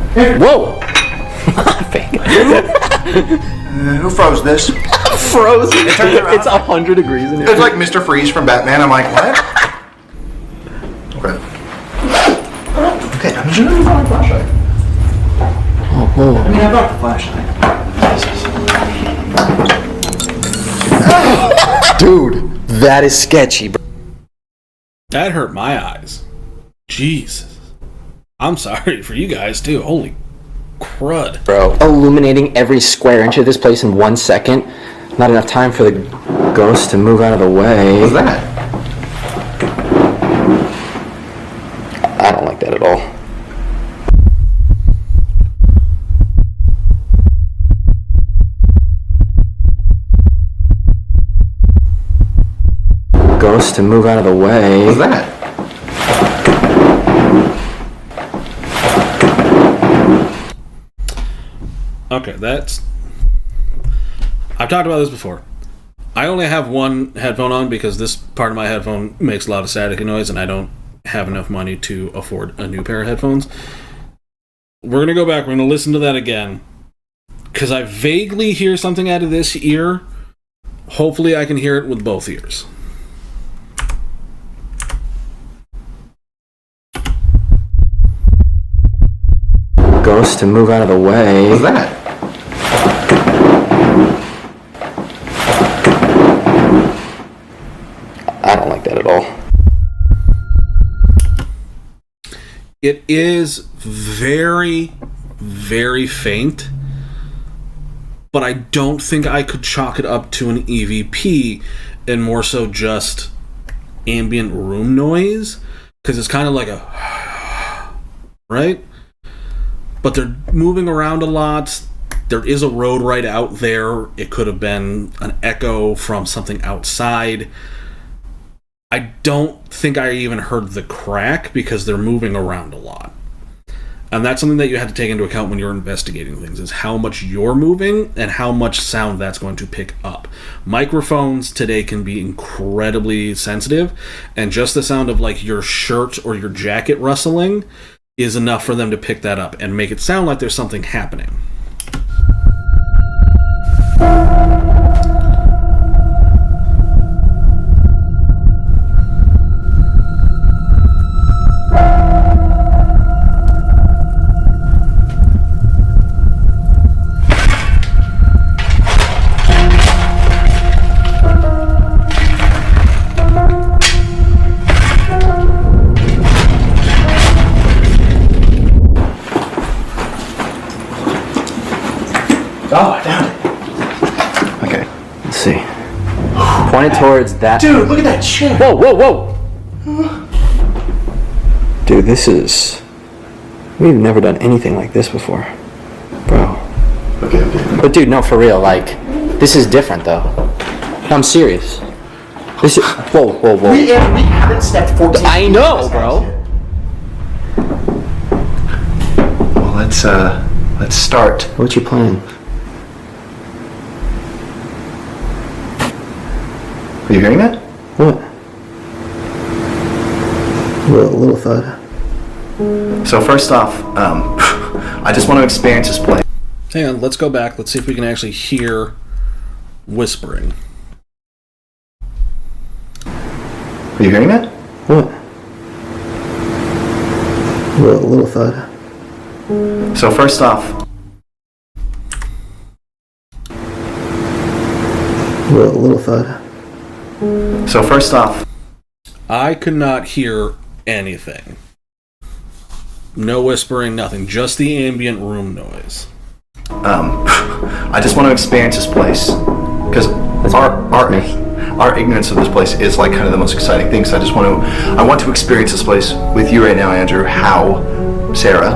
Whoa! Fake. Who froze this? Frozen. It turns around. It's 100 degrees in here. It's like Mr. Freeze from Batman. I'm like, what? Okay. Okay, I'm just gonna brought my flashlight. Oh. I mean, I brought the flashlight. Dude, that is sketchy, bro. That hurt my eyes. Jesus. I'm sorry for you guys, too. Holy crud. Bro, illuminating every square inch of this place in 1 second. Not enough time for the ghost to move out of the way. What's that? I don't like that at all. Ghost to move out of the way. What's that? Okay, that's... I've talked about this before. I only have one headphone on because this part of my headphone makes a lot of static noise and I don't have enough money to afford a new pair of headphones. We're going to go back. We're going to listen to that again. Because I vaguely hear something out of this ear. Hopefully I can hear it with both ears. Ghost to move out of the way. What's that? I don't like that at all. It is very, very faint, but I don't think I could chalk it up to an EVP, and more so just ambient room noise, because it's kind of like a... right? But they're moving around a lot. There is a road right out there. It could have been an echo from something outside. I don't think I even heard the crack because they're moving around a lot. And that's something that you have to take into account when you're investigating things, is how much you're moving and how much sound that's going to pick up. Microphones today can be incredibly sensitive, and just the sound of like your shirt or your jacket rustling is enough for them to pick that up and make it sound like there's something happening. Oh, I found it. Okay. Let's see. Pointed towards that. Dude, look at that chair. Whoa, whoa, whoa! Dude, this is... We've never done anything like this before. Bro. Okay. But dude, no, for real, like, this is different, though. I'm serious. This is... Whoa, whoa, whoa. We haven't stepped 14 feet. I know, bro! Well, let's start. What's your plan? Are you hearing that? What? A little thud. So first off, I just want to experience this place. Hang on, let's go back. Let's see if we can actually hear whispering. Are you hearing that? What? A little thud. So first off, A little thud. So first off, I could not hear anything. No whispering, nothing. Just the ambient room noise. I just want to experience this place because our ignorance of this place is like kind of the most exciting thing. So I want to experience this place with you right now, Andrew. How Sarah,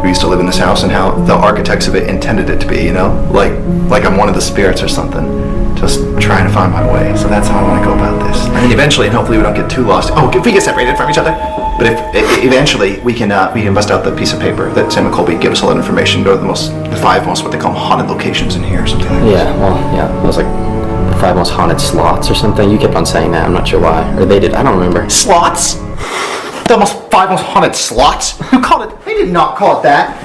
who used to live in this house, and how the architects of it intended it to be. You know, like I'm one of the spirits or something. Just trying to find my way. So that's how I want to go about this. And eventually, and hopefully we don't get too lost. Oh, if we get separated from each other. But if eventually we can bust out the piece of paper that Sam and Colby give us all that information, go to the 5 most what they call haunted locations in here or something like that. Yeah, well, yeah, it was like the 5 most haunted slots or something. You kept on saying that, I'm not sure why. Or they did, I don't remember. Slots? The 5 most haunted slots? Who called it? They did not call it that.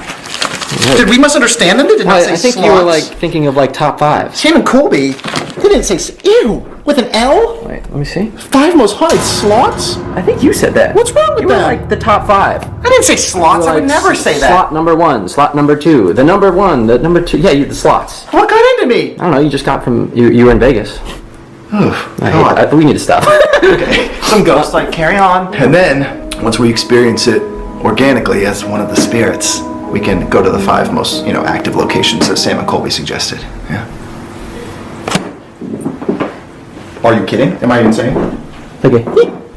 What? Did we misunderstand them? They did not say I think slots. you were like thinking of like top 5. Sam and Colby, they didn't say, ew, with an L? Wait, let me see. 5 most haunted slots? I think you said that. What's wrong with you that? You were like the top 5. I didn't say slots. I would never say that. Slot number 1, slot number 2, the number 1, the number 2. Yeah, the slots. What got into me? I don't know. You just got from you were in Vegas. We need to stop. Okay. Some ghosts like carry on. And then once we experience it organically as one of the spirits, we can go to the 5 most active locations that Sam and Colby suggested. Yeah. Are you kidding? Am I insane? Okay.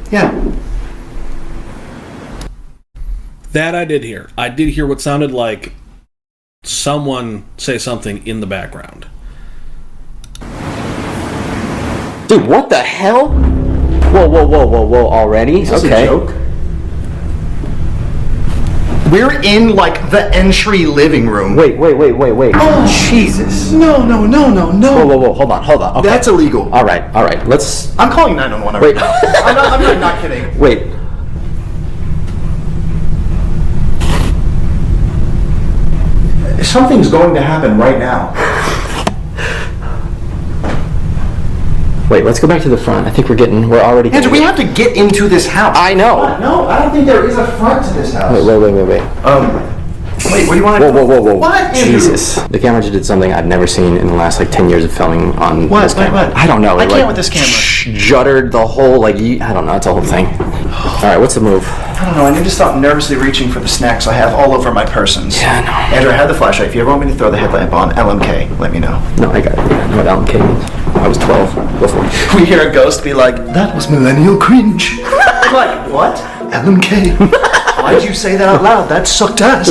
Yeah. That I did hear. I did hear what sounded like someone say something in the background. Dude, what the hell? Whoa, already? Is this a joke? We're in like the entry living room. Wait. Oh, Jesus. No. Whoa, hold on. Okay. That's illegal. All right. Let's... I'm calling 911 right now. I'm not kidding. Wait. Something's going to happen right now. Wait, let's go back to the front. I think we're already... Andrew, we have to get into this house. I know. No, I don't think there is a front to this house. Wait. Wait, what do you want to do? Whoa. What, Andrew? Jesus. The camera just did something I've never seen in the last 10 years of filming on this camera. What? I don't know. I can't with this camera. Juddered the whole, I don't know, it's a whole thing. Alright, what's the move? I don't know, I need to stop nervously reaching for the snacks I have all over my persons. Yeah, I know. Andrew, I had the flashlight. If you ever want me to throw the headlamp on LMK, let me know. No, I got it. I know what LMK means. I was 12 before. We hear a ghost be like, that was millennial cringe. I'm like, what? LMK. Why'd you say that out loud? That sucked ass.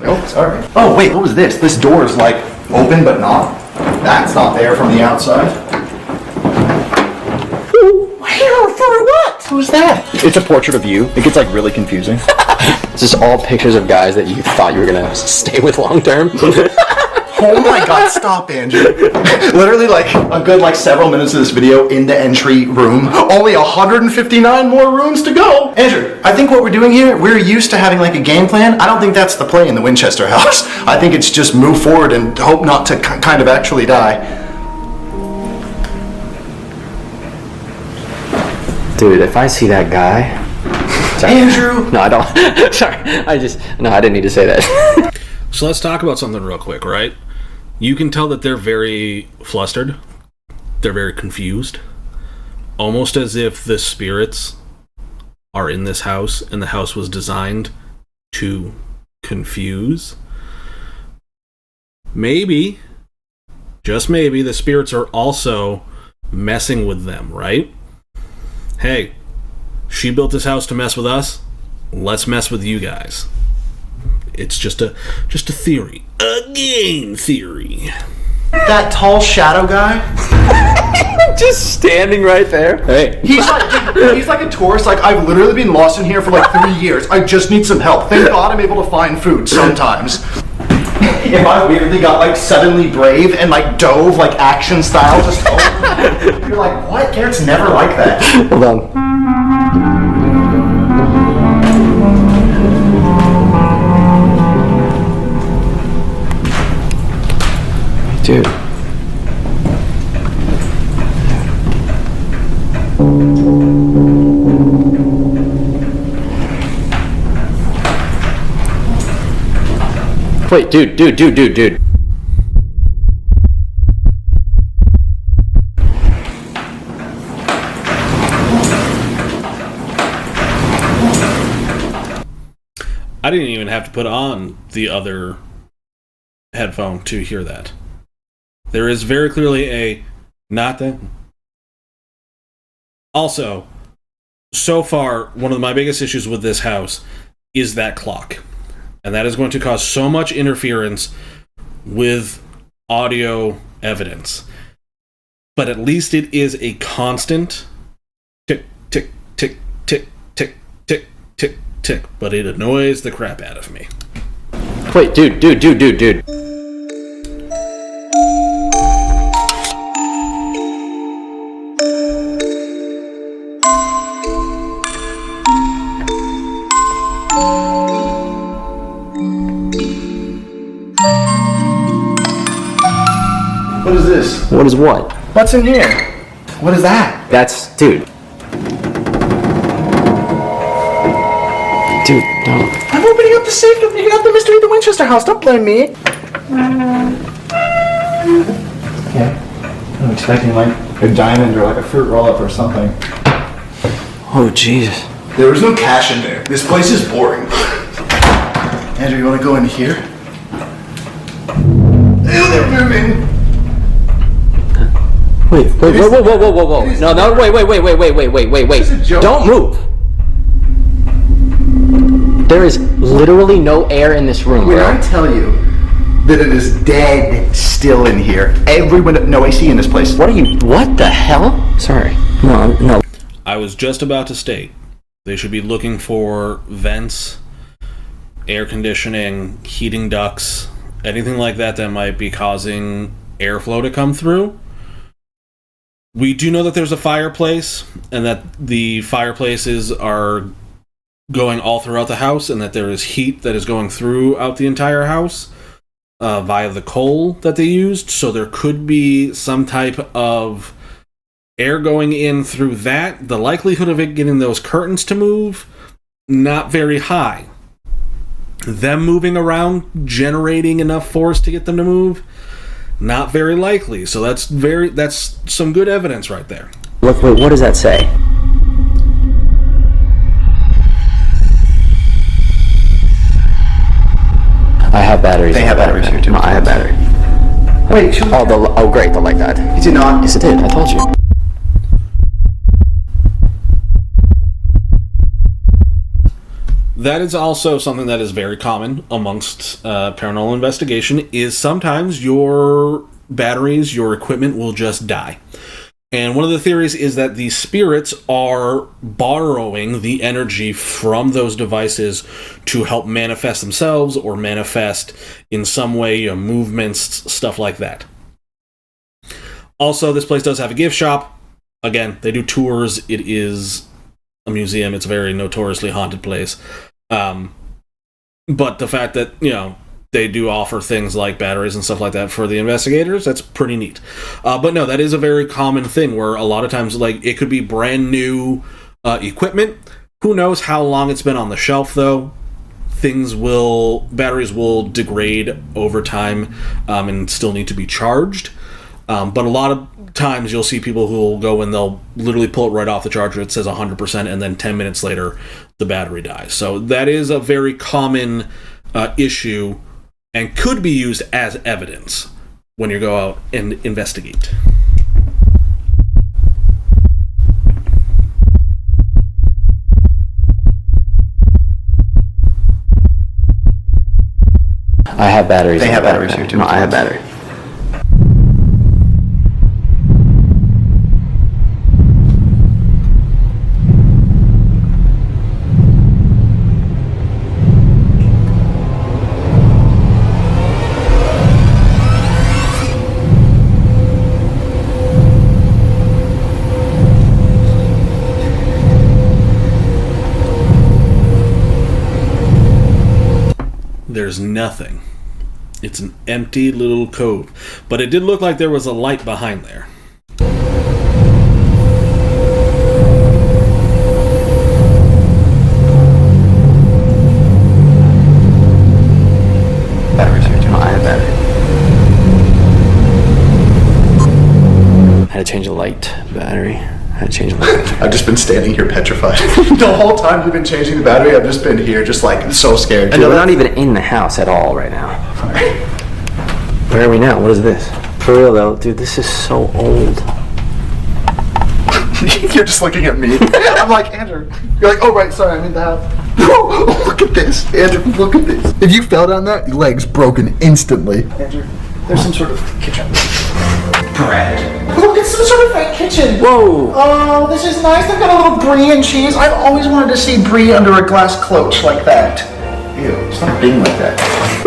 Oh, sorry. Oh, wait, what was this? This door is open but not. That's not there from the outside. Where? For what? Who's that? It's a portrait of you. It gets really confusing. It's just all pictures of guys that you thought you were gonna stay with long term. Oh my god, stop, Andrew. Literally, like, a good, like, several minutes of this video in the entry room. Only 159 more rooms to go. Andrew, I think what we're doing here, we're used to having, like, a game plan. I don't think that's the play in the Winchester house. I think it's just move forward and hope not to kind of actually die. Dude, if I see that guy... Sorry. Andrew! No, I don't. Sorry. I didn't need to say that. So let's talk about something real quick, right? You can tell that they're very flustered. They're very confused. Almost as if the spirits are in this house and the house was designed to confuse. Maybe, just maybe, the spirits are also messing with them, right? Hey, she built this house to mess with us. Let's mess with you guys. It's just a theory. A game theory. That tall shadow guy? Just standing right there. Hey. He's like a tourist. Like, I've literally been lost in here for like 3 years. I just need some help. Thank God I'm able to find food sometimes. If I weirdly got like suddenly brave and like dove like action style just over, you're like, what? Garrett's never like that. Hold on. Dude. Wait, dude. I didn't even have to put on the other headphone to hear that. There is very clearly a not that. Also, so far, one of my biggest issues with this house is that clock. And that is going to cause so much interference with audio evidence. But at least it is a constant tick, tick, tick, tick, tick, tick, tick, tick. But it annoys the crap out of me. Wait, dude. What is this? What is what? What's in here? What is that? That's... Dude, don't... I'm opening up the safe to figure out the mystery of the Winchester house. Don't blame me. Yeah. I'm expecting like a diamond or like a fruit roll-up or something. Oh, Jesus. There was no cash in there. This place is boring. Andrew, you want to go in here? Ew, they're moving. Wait. Whoa. No, wait. Don't move. There is literally no air in this room, When bro. I tell you that it is dead still in here, every window, no AC in this place. What the hell? Sorry. No. I was just about to state they should be looking for vents, air conditioning, heating ducts, anything like that that might be causing airflow to come through. We do know that there's a fireplace and that the fireplaces are going all throughout the house and that there is heat that is going throughout the entire house via the coal that they used. So there could be some type of air going in through that. The likelihood of it getting those curtains to move, not very high. Them moving around, generating enough force to get them to move, not very likely. So that's some good evidence right there. Look, wait, what does that say? I have batteries. They have batteries here too. No, I have battery. Wait, Oh, great, the light died. Is it not? Yes, it did. I told you. That is also something that is very common amongst paranormal investigation, is sometimes your batteries, your equipment will just die. And one of the theories is that the spirits are borrowing the energy from those devices to help manifest themselves or manifest in some way, movements, stuff like that. Also, this place does have a gift shop. Again, they do tours. It is a museum. It's a very notoriously haunted place. But the fact that, they do offer things like batteries and stuff like that for the investigators, that's pretty neat. But no, that is a very common thing where a lot of times, it could be brand new equipment. Who knows how long it's been on the shelf, though. Batteries will degrade over time and still need to be charged. But a lot of times you'll see people who will go and they'll literally pull it right off the charger. It says 100%, and then 10 minutes later, the battery dies. So that is a very common issue and could be used as evidence when you go out and investigate. I have batteries. They have batteries here too. No, I have battery. There's nothing. It's an empty little cove. But it did look like there was a light behind there. Batteries here too. No, I have battery. I had to change the light battery. I've just been standing here petrified. The whole time you've been changing the battery, I've just been here just so scared. And we're not even in the house at all right now. Where are we now? What is this? For real though, dude, this is so old. You're just looking at me. I'm like, Andrew. You're like, oh right, sorry, I'm in the house. Oh, look at this. Andrew, look at this. If you fell down there, your leg's broken instantly. Andrew, there's some sort of kitchen. Bread. Look, it's some sort of fake kitchen. Whoa. Oh, this is nice. They've got a little brie and cheese. I've always wanted to see brie under a glass cloche like that. Ew, it's not being like that.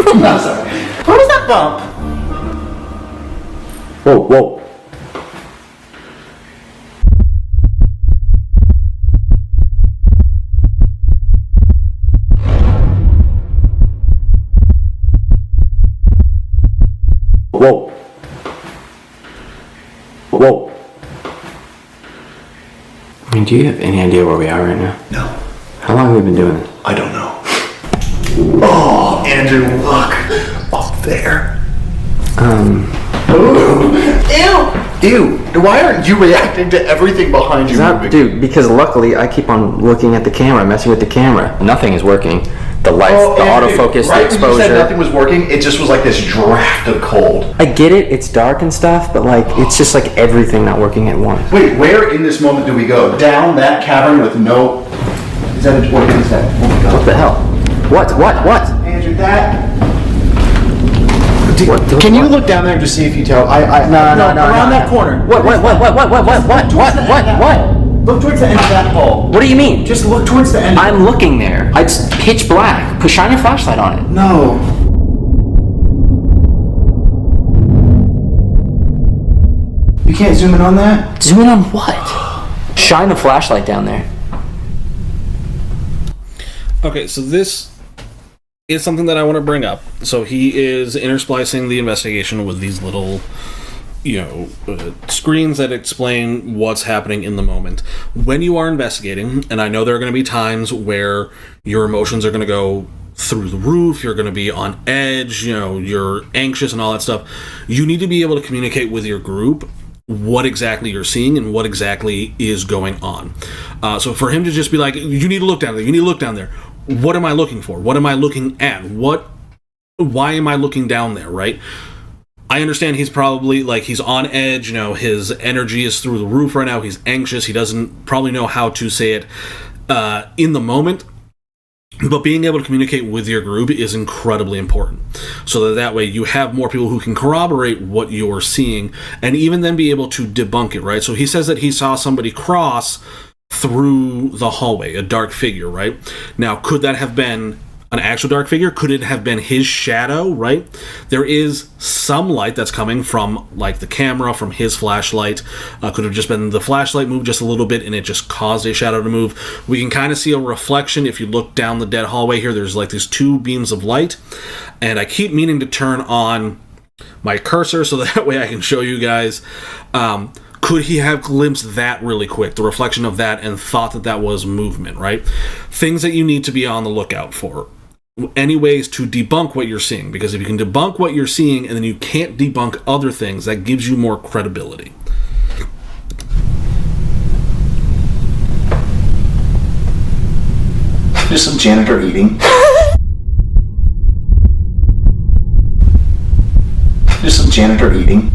I'm not sorry. What was that bump? Whoa. Whoa. I mean, do you have any idea where we are right now? No. How long have we been doing this? I don't know. Oh, Andrew, look. Up there. Ew. Why aren't you reacting to everything behind you moving? Dude, because luckily I keep on looking at the camera, messing with the camera. Nothing is working. The lights, the autofocus, the exposure. When you said nothing was working, it just was like this draft of cold. I get it, it's dark and stuff, but it's just like everything not working at once. Wait, where in this moment do we go? Down that cavern with no... What is that? Oh my God. What the hell? What? Andrew, that... Can you look down there and just see if you tell? No. Around that corner. What? Look towards the end of that hall. What do you mean? Just look towards the end. I'm looking there. It's pitch black. Shine your flashlight on it. No. You can't zoom in on that? Zoom in on what? Shine the flashlight down there. Okay, so this is something that I want to bring up. So he is intersplicing the investigation with these little, screens that explain what's happening in the moment. When you are investigating, and I know there are going to be times where your emotions are going to go through the roof, you're going to be on edge, you're anxious and all that stuff, you need to be able to communicate with your group what exactly you're seeing and what exactly is going on. So for him to just be like, you need to look down there, what am I looking for? What am I looking at? Why am I looking down there, right? I understand he's probably, he's on edge, his energy is through the roof right now, he's anxious, he doesn't probably know how to say it in the moment. But being able to communicate with your group is incredibly important, so that way you have more people who can corroborate what you're seeing, and even then be able to debunk it, right? So he says that he saw somebody cross through the hallway, a dark figure, right? Now, could that have been an actual dark figure? Could it have been his shadow, right? There is some light that's coming from, like, the camera, from his flashlight. Could have just been the flashlight moved just a little bit and it just caused a shadow to move. We can kind of see a reflection. If you look down the dead hallway here, there's like these two beams of light. And I keep meaning to turn on my cursor so that way I can show you guys. Could he have glimpsed that really quick, the reflection of that, and thought that that was movement, right? Things that you need to be on the lookout for. Any ways to debunk what you're seeing, because if you can debunk what you're seeing and then you can't debunk other things, that gives you more credibility. There's some janitor eating. There's some janitor eating.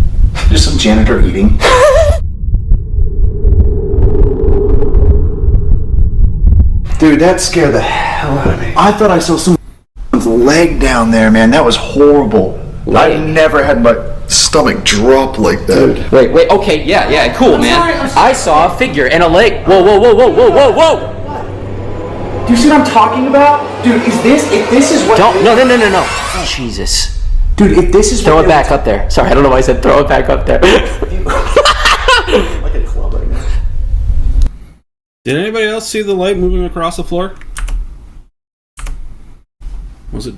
There's some janitor eating. Dude, that scared the hell out of me. I thought I saw someone's leg down there, man. That was horrible. Right. I never had my stomach drop like that. Dude. Wait, okay, yeah, cool, man. I saw a figure and a leg. Whoa. Do you see what I'm talking about? Dude, if this is what... No. Jesus. Dude, if this is Throw it back up there. Sorry, I don't know why I said throw it back up there. Like a club right now. Did anybody else see the light moving across the floor? Was it...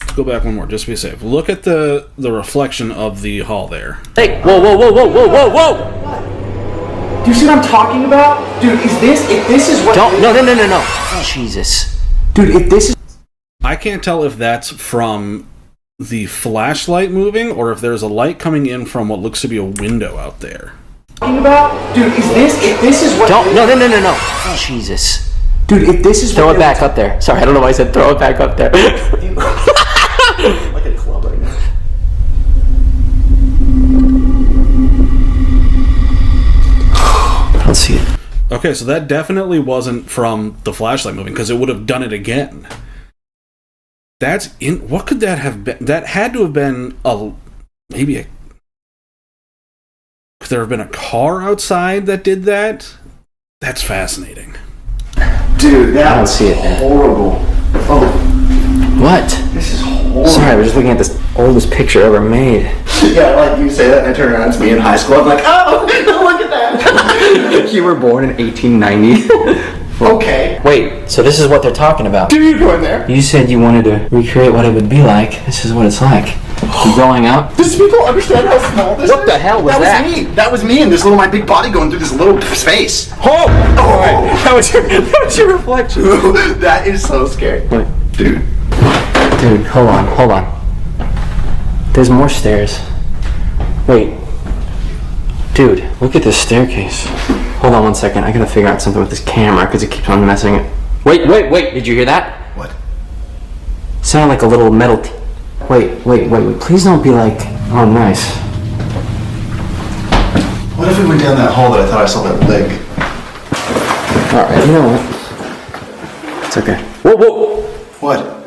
Let's go back one more, just to be safe. Look at the reflection of the hall there. Hey, whoa. Do you see what I'm talking about? Dude, if this is what... No. Jesus. Dude, if this is... I can't tell if that's from the flashlight moving or if there's a light coming in from what looks to be a window out there. Talking about? Dude, if this is what... No. Jesus. Dude, if this is... Throw it back up there. Sorry, I don't know why I said throw it back up there. Like a club right now. I don't see it. Okay, so that definitely wasn't from the flashlight moving, because it would have done it again. That's in... What could that have been? That had to have been maybe a... Could there have been a car outside that did that? That's fascinating. Dude, that was see it, man. horrible. Oh, What? this is horrible. Sorry, I was just looking at this oldest picture ever made. Yeah, like you say that and I turn around, it's me in high school. I'm like, oh, look at that. You were born in 1890. Okay. Wait, so this is what they're talking about. Dude, you're going there. You said you wanted to recreate what it would be like. This is what it's like. Growing up. Does people understand how small this is? What the hell was that? Was me. That was me and this little, my big body going through this little space. Oh! Alright, that was your reflection. That is so scary. Wait. Dude, hold on. There's more stairs. Wait. Dude, look at this staircase. Hold on one second. I gotta figure out something with this camera because it keeps on messing it. Wait. Did you hear that? what? Sounded like a little metal... Wait. Please don't be like... Oh, nice. What if we went down that hall that I thought I saw that leg? Alright, you know what? It's okay. Whoa! What?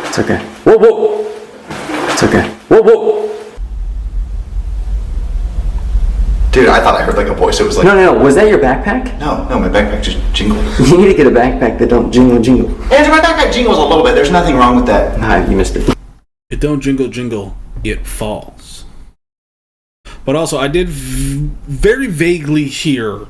It's okay. Whoa! It's okay. Whoa! Dude, I thought I heard like a voice. It was like... No. Was that your backpack? No, my backpack just jingled. You need to get a backpack that don't jingle. Andrew, my backpack jingles a little bit. There's nothing wrong with that. Nah, you missed it. It don't jingle, it falls. But also, I did very vaguely hear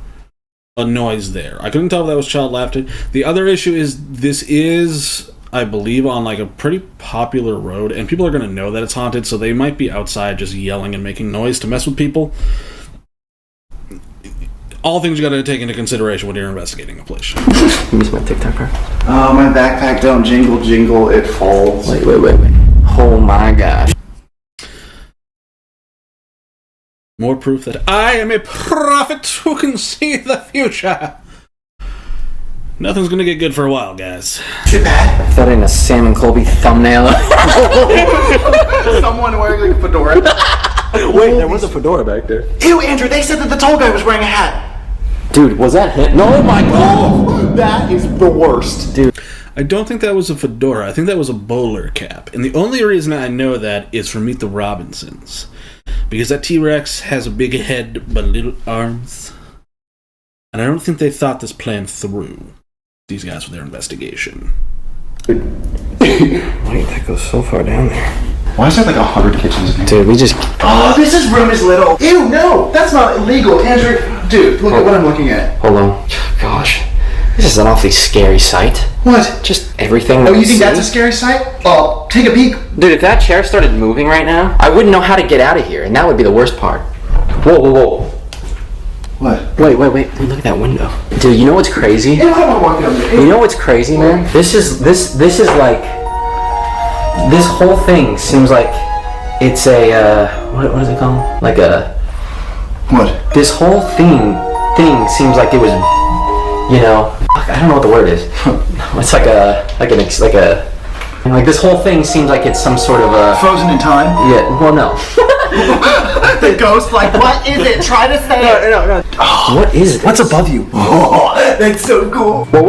a noise there. I couldn't tell if that was child laughter. The other issue is this is... I believe on like a pretty popular road, and people are going to know that it's haunted, so they might be outside just yelling and making noise to mess with people. All things you got to take into consideration when you're investigating a place. You missed my TikTok part. Oh, my backpack don't jingle, it falls. Wait. Oh my gosh. More proof that I am a prophet who can see the future. Nothing's gonna get good for a while, guys. Too bad. That ain't a Sam and Colby thumbnail. Someone wearing like a fedora. Wait, there was a fedora back there. Ew, Andrew, they said that the tall guy was wearing a hat. Dude, was that him? No, my God. Oh, that is the worst. Dude. I don't think that was a fedora. I think that was a bowler cap. And the only reason I know that is from Meet the Robinsons. Because that T-Rex has a big head but little arms. And I don't think they thought this plan through. These guys with their investigation. Wait, that goes so far down there. Why is there like 100 kitchens in here? Dude, we just... Oh, this room is little. Ew, no, that's not illegal. Andrew, dude, look at what I'm looking at. Hold on. Gosh. This is an awfully scary sight. What? Just everything. Oh, you think that's a scary sight? Oh, take a peek. Dude, if that chair started moving right now, I wouldn't know how to get out of here, and that would be the worst part. Whoa, whoa, whoa. What? Wait. Dude, look at that window. Dude, you know what's crazy? I don't want to walk down there. You know what's crazy, man? This is like... This whole thing seems like it's a, what is it called? Like a... What? This whole thing seems like it was, you know... I don't know what the word is. It's like this whole thing seems like it's some sort of a... Frozen in time? Yeah, well, no. The ghost, like, what is it? Try to say it. No. Oh, what is it? What's above you? Oh, that's so cool. Whoa.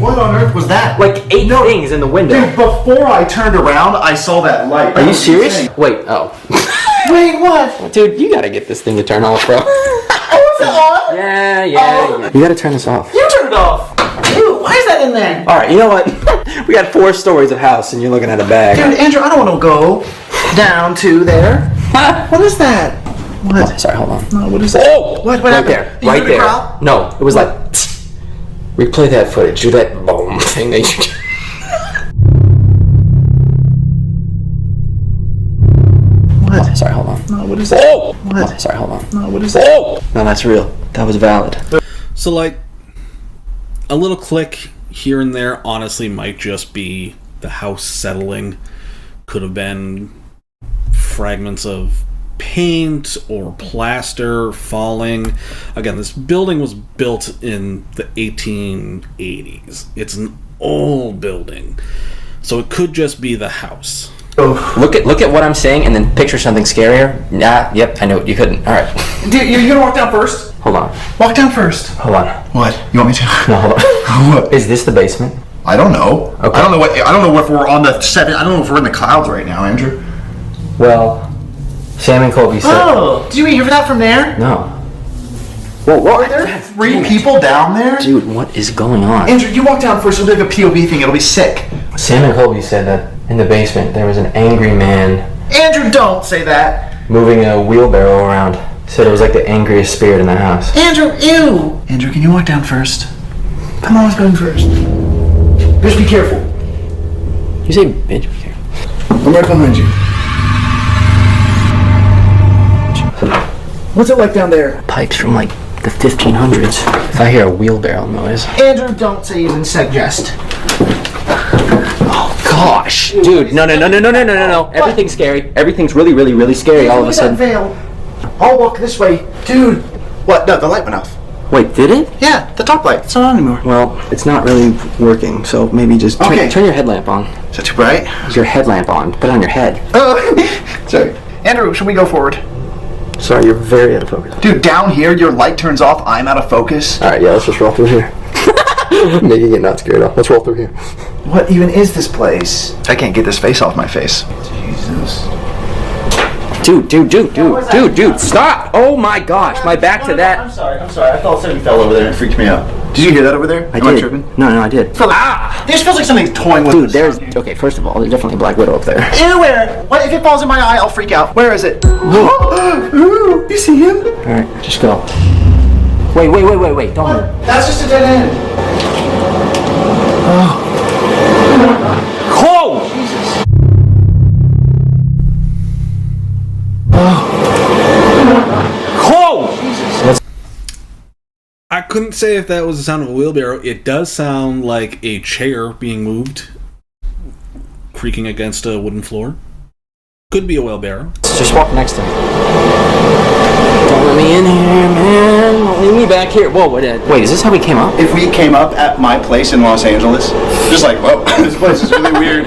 What on earth was that? Like 8 things in the window. Dude, before I turned around, I saw that light. Are you serious? Wait, oh. Wait, what? Dude, you gotta get this thing to turn off, bro. Oh, is it on? Yeah. You gotta turn this off. You turn it off. Dude, why is that in there? Alright, you know what? We got 4 stories of house and you're looking at a bag. Dude, Andrew, I don't want to go down to there. What is that? What? Oh, sorry, hold on. No, what is that? Oh! What right happened? there. You Right heard the there. growl? No, it was like... Replay that footage. Do that boom thing that you... What? Oh, sorry, hold on. No, what is that? Oh! What? Oh, sorry, hold on. No, what is that? Oh! No, that's real. That was valid. So, like, a little click here and there honestly might just be the house settling. Could have been fragments of paint or plaster falling. Again, this building was built in the 1880s. It's an old building. So it could just be the house. Oh. Look at what I'm saying and then picture something scarier. Nah, yep, I know you couldn't. Alright. Dude, you're gonna walk down first? Hold on. Walk down first. Hold on. What? You want me to? No, hold on. What? Is this the basement? I don't know. Okay. I don't know if we're on the 7. I don't know if we're in the clouds right now, Andrew. Well, Sam and Colby said... Oh! Did you hear that from there? No. Whoa, what? Are there 3 people down there? Dude, what is going on? Andrew, you walk down first. It'll be like a POV thing. It'll be sick. Sam and Colby said that in the basement there was an angry man Andrew, don't say that. moving a wheelbarrow around. Said it was like the angriest spirit in the house. Andrew, ew! Andrew, can you walk down first? Come on, let's go in first. Just be careful. You say bitch, be careful. I'm right behind you. What's it like down there? Pipes from like the 1500s. If I hear a wheelbarrow noise. Andrew, don't say even suggest. Oh gosh, dude, no. Everything's scary. Everything's really scary all of a sudden. Veil. I'll walk this way. Dude. What? No, the light went off. Wait, did it? Yeah, the top light. It's not on anymore. Well, it's not really working, so maybe just turn your headlamp on. Is that too bright? Is your headlamp on? Put it on your head. Oh, sorry. Andrew, should we go forward? Sorry, you're very out of focus. Dude, down here, your light turns off. I'm out of focus. Alright, yeah, let's just roll through here. Making it not scared off. Let's roll through here. What even is this place? I can't get this face off my face. Jesus. Dude, stop! Oh my gosh, my back to that. I'm sorry. I thought something fell over there and it freaked me out. Did you hear that over there? I Am I did. tripping? No, I did. Ah! This feels like something's toying with Dude, us. there's... Okay, first of all, there's definitely a black widow up there. Anywhere! What if it falls in my eye? I'll freak out. Where is it? Ooh, you see him? Alright, just go. Wait, don't move. That's just a dead end. Oh! Jesus. I couldn't say if that was the sound of a wheelbarrow. It does sound like a chair being moved, creaking against a wooden floor. Could be a wheelbarrow. Just walk next to me. Don't let me in here, man. Don't leave me back here. Whoa, wait, is this how we came up? If we came up at my place in Los Angeles, just like, whoa, this place is really weird.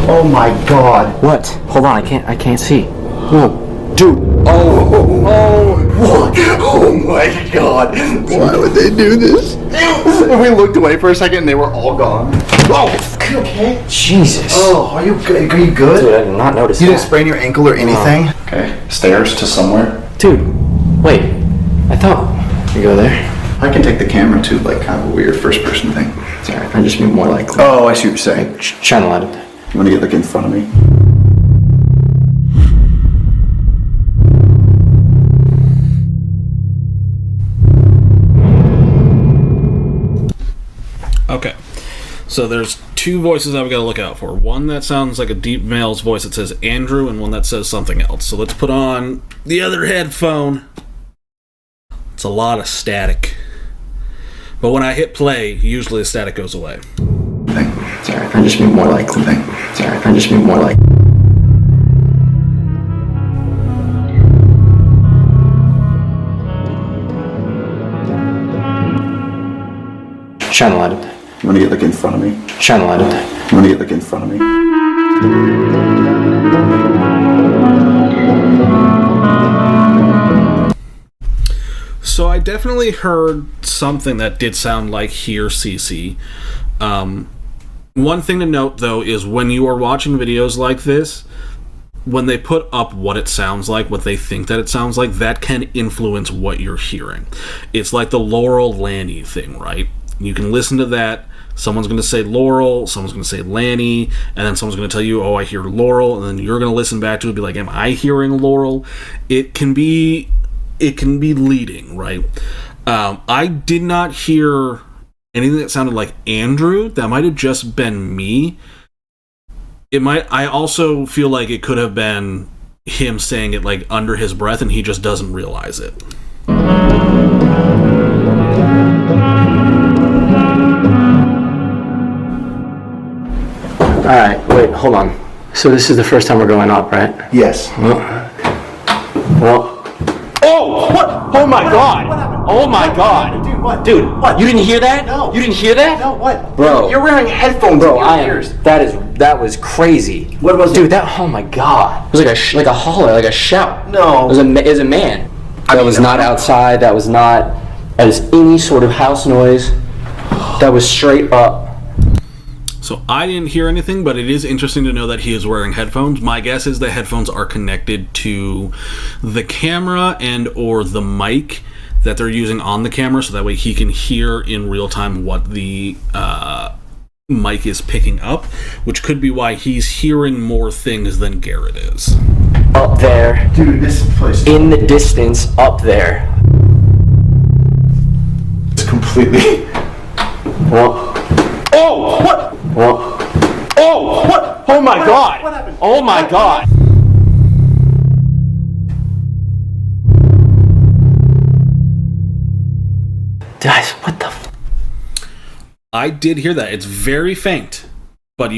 Oh my God. What? Hold on, I can't see. Whoa, dude. What? Oh my God. Why would they do this? We looked away for a second and they were all gone. Oh, are you okay? Jesus. Oh, are you good? Are you good? Dude, I did not notice You that. didn't sprain your ankle or anything? Okay, stairs to somewhere. Dude, wait. I thought you go there. I can take the camera too, like kind of a weird first person thing. Sorry, I just mean more likely. Oh, I see what you're saying. Shine a light up there. You want to get like in front of me? Okay, so there's two voices I've got to look out for. One that sounds like a deep male's voice that says Andrew, and one that says something else. So let's put on the other headphone. It's a lot of static. But when I hit play, usually the static goes away. Sorry, I just mean more likely. Sorry, I just mean more likely. Shine a light up there. You want to get like in front of me? Shine a light up there. You want to get like in front of me? So I definitely heard something that did sound like Here CC. One thing to note, though, is when you are watching videos like this, when they put up what it sounds like, what they think that it sounds like, that can influence what you're hearing. It's like the Laurel Lanny thing, right? You can listen to that. Someone's going to say Laurel, someone's going to say Lanny, and then someone's going to tell you, oh, I hear Laurel, and then you're going to listen back to it and be like, am I hearing Laurel? It can be leading, right? I did not hear anything that sounded like Andrew. That might have just been me. I also feel like it could have been him saying it like under his breath and he just doesn't realize it. Alright, wait, hold on. So this is the first time we're going up, right? Yes. Well. Oh! What? Oh my God! Oh my God! Dude, what? Dude, What? you didn't hear that? No. You didn't hear that? No, what? Bro. You're wearing headphones Bro, in your ears. that was crazy. What was it? Dude, that, oh my God. It was like a holler, like a shout. No. It was a man. That was not outside, that was not as any sort of house noise. That was straight up. So I didn't hear anything, but it is interesting to know that he is wearing headphones. My guess is the headphones are connected to the camera and or the mic that they're using on the camera, so that way he can hear in real time what the mic is picking up, which could be why he's hearing more things than Garrett is. Up there. Dude, this place In the distance, up there. is completely... Well. Oh! What? Well. Oh! What? Oh my God! What happened? Oh my God! Guys, what the I did hear that. It's very faint, but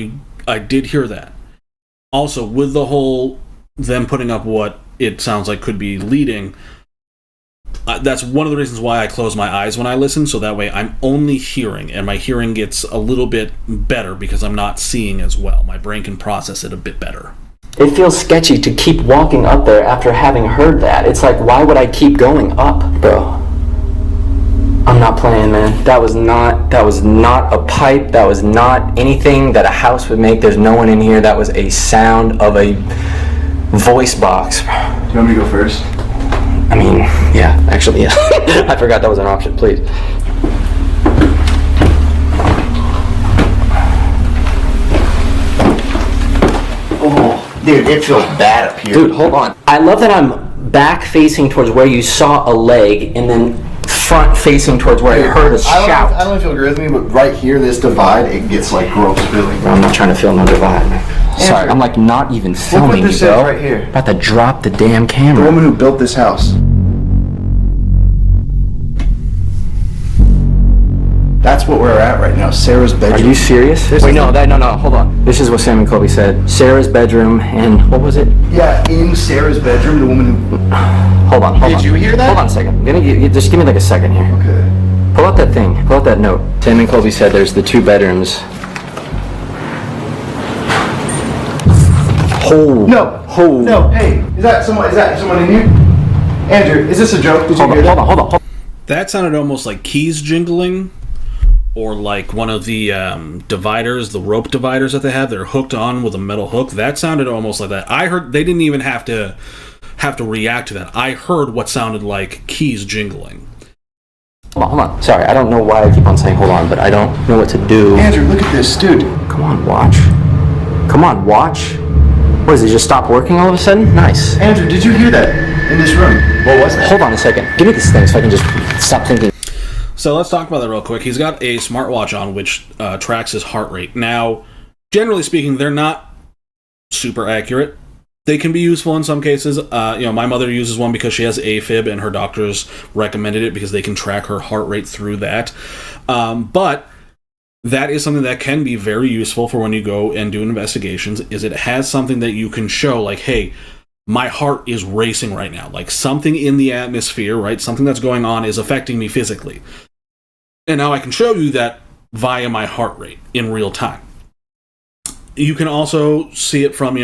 I did hear that. Also, with the whole them putting up what it sounds like could be leading, that's one of the reasons why I close my eyes when I listen, so that way I'm only hearing, and my hearing gets a little bit better because I'm not seeing as well. My brain can process it a bit better. It feels sketchy to keep walking up there after having heard that. It's like, why would I keep going up, bro? I'm not playing, man. That was not a pipe. That was not anything that a house would make. There's no one in here. That was a sound of a voice box. Do you want me to go first? I mean, yeah, actually, yeah. I forgot that was an option, please. Oh, dude, it feels bad up here. Dude, hold on. I love that I'm back facing towards where you saw a leg and then front facing towards where I heard a shout. I don't know if you'll agree with me, but right here, this divide, it gets like gross feeling. Bro, I'm not trying to film no divide. Sorry, I'm like not even filming you, this bro. right here. About to drop the damn The camera. woman who built this house. That's what we're at right now. Sarah's bedroom. Are you serious? Wait, no, hold on. This is what Sam and Colby said. Sarah's bedroom and what was it? Yeah, in Sarah's bedroom, the woman who... Hold on. Did you hear that? Hold on a second. Just give me like a second here. Okay. Pull out that thing. Pull out that note. Sam and Colby said there's the two bedrooms. No, hey, is that someone in here? Andrew, is this a joke? Did you hear that? Hold on. That sounded almost like keys jingling, or like one of the dividers, the rope dividers that they have. They're hooked on with a metal hook. That sounded almost like that. I heard they didn't even have to react to that. I heard what sounded like keys jingling. Hold on. Sorry, I don't know why I keep on saying hold on, but I don't know what to do. Andrew, look at this, dude. Come on, watch. What is it, just stop working all of a sudden? Nice. Andrew, did you hear that in this room? What was that? Hold on a second. Give me this thing so I can just stop thinking. So let's talk about that real quick. He's got a smartwatch on which tracks his heart rate. Now, generally speaking, they're not super accurate. They can be useful in some cases. My mother uses one because she has AFib and her doctors recommended it because they can track her heart rate through that. But that is something that can be very useful for when you go and do investigations, is it has something that you can show, like, hey, my heart is racing right now. Like, something in the atmosphere, right? Something that's going on is affecting me physically. And now I can show you that via my heart rate in real time. You can also see it from,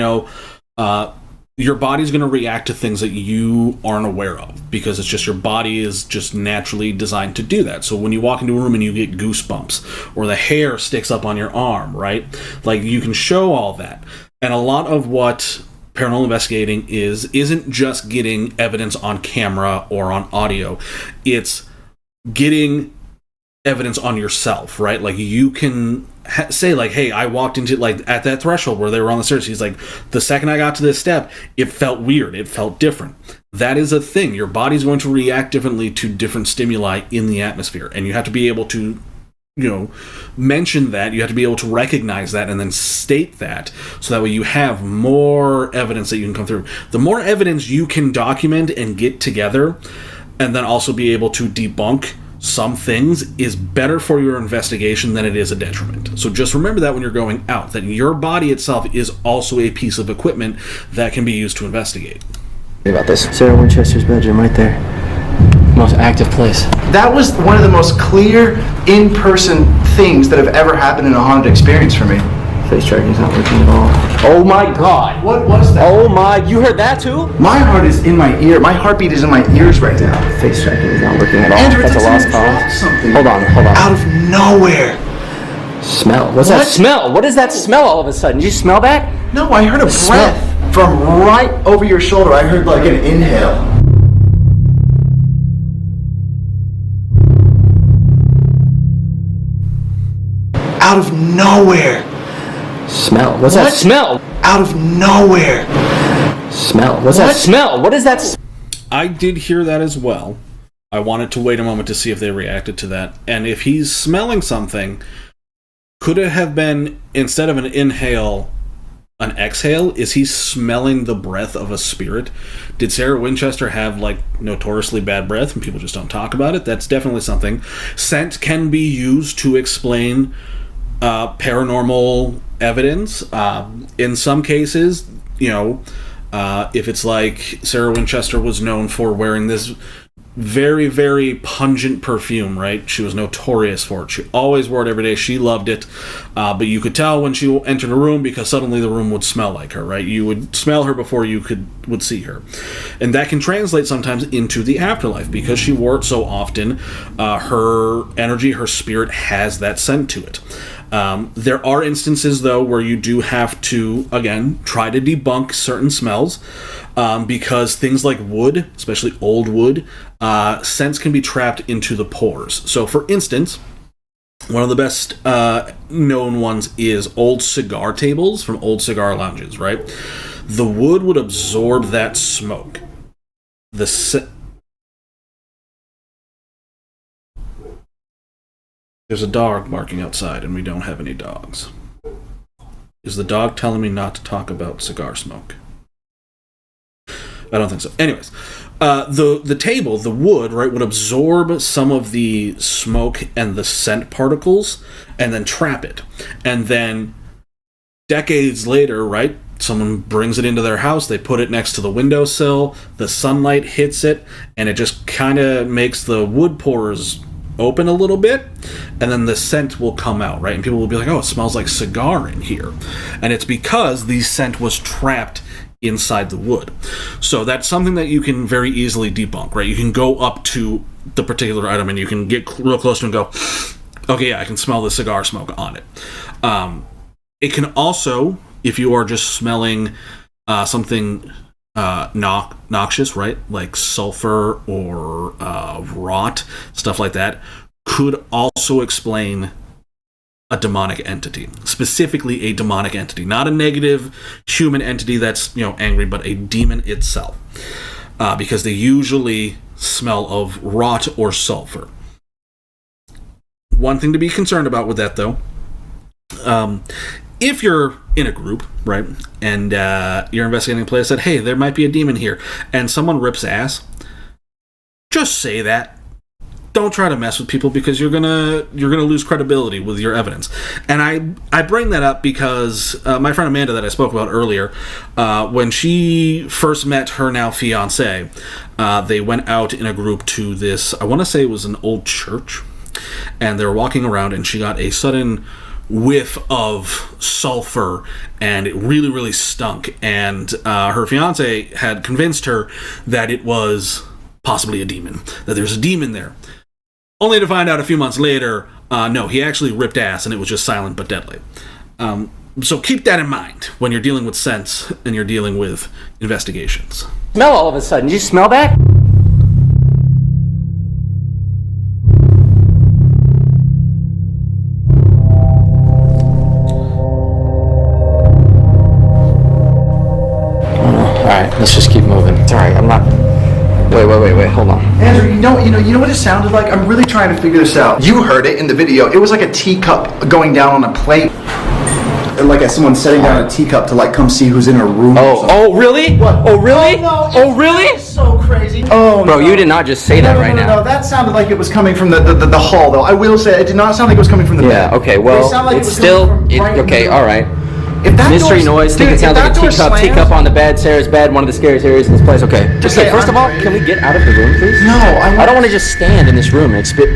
your body's going to react to things that you aren't aware of, because it's just your body is just naturally designed to do that. So when you walk into a room and you get goosebumps, or the hair sticks up on your arm, right? Like, you can show all that. And a lot of what paranormal investigating isn't just getting evidence on camera or on audio. It's getting evidence on yourself, right? Like, you can say, like, hey, I walked into, like, at that threshold where they were on the stairs, he's like, the second I got to this step, it felt weird, it felt different. That is a thing. Your body's going to react differently to different stimuli in the atmosphere, and you have to be able to mention that. You have to be able to recognize that and then state that, so that way you have more evidence that you can come through. The more evidence you can document and get together, and then also be able to debunk some things, is better for your investigation than it is a detriment. So just remember that when you're going out, that your body itself is also a piece of equipment that can be used to investigate. About this. Sarah Winchester's bedroom right there. Most active place. That was one of the most clear in-person things that have ever happened in a haunted experience for me. Face tracking's not working at all. Oh my god! What was that? Oh my, you heard that too? My heart is in my ear. My heartbeat is in my ears right now. Face tracking is not working at all. Andrew, that's a lost cause. Hold on. Out of nowhere. Smell. What's that smell? What is that smell all of a sudden? Did you smell that? No, I heard a breath from right over your shoulder. I heard like an inhale. Out of nowhere. Smell. What's that smell? Out of nowhere. Smell. What's that smell? What is that? I did hear that as well. I wanted to wait a moment to see if they reacted to that. And if he's smelling something, could it have been, instead of an inhale, an exhale? Is he smelling the breath of a spirit? Did Sarah Winchester have, like, notoriously bad breath and people just don't talk about it? That's definitely something. Scent can be used to explain paranormal evidence. In some cases, if it's like Sarah Winchester was known for wearing this very, very pungent perfume, right? She was notorious for it. She always wore it every day. She loved it. But you could tell when she entered a room, because suddenly the room would smell like her, right? You would smell her before you would see her. And that can translate sometimes into the afterlife, because she wore it so often. Her energy, her spirit has that scent to it. There are instances, though, where you do have to, again, try to debunk certain smells, because things like wood, especially old wood, scents can be trapped into the pores. So, for instance, one of the best known ones is old cigar tables from old cigar lounges, right? The wood would absorb that smoke. There's a dog barking outside, and we don't have any dogs. Is the dog telling me not to talk about cigar smoke? I don't think so. Anyways, the table, the wood, right, would absorb some of the smoke and the scent particles and then trap it. And then decades later, right, someone brings it into their house, they put it next to the windowsill, the sunlight hits it, and it just kind of makes the wood pores open a little bit, and then the scent will come out, right? And people will be like, oh, it smells like cigar in here. And it's because the scent was trapped inside the wood. So that's something that you can very easily debunk, right? You can go up to the particular item and you can get real close to it and go, okay, yeah, I can smell the cigar smoke on it. It can also, if you are just smelling something noxious, right, like sulfur or rot, stuff like that, could also explain a demonic entity, specifically a demonic entity, not a negative human entity that's angry, but a demon itself, because they usually smell of rot or sulfur. One thing to be concerned about with that, though, if you're in a group, right, and you're investigating a place that, hey, there might be a demon here, and someone rips ass, just say that. Don't try to mess with people, because you're gonna lose credibility with your evidence. And I bring that up because my friend Amanda that I spoke about earlier, when she first met her now fiance, they went out in a group to this, I want to say it was an old church, and they were walking around, and she got a sudden whiff of sulfur, and it really, really stunk. And her fiance had convinced her that it was possibly a demon, that there's a demon there. Only to find out a few months later, no, he actually ripped ass, and it was just silent but deadly. So keep that in mind when you're dealing with scents and you're dealing with investigations. Smell all of a sudden. Did you smell that? Alright, let's just keep moving. It's alright, I'm not... Wait, hold on. Andrew, you know what it sounded like? I'm really trying to figure this out. You heard it in the video. It was like a teacup going down on a plate. Like someone setting down a teacup to come see who's in a room. Oh, really? What? Oh, really? Oh, no, oh, really? That's so crazy. Oh, bro, no. you did not just say that right now. No, that sounded like it was coming from the hall, though. I will say, it did not sound like it was coming from the bed. Yeah, okay, well, it's still... okay, alright. Mystery noise, think it sounds like a teacup on the bed, Sarah's bed, one of the scariest areas in this place. Okay, just say, first of all, can we get out of the room, please? No, I don't want to just stand in this room and spit.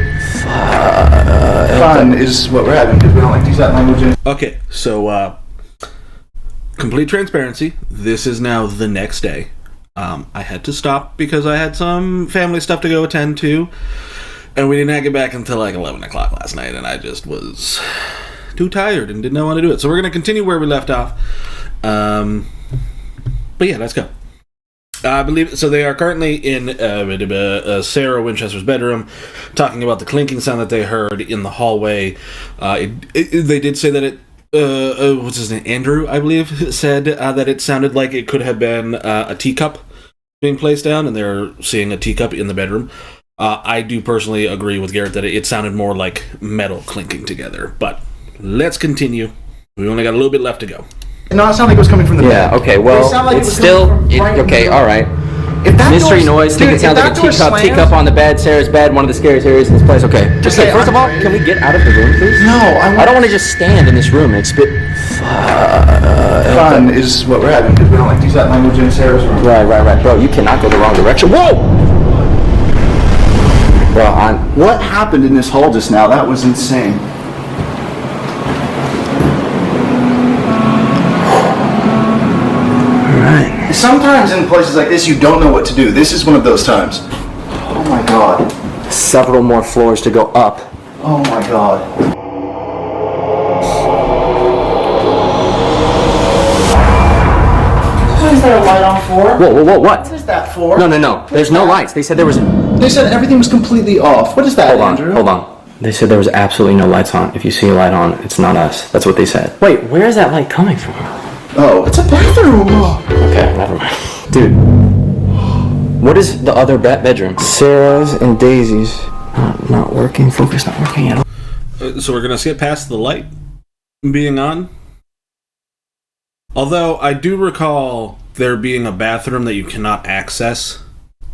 Fun is what we're having, because we don't like to use that language. Okay, so, complete transparency, this is now the next day. I had to stop because I had some family stuff to go attend to, and we didn't get back until 11 o'clock last night, and I just was too tired and did not want to do it. So we're going to continue where we left off. But yeah, let's go. I believe so. They are currently in Sarah Winchester's bedroom, talking about the clinking sound that they heard in the hallway. They did say that it what's his name? Andrew, I believe, said that it sounded like it could have been a teacup being placed down, and they're seeing a teacup in the bedroom. I do personally agree with Garrett that it sounded more like metal clinking together, but let's continue. We only got a little bit left to go. No, it sounded like it was coming from the bed. Yeah, okay, well, it's still... okay, alright. Mystery noise, think it sounds like a teacup on the bed, Sarah's bed, one of the scariest areas in this place. Okay, just say, first of all, can we get out of the room, please? No, I don't want to just stand in this room and spit... Fun is what we're having, because we don't like to use that language in Sarah's room. Right. Bro, you cannot go the wrong direction. Whoa! Bro, what happened in this hall just now? That was insane. Alright. Sometimes in places like this, you don't know what to do. This is one of those times. Oh my god. Several more floors to go up. Oh my god. What is there a light on for? Whoa, what? What is that for? No. There's no lights. They said there was... They said everything was completely off. What is that, Andrew? Hold on. They said there was absolutely no lights on. If you see a light on, it's not us. That's what they said. Wait, where is that light coming from? Oh, it's a bathroom. Okay, never mind. Dude, what is the other bedroom? Sarah's and Daisy's. Not working. Focus not working at all. So we're going to skip past the light being on. Although I do recall there being a bathroom that you cannot access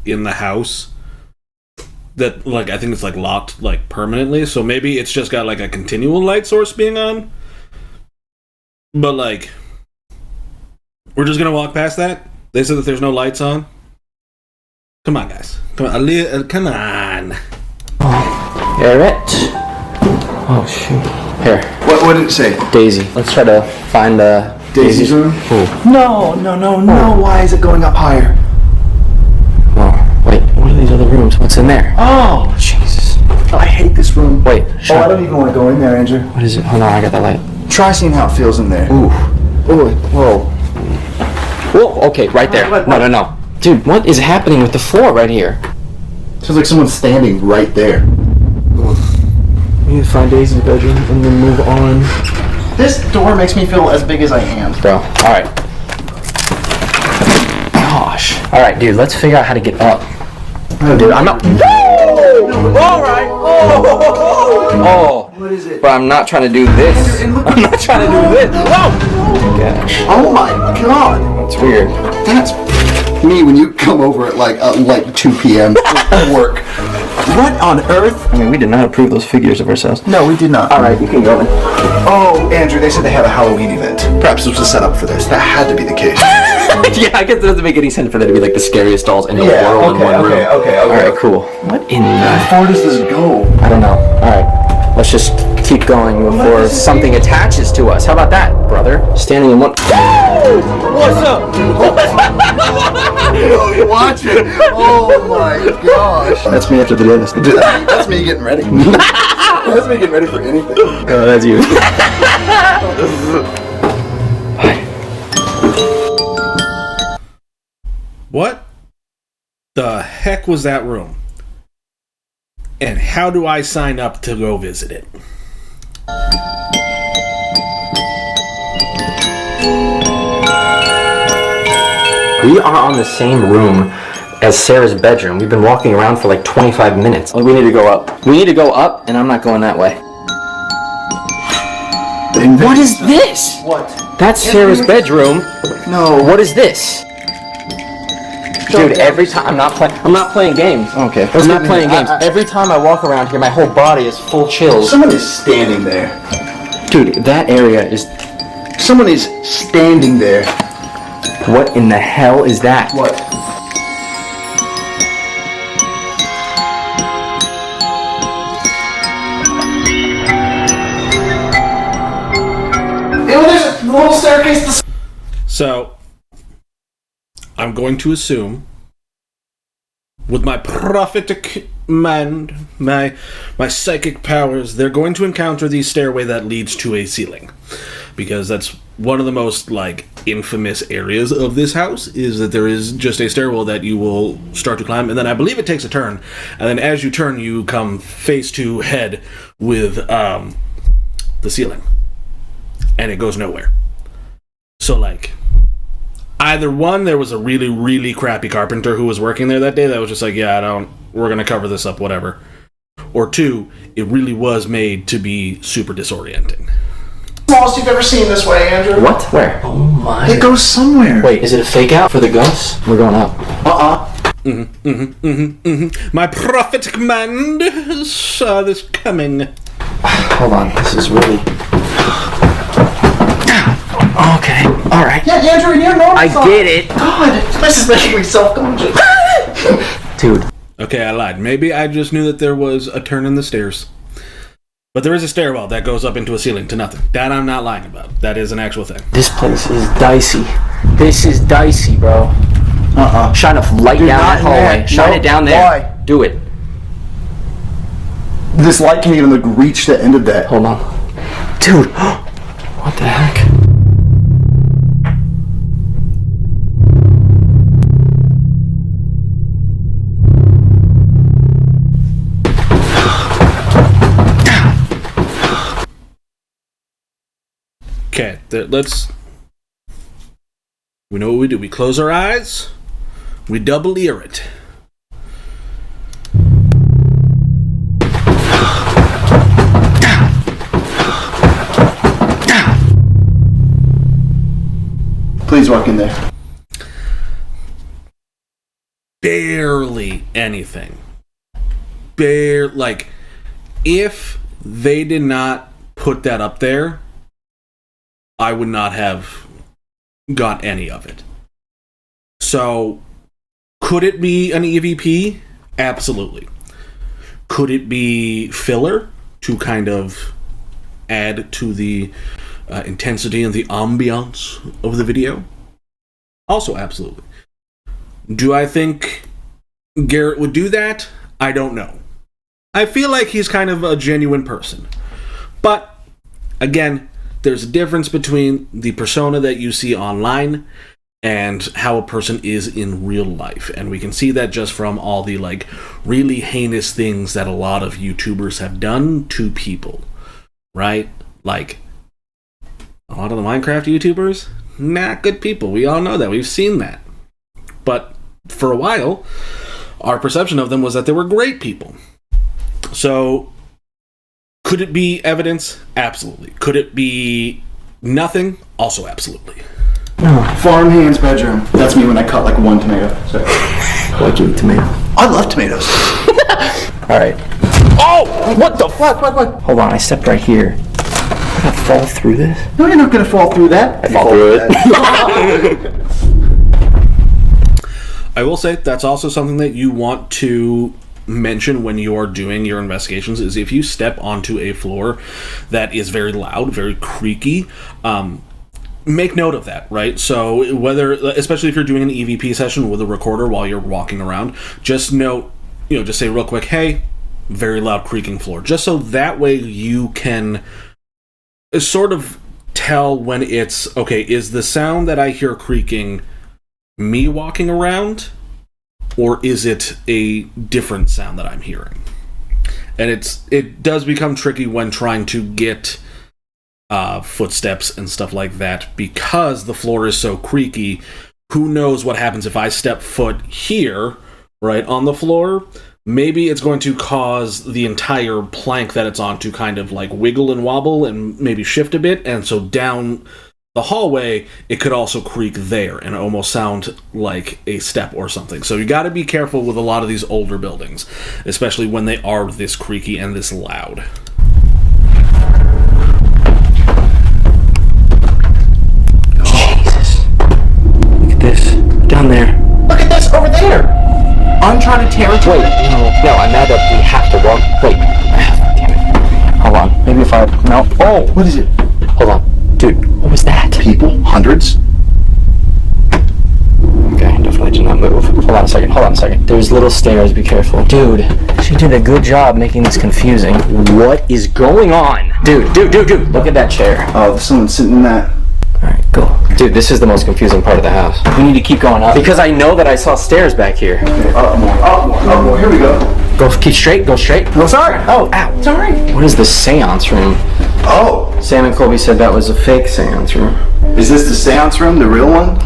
in the house. That, I think it's, locked, permanently. So maybe it's just got, a continual light source being on. But, we're just going to walk past that? They said that there's no lights on? Come on, guys. Come on. Come on. Garrett. Oh shoot. Here. What did it say? Daisy. Let's try to find Daisy's room? Oh. No. Why is it going up higher? Oh, wait. What are these other rooms? What's in there? Oh, Jesus. I hate this room. Wait. Oh, I don't even want to go in there, Andrew. What is it? Hold on, I got that light. Try seeing how it feels in there. Ooh. Oh, whoa. Whoa, okay, right there. What? No. Dude, what is happening with the floor right here? Sounds like someone's standing right there. We need to find Daisy's bedroom and then move on. This door makes me feel as big as I am. Bro, alright. Gosh. Alright, dude, let's figure out how to get up. Oh, dude, I'm not. Alright. Oh. What is it? But I'm not trying to do this. I'm not trying to do this. Whoa! Gosh. Oh my god. That's weird. That's me when you come over at like 2 p.m. to work. What on earth? I mean, we did not approve those figures of ourselves. No, we did not. Alright, you can go in. Oh, Andrew, they said they had a Halloween event. Perhaps it was a setup for this. That had to be the case. Yeah, I guess it doesn't make any sense for there to be like the scariest dolls in the world in one room. Okay. Alright, cool. What in the... How far does this go? I don't know. Alright, let's just keep going before something attaches to us. How about that, brother? Standing in one... What's up? Watch it. Oh my gosh. That's me after the dentist. That's me getting ready. That's me getting ready for anything. Oh, that's you. What the heck was that room? And how do I sign up to go visit it? We are on the same room as Sarah's bedroom. We've been walking around for like 25 minutes. We need to go up. We need to go up, and I'm not going that way. What is this? What? That's Sarah's bedroom. No. What is this? Dude, every time I'm not playing games. Okay. I'm not playing games. Every time I walk around here, my whole body is full chills. Someone is standing there. Dude, that area is... Someone is standing there. What in the hell is that? What? There's a little staircase. So, I'm going to assume, with my prophetic mind, my psychic powers, they're going to encounter the stairway that leads to a ceiling. Because that's one of the most, infamous areas of this house, is that there is just a stairwell that you will start to climb, and then I believe it takes a turn, and then as you turn, you come face to head with, the ceiling. And it goes nowhere. So, either one, there was a really, really crappy carpenter who was working there that day that was just we're gonna cover this up, whatever. Or two, it really was made to be super disorienting. Smallest you've ever seen this way, Andrew. What? Where? Oh my. It goes somewhere. Wait, is it a fake out for the ghosts? We're going up. My prophetic mind saw this coming. Hold on, this is really... Okay, alright. Yeah, Andrew, and you're normal. I get it. God, this is making me self-conscious. Dude. Okay, I lied. Maybe I just knew that there was a turn in the stairs. But there is a stairwell that goes up into a ceiling to nothing. That I'm not lying about. That is an actual thing. This place is dicey. This is dicey, bro. Shine a light down that hallway. Shine it down there. Why? Do it. This light can't even reach the end of that. Hold on. Dude, what the heck? Okay, we know what we do. We close our eyes, we double ear it. Please walk in there. Barely anything. If they did not put that up there, I would not have got any of it. So, could it be an EVP? Absolutely. Could it be filler to kind of add to the intensity and the ambiance of the video? Also, absolutely. Do I think Garrett would do that? I don't know. I feel like he's kind of a genuine person. But, again, there's a difference between the persona that you see online and how a person is in real life. And we can see that just from all the, like, really heinous things that a lot of YouTubers have done to people. Right? Like, a lot of the Minecraft YouTubers, not good people. We all know that. We've seen that. But for a while, our perception of them was that they were great people. So, could it be evidence? Absolutely. Could it be nothing? Also, absolutely. Farmhand's bedroom. That's me when I cut like one tomato. So. Like you eat tomato. I love tomatoes. Alright. Oh! What the fuck? What? Hold on, I stepped right here. I'm gonna fall through this? No, you're not gonna fall through that. I fall through it. I will say that's also something that you want to mention when you are doing your investigations, is if you step onto a floor that is very loud, very creaky, make note of that, right? So whether, especially if you're doing an EVP session with a recorder while you're walking around, just note, just say real quick, hey, very loud creaking floor, just so that way you can sort of tell when it's, okay, is the sound that I hear creaking me walking around, or is it a different sound that I'm hearing? And it does become tricky when trying to get footsteps and stuff like that, because the floor is so creaky. Who knows what happens if I step foot here, right, on the floor? Maybe it's going to cause the entire plank that it's on to kind of like wiggle and wobble and maybe shift a bit, and so down the hallway, it could also creak there and almost sound like a step or something. So you got to be careful with a lot of these older buildings, especially when they are this creaky and this loud. Jesus. Look at this. Down there. Look at this over there. Uncharted territory. Wait, no, I'm mad that we have to walk. Wait. Damn it. Hold on. Maybe if I... No. Oh! What is it? Hold on. Dude, what was that? People? Hundreds? Okay, definitely did not move. Hold on a second. There's little stairs, be careful. Dude, she did a good job making this confusing. What is going on? Dude, look at that chair. Oh, someone's sitting in that. Alright, go. Dude, this is the most confusing part of the house. We need to keep going up. Because I know that I saw stairs back here. Okay, up more. Here we go. Go straight. No, sorry. Oh, ow. Sorry. What is the seance room? Oh. Sam and Colby said that was a fake seance room. Is this the seance room, the real one?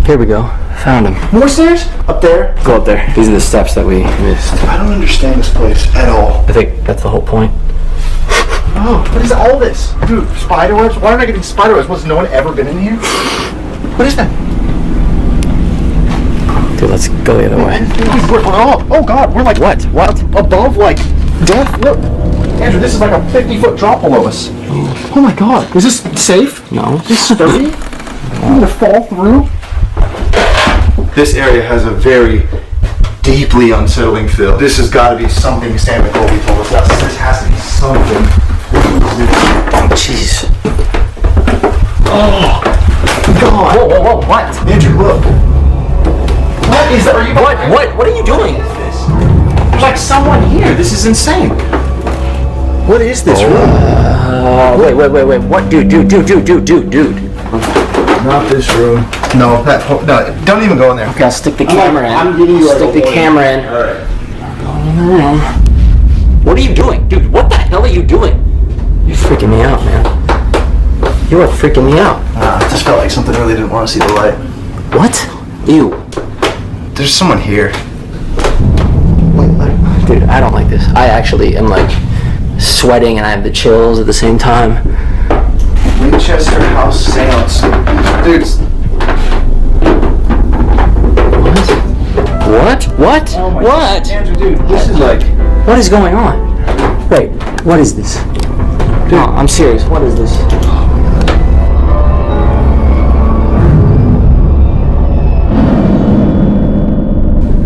Here we go. Found him. More stairs? Up there? Go up there. These are the steps that we missed. I don't understand this place at all. I think that's the whole point. Oh, what is all this? Dude, spiderwebs? Why am I getting spiderwebs? Was no one ever been in here? What is that? Dude, let's go the other way. Oh God, we're like... What? Above, like, death. Look. Andrew, this is like a 50-foot drop below us. Oh my God. Is this safe? No. Is this sturdy? I'm gonna fall through? This area has a very deeply unsettling feel. This has got to be something Sam and Colby told us. This has to be something. Oh, jeez. Oh, God. Whoa, what? Andrew, look. What is that? What are you doing? There's like someone here. This is insane. What is this room? Wait. What? Dude. Not this room. No, don't even go in there. Okay, I'll stick the camera in. I'm giving you Stick the camera in. Alright. Going in the room. What are you doing? Dude, what the hell are you doing? You're freaking me out, man. You are freaking me out. I just felt like something really didn't want to see the light. What? Ew. There's someone here. Dude, I don't like this. I actually am like sweating and I have the chills at the same time. Winchester house seance. Dude. What? Oh my What? God. Andrew, dude, this is like... What is going on? Wait, what is this? Dude, no, I'm serious. What is this?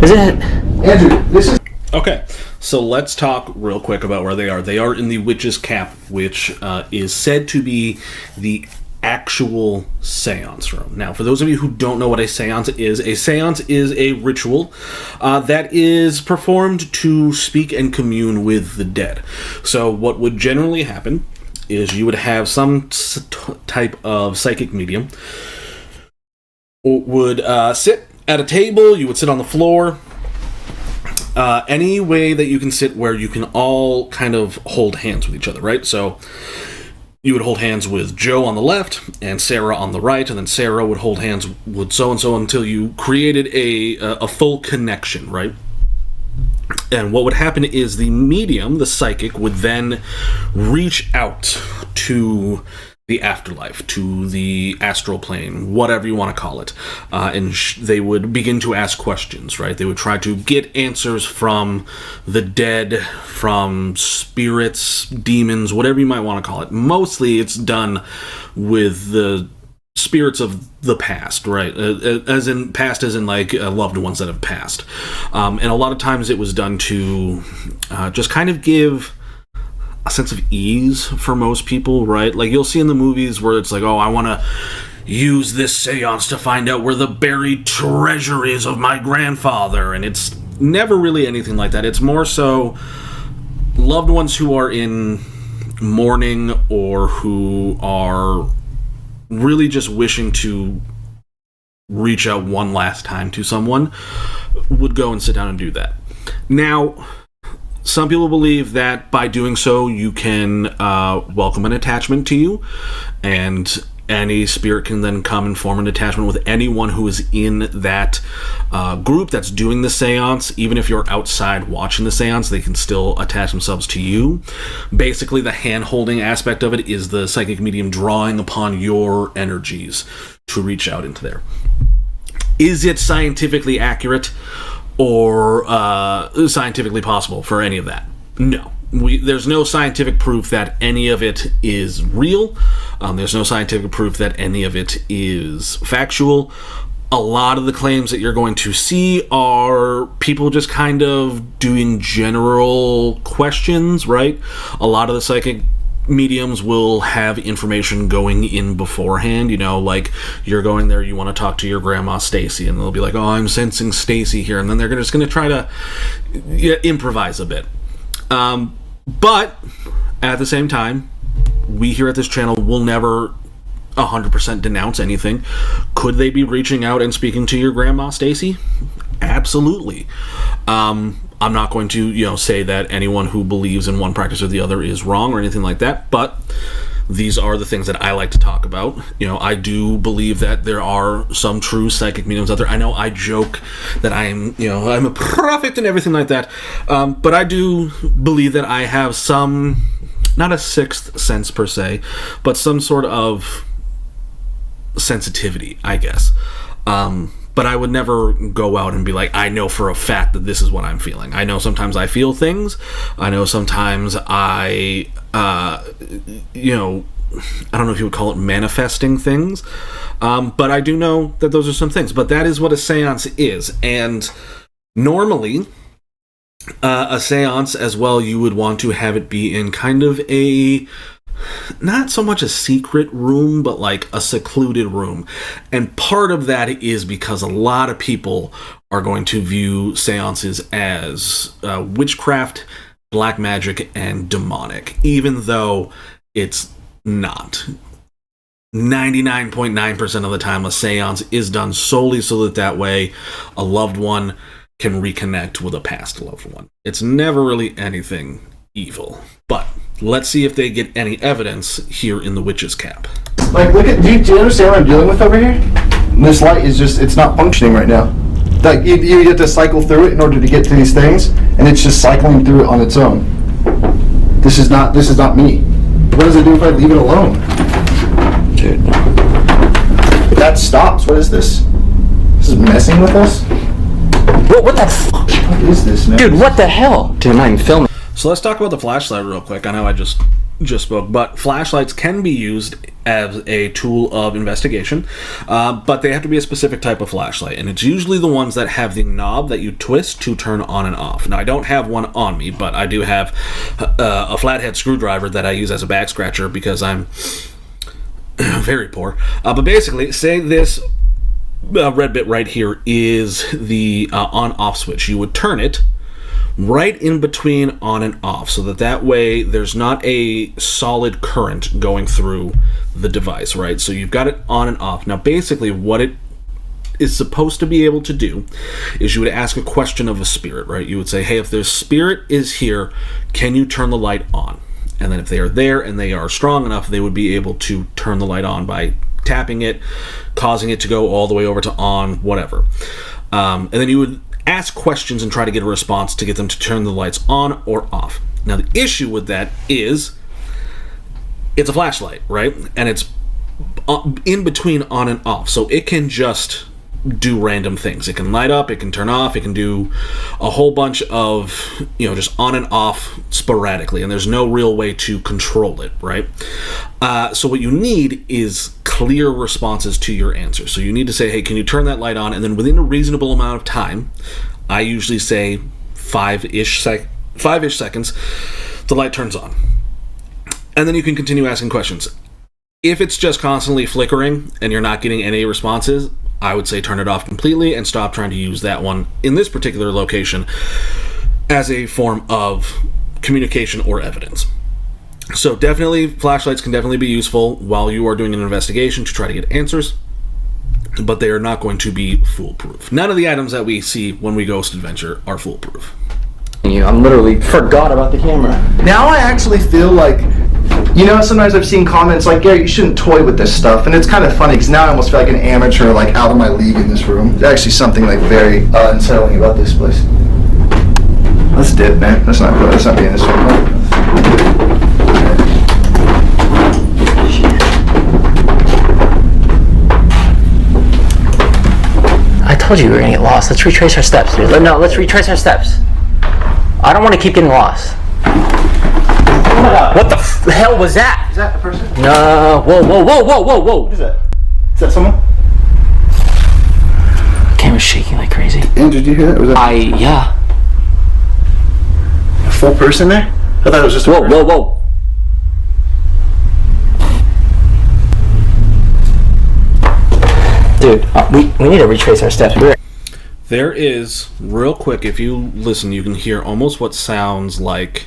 Is it? Andrew, this is... Okay, so let's talk real quick about where they are. They are in the Witch's Cap, which is said to be the actual seance room. Now, for those of you who don't know what a seance is a ritual that is performed to speak and commune with the dead. So what would generally happen is you would have some type of psychic medium would sit at a table, you would sit on the floor, any way that you can sit where you can all kind of hold hands with each other, right? So you would hold hands with Joe on the left and Sarah on the right, and then Sarah would hold hands with so-and-so until you created a full connection, right? And what would happen is the medium, the psychic, would then reach out to the afterlife, to the astral plane, whatever you want to call it. And they would begin to ask questions, right? They would try to get answers from the dead, from spirits, demons, whatever you might want to call it. Mostly it's done with the spirits of the past, right? As in like loved ones that have passed. And a lot of times it was done to just kind of give a sense of ease for most people, right? Like you'll see in the movies where it's like, oh, I want to use this seance to find out where the buried treasure is of my grandfather, and it's never really anything like that. It's more so loved ones who are in mourning or who are really just wishing to reach out one last time to someone would go and sit down and do that. Now, some people believe that by doing so, you can welcome an attachment to you, and any spirit can then come and form an attachment with anyone who is in that group that's doing the seance. Even if you're outside watching the seance, they can still attach themselves to you. Basically, the hand-holding aspect of it is the psychic medium drawing upon your energies to reach out into there. Is it scientifically accurate or scientifically possible for any of that? No. There's no scientific proof that any of it is real. There's no scientific proof that any of it is factual. A lot of the claims that you're going to see are people just kind of doing general questions, right? A lot of the psychic mediums will have information going in beforehand, you know, like you're going there, you want to talk to your grandma Stacy, and they'll be like, oh, I'm sensing Stacy here, and then they're just going to try to improvise a bit. But at the same time, we here at this channel will never 100% denounce anything. Could they be reaching out and speaking to your grandma Stacy? Absolutely. I'm not going to, say that anyone who believes in one practice or the other is wrong or anything like that, but these are the things that I like to talk about. I do believe that there are some true psychic mediums out there. I know I joke that I'm a prophet and everything like that, but I do believe that I have some, not a sixth sense per se, but some sort of sensitivity, I guess. But I would never go out and be like, I know for a fact that this is what I'm feeling. I know sometimes I feel things. I know sometimes I don't know if you would call it manifesting things. But I do know that those are some things. But that is what a seance is. And normally, a seance as well, you would want to have it be in kind of a, not so much a secret room, but like a secluded room. And part of that is because a lot of people are going to view seances as witchcraft, black magic, and demonic, even though it's not. 99.9% of the time, a seance is done solely so that way a loved one can reconnect with a past loved one. It's never really anything evil. But let's see if they get any evidence here in the Witch's Cap. Like, look at, do you understand what I'm dealing with over here? This light is just, it's not functioning right now. Like, you have to cycle through it in order to get to these things, and it's just cycling through it on its own. This is not me. What does it do if I leave it alone? Dude. That stops. What is this? This is messing with us? What the fuck? What is this, man? Dude, what the hell? Dude, I'm not even filming. So let's talk about the flashlight real quick. I know I just spoke, but flashlights can be used as a tool of investigation, but they have to be a specific type of flashlight, and it's usually the ones that have the knob that you twist to turn on and off. Now, I don't have one on me, but I do have a flathead screwdriver that I use as a back scratcher because I'm very poor. But basically, say this red bit right here is the on-off switch. You would turn it right in between on and off, so that way there's not a solid current going through the device, right? So you've got it on and off. Now, basically, what it is supposed to be able to do is you would ask a question of a spirit, right? You would say, hey, if there's spirit is here, can you turn the light on? And then if they are there and they are strong enough, they would be able to turn the light on by tapping it, causing it to go all the way over to on, whatever. And then you would ask questions and try to get a response to get them to turn the lights on or off. Now, the issue with that is it's a flashlight, right? And it's in between on and off, so it can just do random things. It can light up, it can turn off, it can do a whole bunch of, just on and off sporadically, and there's no real way to control it, right? So what you need is clear responses to your answers. So you need to say, hey, can you turn that light on? And then within a reasonable amount of time, I usually say five-ish seconds, the light turns on. And then you can continue asking questions. If it's just constantly flickering and you're not getting any responses, I would say turn it off completely and stop trying to use that one in this particular location as a form of communication or evidence. So definitely, flashlights can definitely be useful while you are doing an investigation to try to get answers, but they are not going to be foolproof. None of the items that we see when we ghost adventure are foolproof. I'm literally forgot about the camera. Now I actually feel like, sometimes I've seen comments like, Garrett, you shouldn't toy with this stuff. And it's kind of funny because now I almost feel like an amateur, like out of my league in this room. There's actually something like very unsettling about this place. Let's dip, man. Let's not be in this room. I told you we were gonna get lost. Let's retrace our steps, dude. No, let's retrace our steps. I don't want to keep getting lost. Oh my God. What the hell was that? Is that a person? No. Whoa. What is that? Is that someone? The camera's shaking like crazy. Andrew, did you hear that? Was that yeah. A full person there? I thought it was just a person. Whoa. Dude, we need to retrace our steps. There is, real quick, if you listen, you can hear almost what sounds like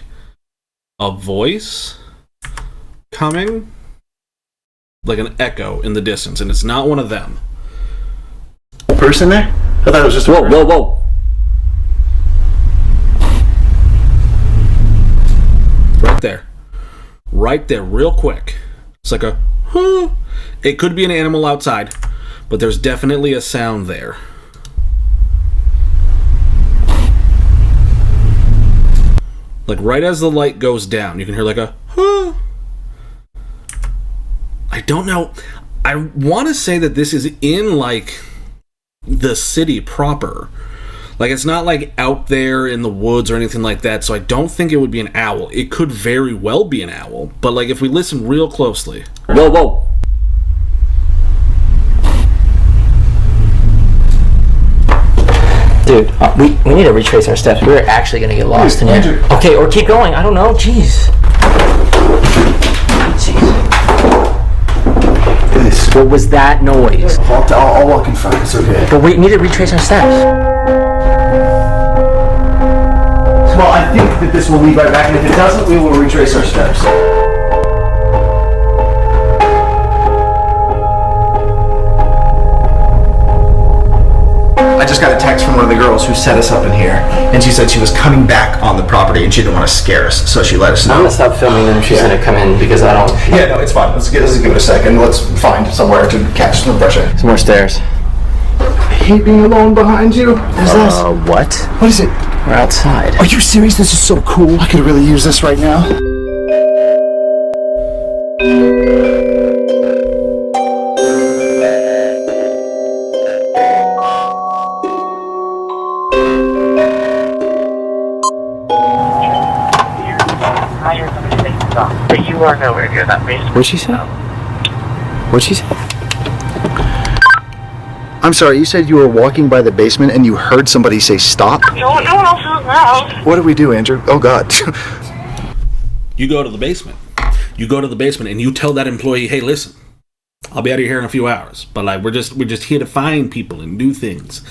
a voice coming, like an echo in the distance, and it's not one of them. A person there? I thought it was just a person. Whoa. Right there, real quick. It's like a, huh. It could be an animal outside, but there's definitely a sound there. Like right as the light goes down, you can hear like a, huh. I don't know. I want to say that this is in like the city proper. Like it's not like out there in the woods or anything like that, so I don't think it would be an owl. It could very well be an owl, but like if we listen real closely. Whoa. Dude, we need to retrace our steps. We're actually gonna get lost in here. Okay, or keep going. I don't know. Jeez. What was that noise? I'll walk in front. It's okay. But we need to retrace our steps. Well, I think that this will lead right back, and if it doesn't, we will retrace our steps. I just got a text from one of the girls who set us up in here, and she said she was coming back on the property and she didn't want to scare us, so she let us know. I'm gonna stop filming and she's gonna come in because I don't. Yeah, no, it's fine. Let's give it a second. Let's find somewhere to catch some fresh air. Some more stairs. I hate being alone behind you. Who's this? What? What is it? We're outside. Are you serious? This is so cool. I could really use this right now. stop. But you are nowhere near that basement. What'd she say? What'd she say? I'm sorry, you said you were walking by the basement and you heard somebody say stop? No one else is around. What do we do, Andrew? Oh, God. You go to the basement. You go to the basement and you tell that employee, hey, listen, I'll be out of here in a few hours. But like, we're just here to find people and do things.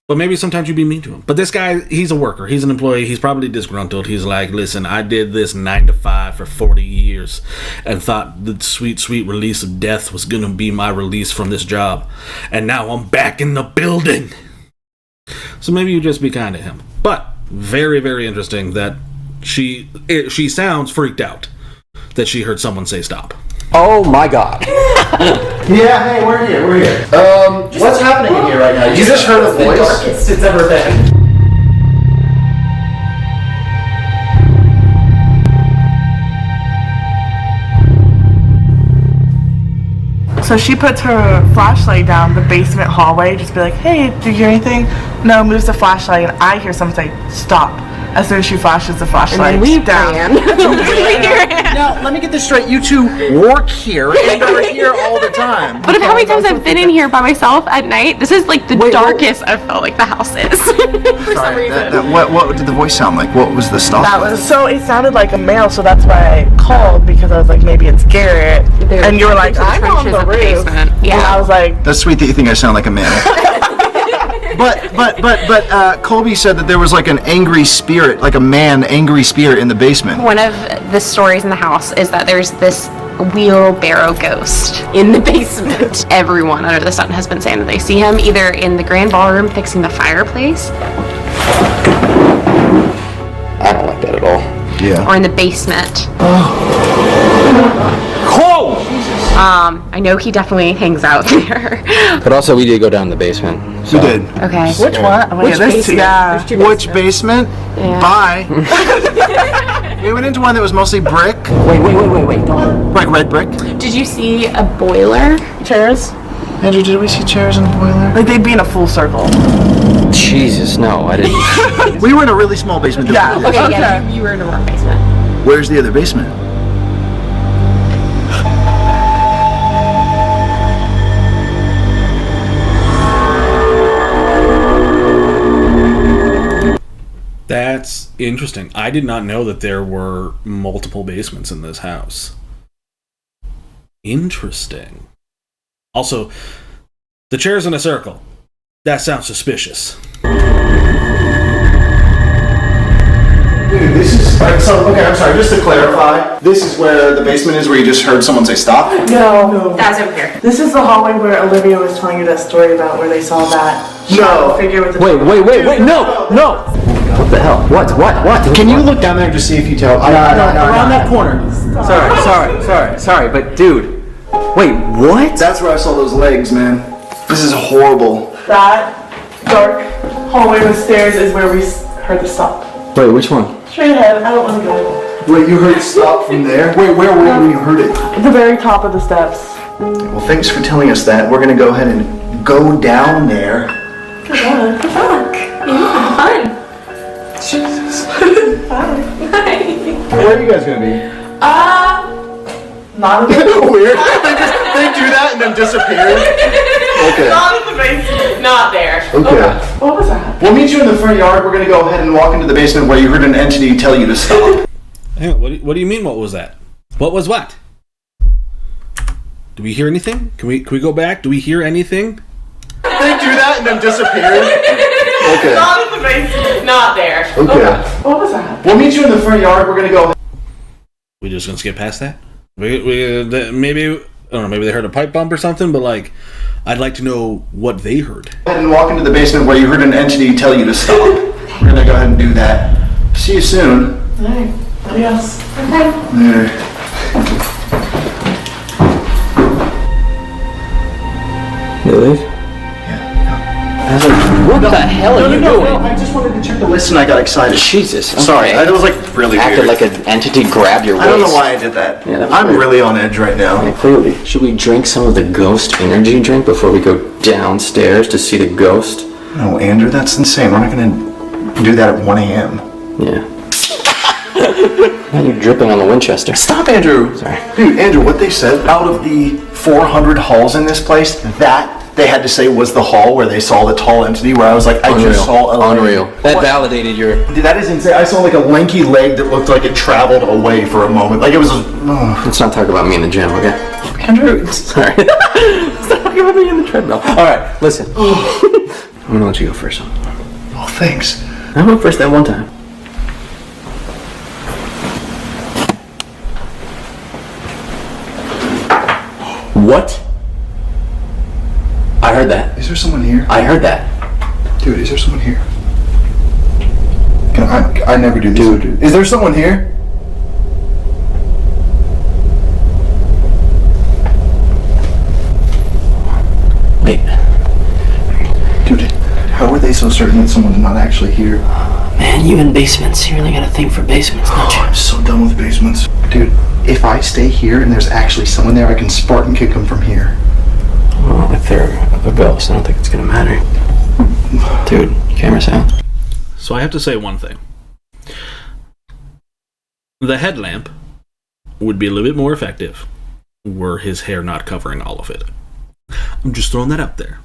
But maybe sometimes you be mean to him. But this guy, he's a worker. He's an employee. He's probably disgruntled. He's like, listen, I did this 9 to 5 for 40 years and thought the sweet, sweet release of death was going to be my release from this job. And now I'm back in the building. So maybe you just be kind to him. But very, very interesting that she sounds freaked out that she heard someone say stop. Oh my God. Yeah, hey, we're here. What's happening in here right now? You just heard a voice? The darkest it's ever been. So she puts her flashlight down the basement hallway, just be like, hey, do you hear anything? No, moves the flashlight, and I hear someone say, stop. As soon as she flashes the flashlight down. Now, let me get this straight. You two work here and are here all the time. But of how many times I've been in here by myself at night, this is like the darkest I've felt like the house is. For some reason. What did the voice sound like? What was the stop? So it sounded like a male, so that's why I called, because I was like, maybe it's Garrett. And you were like, I'm on the roof. Yeah. And I was like, That's sweet that you think I sound like a man. But Colby said that there was like an angry spirit, like a angry spirit in the basement. One of the stories in the house is that there's this wheelbarrow ghost in the basement. Everyone under the sun has been saying that they see him either in the grand ballroom fixing the fireplace. I don't like that at all. Yeah. Or in the basement. Cole! I know he definitely hangs out there. But also, we did go down the basement. So. You did. Okay. which one? Which basement? Yeah. Which basement? Yeah. Bye. We went into one that was mostly brick. Wait, don't. Like red brick. Did you see a boiler? Chairs? Andrew, did we see chairs in the boiler? Like they'd be in a full circle. Jesus, no, I didn't. We were in a really small basement. Yeah. Okay, yeah, you were in a wrong basement. Where's the other basement? That's interesting. I did not know that there were multiple basements in this house. Interesting. Also, the chair's in a circle. That sounds suspicious. Dude, this is okay. I'm sorry. Just to clarify, this is where the basement is, where you just heard someone say stop. No. That's over here. This is the hallway where Olivia was telling you that story about where they saw that shadow figure with the Wait, no! What the hell? What? Can you look down there and just see if you tell? Around that corner. Sorry, but dude. Wait, what? That's where I saw those legs, man. This is horrible. That dark hallway with stairs is where we heard the stop. Wait, which one? Straight ahead. I don't want to go. Wait, you heard stop from there? Wait, where were you when you heard it? At the very top of the steps. Well, thanks for telling us that. We're gonna go ahead and go down there. Good luck. Fun. Jesus. Where are you guys gonna be? Not in the Weird. They do that and then disappear. Okay. Not in the basement. Not there. Okay. What was that? We'll meet you in the front yard. We're gonna go ahead and walk into the basement where you heard an entity tell you to stop. Hang on, what do you mean, what was that? What was what? Do we hear anything? Can we go back? Do we hear anything? They do that and then disappear. Okay. Not in the basement. Not there. Okay. What was that? We'll meet you in the front yard. We're gonna go. We just gonna skip past that? Maybe I don't know. Maybe they heard a pipe bump or something. But like, I'd like to know what they heard. Go ahead and walk into the basement where you heard an entity tell you to stop. We're gonna go ahead and do that. See you soon. Alright. Adios. There. You leave? What the hell are you doing? I just wanted to check the list and I got excited. Jesus. Okay. Sorry, that was like really Acted weird. like an entity grabbed your waist. I don't know why I did that. Yeah, that was I'm weird. really on edge right now. Yeah, clearly. Should we drink some of the ghost energy drink before we go downstairs to see the ghost? No, Andrew, that's insane. We're not gonna do that at 1 a.m. Yeah. Now you're dripping on the Winchester. Stop, Andrew. Sorry. Dude, Andrew, what they said, out of the 400 halls in this place, that they had to say was the hall where they saw the tall entity, where I was like, I just saw a Unreal. That validated your... Dude, that is insane. I saw like a lanky leg that looked like it traveled away for a moment. Like it was Let's not talk about me in the gym, okay? Andrew. Sorry. Let's not talk about me in the treadmill. Alright, listen. I'm gonna let you go first. Oh, thanks. I went first that one time. What? I heard that. Is there someone here? I heard that. Dude, is there someone here? I never do this. Dude. Is there someone here? Wait. Dude, how are they so certain that someone's not actually here? Man, you in basements. You really got a thing for basements, don't you? I'm so done with basements. Dude, if I stay here and there's actually someone there, I can Spartan kick them from here. Well, if they're a ghost, I don't think it's gonna matter. Dude, camera sound. So I have to say one thing. The headlamp would be a little bit more effective were his hair not covering all of it. I'm just throwing that out there.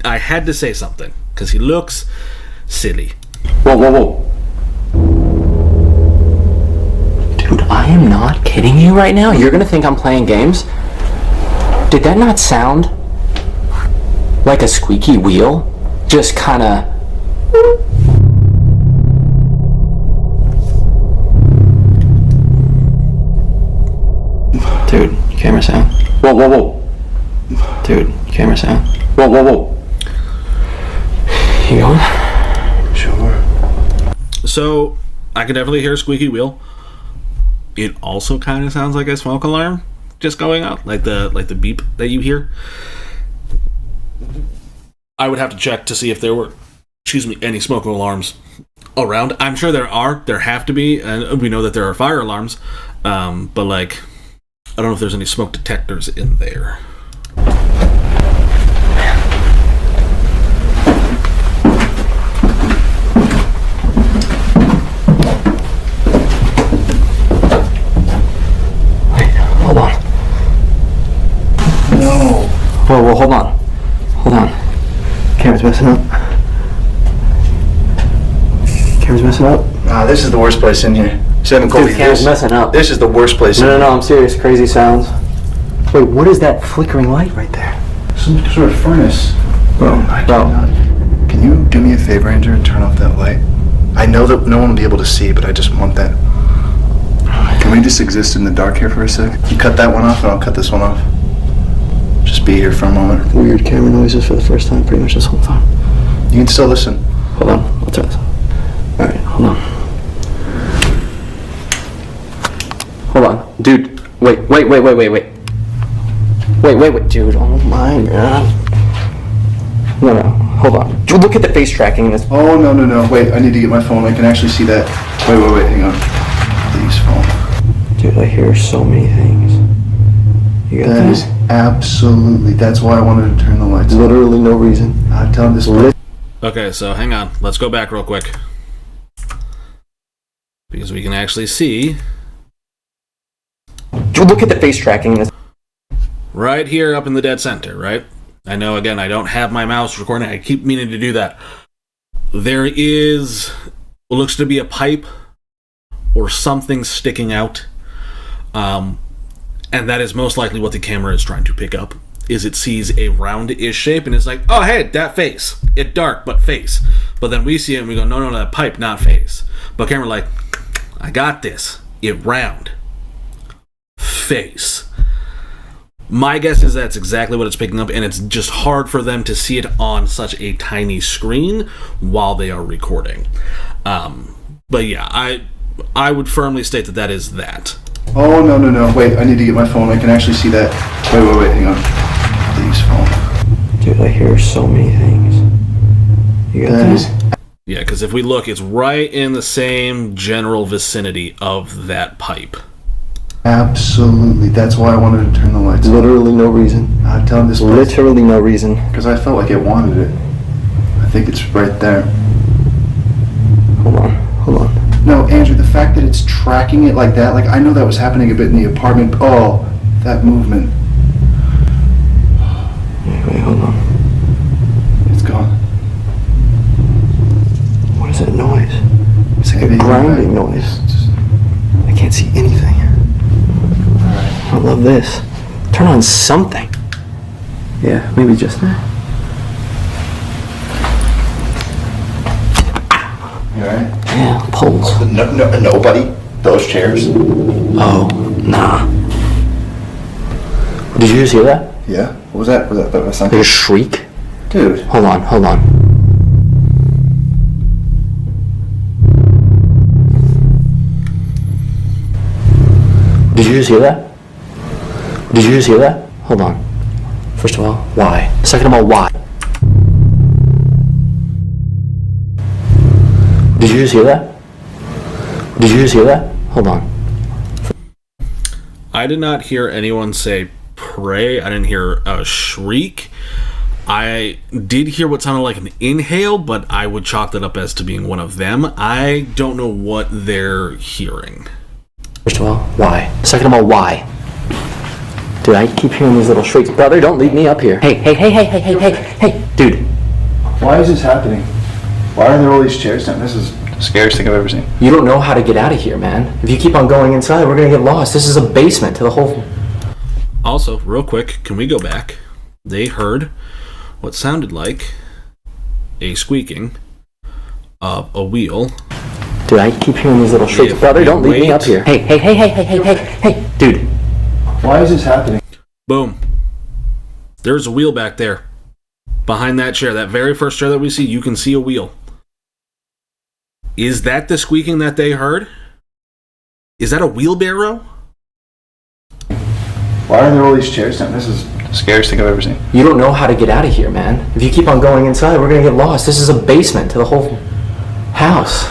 I had to say something because he looks silly. Whoa. Dude, I am not kidding you right now. You're gonna think I'm playing games? Did that not sound like a squeaky wheel? Just kinda... Dude, camera sound. Whoa. Dude, camera sound. Whoa. You going? Sure. So, I could definitely hear a squeaky wheel. It also kind of sounds like a smoke alarm just going off, like the beep that you hear. I would have to check to see if there were, any smoke alarms around. I'm sure there are. There have to be, and we know that there are fire alarms. But like, I don't know if there's any smoke detectors in there. Hold on. No. Whoa, hold on. Camera's messing up. This is the worst place in here. Dude, camera's messing up. This is the worst place in here. No, I'm serious. Crazy sounds. Wait, what is that flickering light right there? Some sort of furnace. Bro. Can you do me a favor, Andrew, and turn off that light? I know that no one will be able to see, but I just want that. Can we just exist in the dark here for a sec? You cut that one off, and I'll cut this one off. Just be here for a moment. Weird camera noises for the first time pretty much this whole time. You can still listen. Hold on, I'll turn this off. Alright, hold on. Dude, wait. Wait, dude, oh my god. No, hold on. Dude, look at the face tracking in this. Oh, no. Wait, I need to get my phone. I can actually see that. Wait, hang on. Please, phone. Dude, I hear so many things. You got That is absolutely, that's why I wanted to turn the lights on. literally no reason. I'm telling this. Okay, so hang on. Let's go back real quick. Because we can actually see... Dude, look at the face tracking in this. Right here up in the dead center, right? I know, again, I don't have my mouse recording. I keep meaning to do that. There is what looks to be a pipe or something sticking out. And that is most likely what the camera is trying to pick up. Is it sees a round-ish shape and it's like, oh, hey, that face. It dark, but face. But then we see it and we go, no, that pipe, not face. But camera like, I got this. It round. Face. My guess is that's exactly what it's picking up, and it's just hard for them to see it on such a tiny screen while they are recording. But yeah, I would firmly state that is that. Oh, no. Wait, I need to get my phone. I can actually see that. Wait, hang on. Please, phone. Dude, I hear so many things. You got that? Yeah, because if we look, it's right in the same general vicinity of that pipe. Absolutely. That's why I wanted to turn the lights on. Literally no reason. I'm telling this. Literally no reason. Because I felt like it wanted it. I think it's right there. Hold on. No, fact that it's tracking it like that, like I know that was happening a bit in the apartment. Oh, that movement. Wait, hold on. It's gone. What is that noise? It's like a grinding noise. I can't see anything. Alright. I love this. Turn on something. Yeah, maybe just that. You alright? Yeah, poles. Nobody? Those chairs? Oh, nah. Did you just hear that? Yeah? What was that? Was that something? Like a shriek? Dude. Hold on. Did you just hear that? Hold on. First of all, why? Second of all, why? Did you just hear that? Hold on. I did not hear anyone say pray. I didn't hear a shriek. I did hear what sounded like an inhale, but I would chalk that up as to being one of them. I don't know what they're hearing. First of all, why? Second of all, why? Dude, I keep hearing these little shrieks. Brother, don't leave me up here. Hey, dude. Why is this happening? Why are there all these chairs down? This is the scariest thing I've ever seen. You don't know how to get out of here, man. If you keep on going inside, we're gonna get lost. This is a basement to the whole... Also, real quick, can we go back? They heard what sounded like a squeaking of a wheel. Dude, I keep hearing these little shrieks. Brother, don't leave me up here. Hey, dude. Why is this happening? Boom. There's a wheel back there. Behind that chair, that very first chair that we see, you can see a wheel. Is that the squeaking that they heard? Is that a wheelbarrow? Why are there all these chairs down? This is the scariest thing I've ever seen. You don't know how to get out of here, man. If you keep on going inside, we're gonna get lost. This is a basement to the whole house.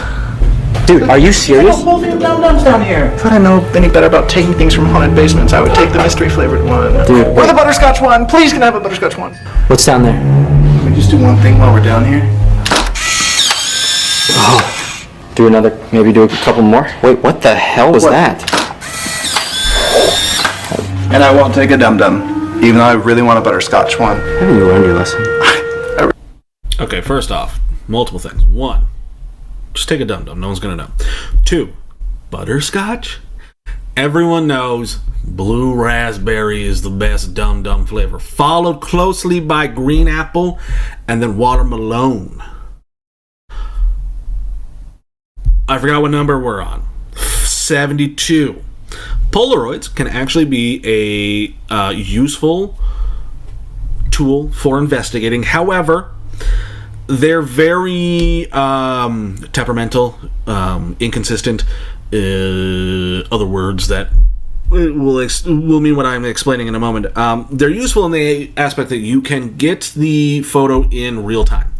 Dude, are you serious? There's a whole thing of dum-dums down here. If I didn't know any better about taking things from haunted basements, I would take the mystery flavored one. Dude, or the butterscotch one. Please, can I have a butterscotch one? What's down there? Can we just do one thing while we're down here? Oh. Do a couple more? Wait, what the hell was that? And I won't take a dum-dum, even though I really want a butterscotch one. Haven't you learned your lesson? Okay, first off, multiple things. One, just take a dum-dum. No one's going to know. Two, butterscotch? Everyone knows blue raspberry is the best dum-dum flavor, followed closely by green apple and then watermelon. I forgot what number we're on. 72. Polaroids can actually be a useful tool for investigating. However, they're very temperamental, inconsistent, other words that will mean what I'm explaining in a moment. They're useful in the aspect that you can get the photo in real time.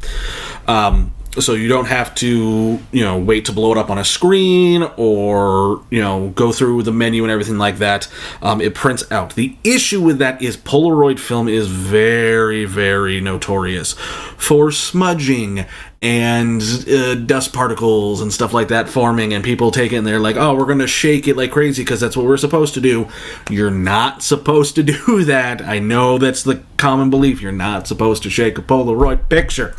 So you don't have to, wait to blow it up on a screen or, go through the menu and everything like that. It prints out. The issue with that is Polaroid film is very, very notorious for smudging and dust particles and stuff like that forming, and people take it and they're like, oh, we're going to shake it like crazy because that's what we're supposed to do. You're not supposed to do that. I know that's the common belief. You're not supposed to shake a Polaroid picture.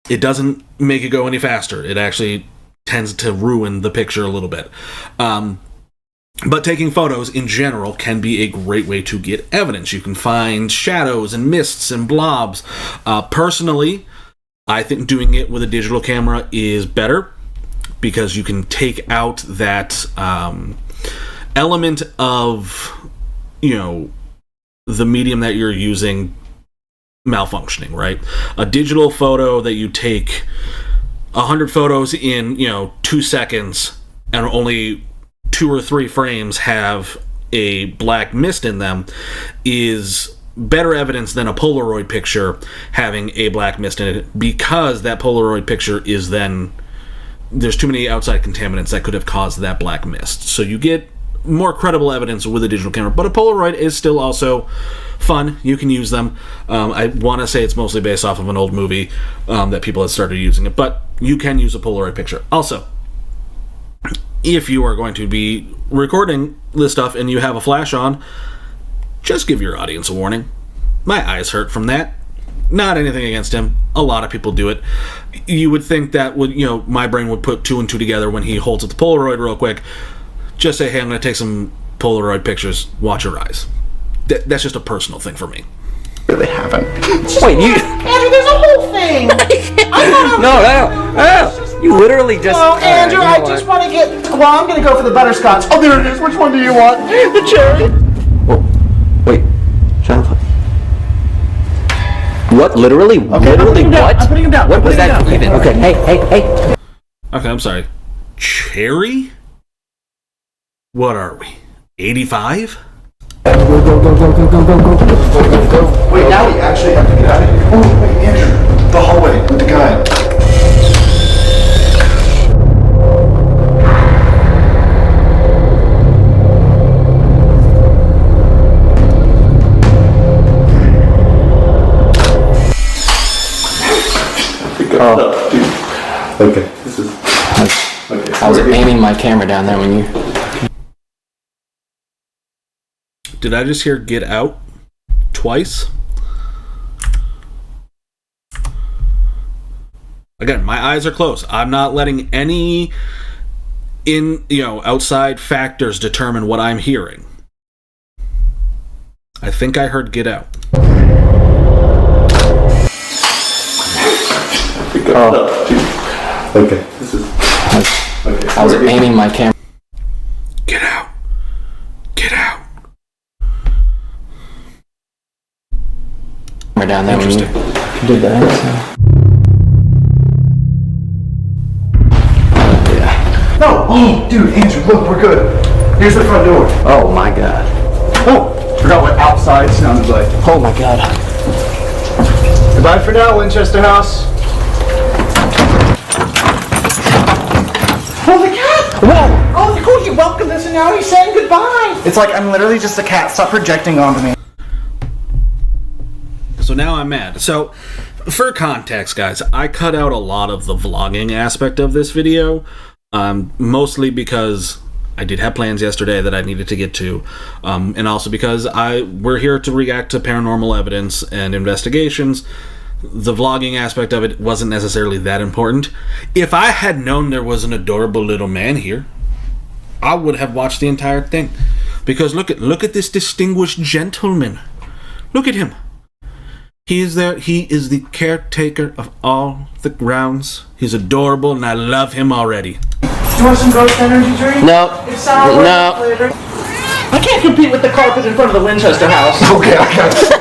It doesn't make it go any faster. It actually tends to ruin the picture a little bit. But taking photos in general can be a great way to get evidence. You can find shadows and mists and blobs. Personally, I think doing it with a digital camera is better because you can take out that element of, the medium that you're using malfunctioning, right? A digital photo that you take 100 photos in 2 seconds and only 2 or 3 frames have a black mist in them is better evidence than a Polaroid picture having a black mist in it, because that Polaroid picture is then, there's too many outside contaminants that could have caused that black mist. So you get more credible evidence with a digital camera, but a Polaroid is still also fun. You can use them. I want to say it's mostly based off of an old movie that people had started using it, but you can use a Polaroid picture. Also, if you are going to be recording this stuff and you have a flash on, just give your audience a warning. My eyes hurt from that. Not anything against him. A lot of people do it. You would think that would, my brain would put 2 and 2 together when he holds up the Polaroid real quick. Just say, hey, I'm going to take some Polaroid pictures. Watch your eyes. That's just a personal thing for me. Really haven't. Wait, you... Andrew, there's a whole thing. No. You literally just... Oh, Andrew, I just want to get... Well, I'm going to go for the butterscotch. Oh, there it is. Which one do you want? The cherry? Oh, wait. Jonathan. What? Literally? Okay, literally what? I'm putting him down. What was that even? Okay, hey. Okay, I'm sorry. Cherry? What are we? 85? Go. Wait, now we actually have to get out of here. Oh, wait, Andrew. The hallway with the guy. Okay, this is... Okay. I was aiming my camera down there when you... Did I just hear get out twice? Again, my eyes are closed. I'm not letting any outside factors determine what I'm hearing. I think I heard get out. Okay, this is... Okay. I was aiming my camera... Get out. Get out. down there when you did that. So. Yeah. No! Oh, dude, Andrew, look, we're good. Here's the front door. Oh my god. Oh, forgot what outside sounded like. Oh my god. Goodbye for now, Winchester House. Holy cat! Whoa! Oh, cool, you welcomed us and now he's saying goodbye. It's like I'm literally just a cat. Stop projecting onto me. So now I'm mad. So, for context, guys, I cut out a lot of the vlogging aspect of this video, mostly because I did have plans yesterday that I needed to get to, and also because we're here to react to paranormal evidence and investigations. The vlogging aspect of it wasn't necessarily that important. If I had known there was an adorable little man here, I would have watched the entire thing. Because look at this distinguished gentleman. Look at him. He is there. He is the caretaker of all the grounds. He's adorable, and I love him already. Do you want some Ghost Energy drink? No. It's sour. No. I can't compete with the carpet in front of the Winchester house. Okay, I got it.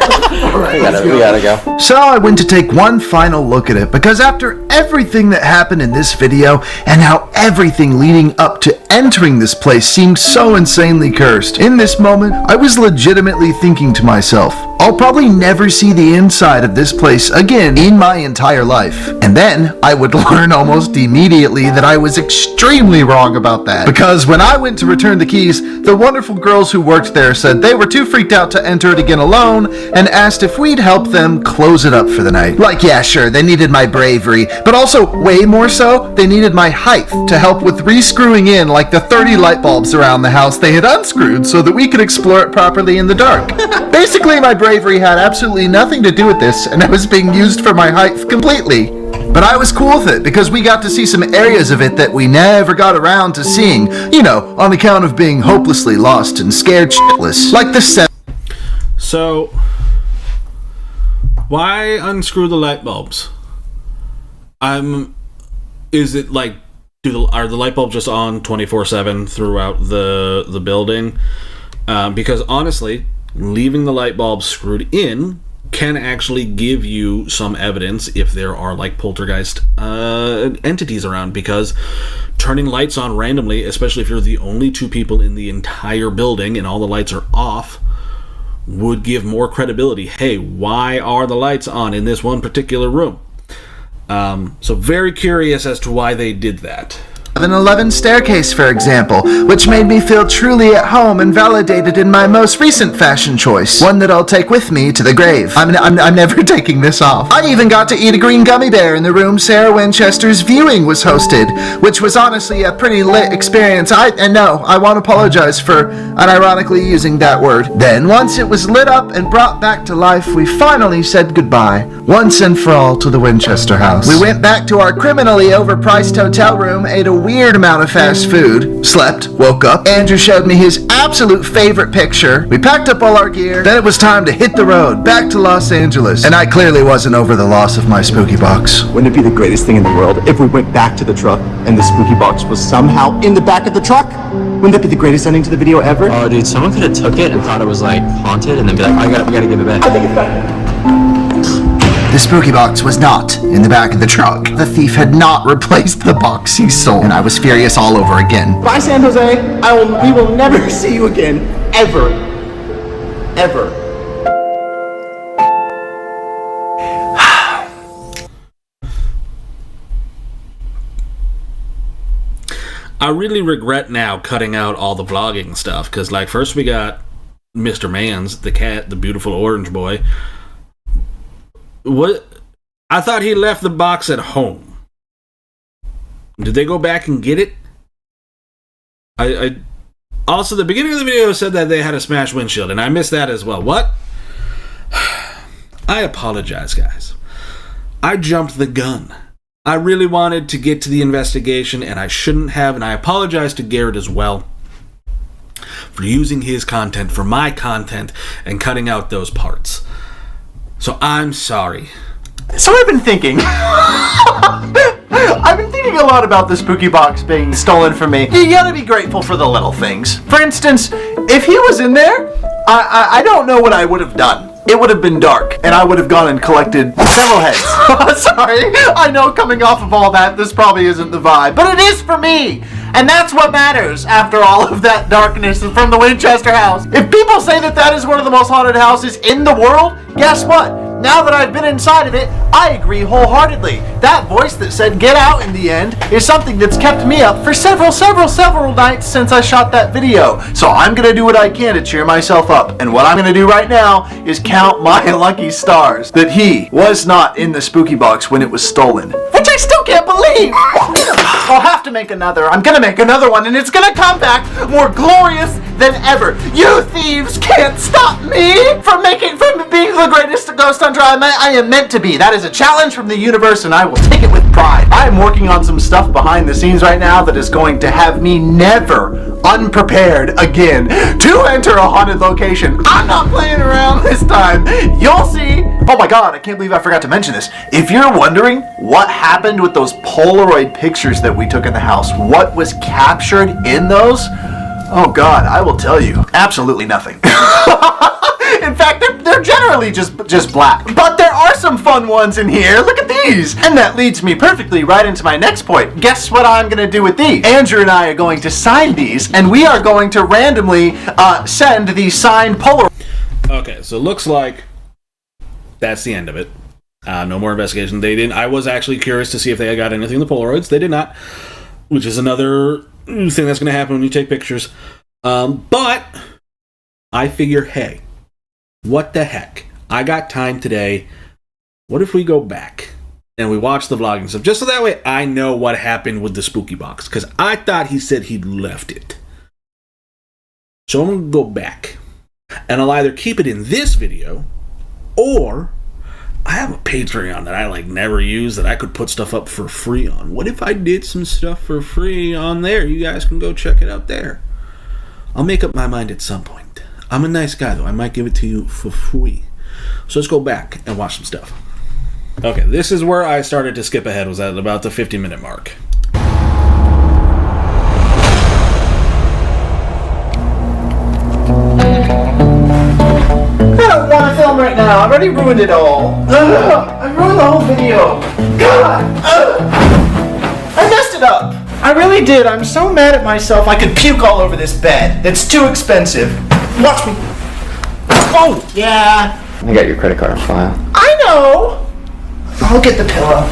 All right, we gotta go. So I went to take one final look at it because after everything that happened in this video and how everything leading up to entering this place seemed so insanely cursed, in this moment I was legitimately thinking to myself, I'll probably never see the inside of this place again in my entire life. And then I would learn almost immediately that I was extremely wrong about that. Because when I went to return the keys, the wonderful girls who worked there said they were too freaked out to enter it again alone and asked if we'd help them close it up for the night. Like, yeah, sure, they needed my bravery, but also, way more so, they needed my height to help with re-screwing in like the 30 light bulbs around the house they had unscrewed so that we could explore it properly in the dark. Basically, my bravery had absolutely nothing to do with this, and I was being used for my height completely. But I was cool with it, because we got to see some areas of it that we never got around to seeing, you know, on account of being hopelessly lost and scared shitless. Like the So, why unscrew the light bulbs? Is it like, are the light bulbs just on 24/7 throughout the building? Because honestly, leaving the light bulbs screwed in can actually give you some evidence if there are like poltergeist entities around, because turning lights on randomly, especially if you're the only two people in the entire building and all the lights are off, would give more credibility. Hey, why are the lights on in this one particular room? So very curious as to why they did that. 11 staircase, for example, which made me feel truly at home and validated in my most recent fashion choice, one that I'll take with me to the grave. I'm never taking this off. I even got to eat a green gummy bear in the room Sarah Winchester's viewing was hosted, which was honestly a pretty lit experience. I want to apologize for unironically using that word. Then, once it was lit up and brought back to life, we finally said goodbye, once and for all, to the Winchester house. We went back to our criminally overpriced hotel room, ate a weird amount of fast food, slept, woke up. Andrew showed me his absolute favorite picture. We packed up all our gear. Then it was time to hit the road, back to Los Angeles. And I clearly wasn't over the loss of my spooky box. Wouldn't it be the greatest thing in the world if we went back to the truck and the spooky box was somehow in the back of the truck? Wouldn't that be the greatest ending to the video ever? Oh, dude, someone could have took it and thought it was like haunted and then be like, we gotta give it back. I think it's back. The spooky box was not in the back of the truck. The thief had not replaced the box he stole, and I was furious all over again. Bye, San Jose. We will never see you again. Ever. Ever. I really regret now cutting out all the vlogging stuff, because like first we got Mr. Mans, the cat, the beautiful orange boy. What? I thought he left the box at home. Did they go back and get it? I also, the beginning of the video said that they had a smashed windshield, and I missed that as well. What? I apologize, guys. I jumped the gun. I really wanted to get to the investigation, and I shouldn't have, and I apologize to Garrett as well for using his content for my content and cutting out those parts. So I'm sorry. So I've been thinking. I've been thinking a lot about the spooky box being stolen from me. You gotta be grateful for the little things. For instance, if he was in there, I don't know what I would have done. It would have been dark, and I would have gone and collected several heads. Sorry, I know coming off of all that, this probably isn't the vibe, but it is for me! And that's what matters after all of that darkness from the Winchester house. If people say that that is one of the most haunted houses in the world, guess what? Now that I've been inside of it, I agree wholeheartedly. That voice that said get out in the end is something that's kept me up for several nights since I shot that video. So I'm gonna do what I can to cheer myself up. And what I'm gonna do right now is count my lucky stars that he was not in the spooky box when it was stolen. Which I still can't believe! I'll have to make another. I'm gonna make another one, and it's gonna come back more glorious than ever. You thieves can't stop me from being the greatest ghost hunter I am meant to be. That is a challenge from the universe, and I will take it with pride. I am working on some stuff behind the scenes right now that is going to have me never unprepared again to enter a haunted location. I'm not playing around this time. You'll see. Oh my god, I can't believe I forgot to mention this. If you're wondering what happened with those Polaroid pictures that we took in the house, what was captured in those, oh god, I will tell you, absolutely nothing. In fact, they're generally just black. But there are some fun ones in here. Look at these. And that leads me perfectly right into my next point. Guess what I'm going to do with these? Andrew and I are going to sign these, and we are going to randomly send these signed Polaroid. Okay, so it looks like that's the end of it. No more investigation. They didn't. I was actually curious to see if they got anything in the Polaroids. They did not, which is another thing that's going to happen when you take pictures. But I figure, hey, what the heck? I got time today. What if we go back and we watch the vlogging stuff? Just so that way I know what happened with the spooky box. Because I thought he said he'd left it. So I'm going to go back. And I'll either keep it in this video, or I have a Patreon that I never use that I could put stuff up for free on. What if I did some stuff for free on there? You guys can go check it out there. I'll make up my mind at some point. I'm a nice guy, though. I might give it to you for free. So let's go back and watch some stuff. Okay, this is where I started to skip ahead. Was at about the 50-minute mark. I don't want to film right now. I've already ruined it all. I ruined the whole video. God! I messed it up. I really did. I'm so mad at myself. I could puke all over this bed. It's too expensive. Watch me. Oh, yeah. I got your credit card on file. I know. I'll get the pillow.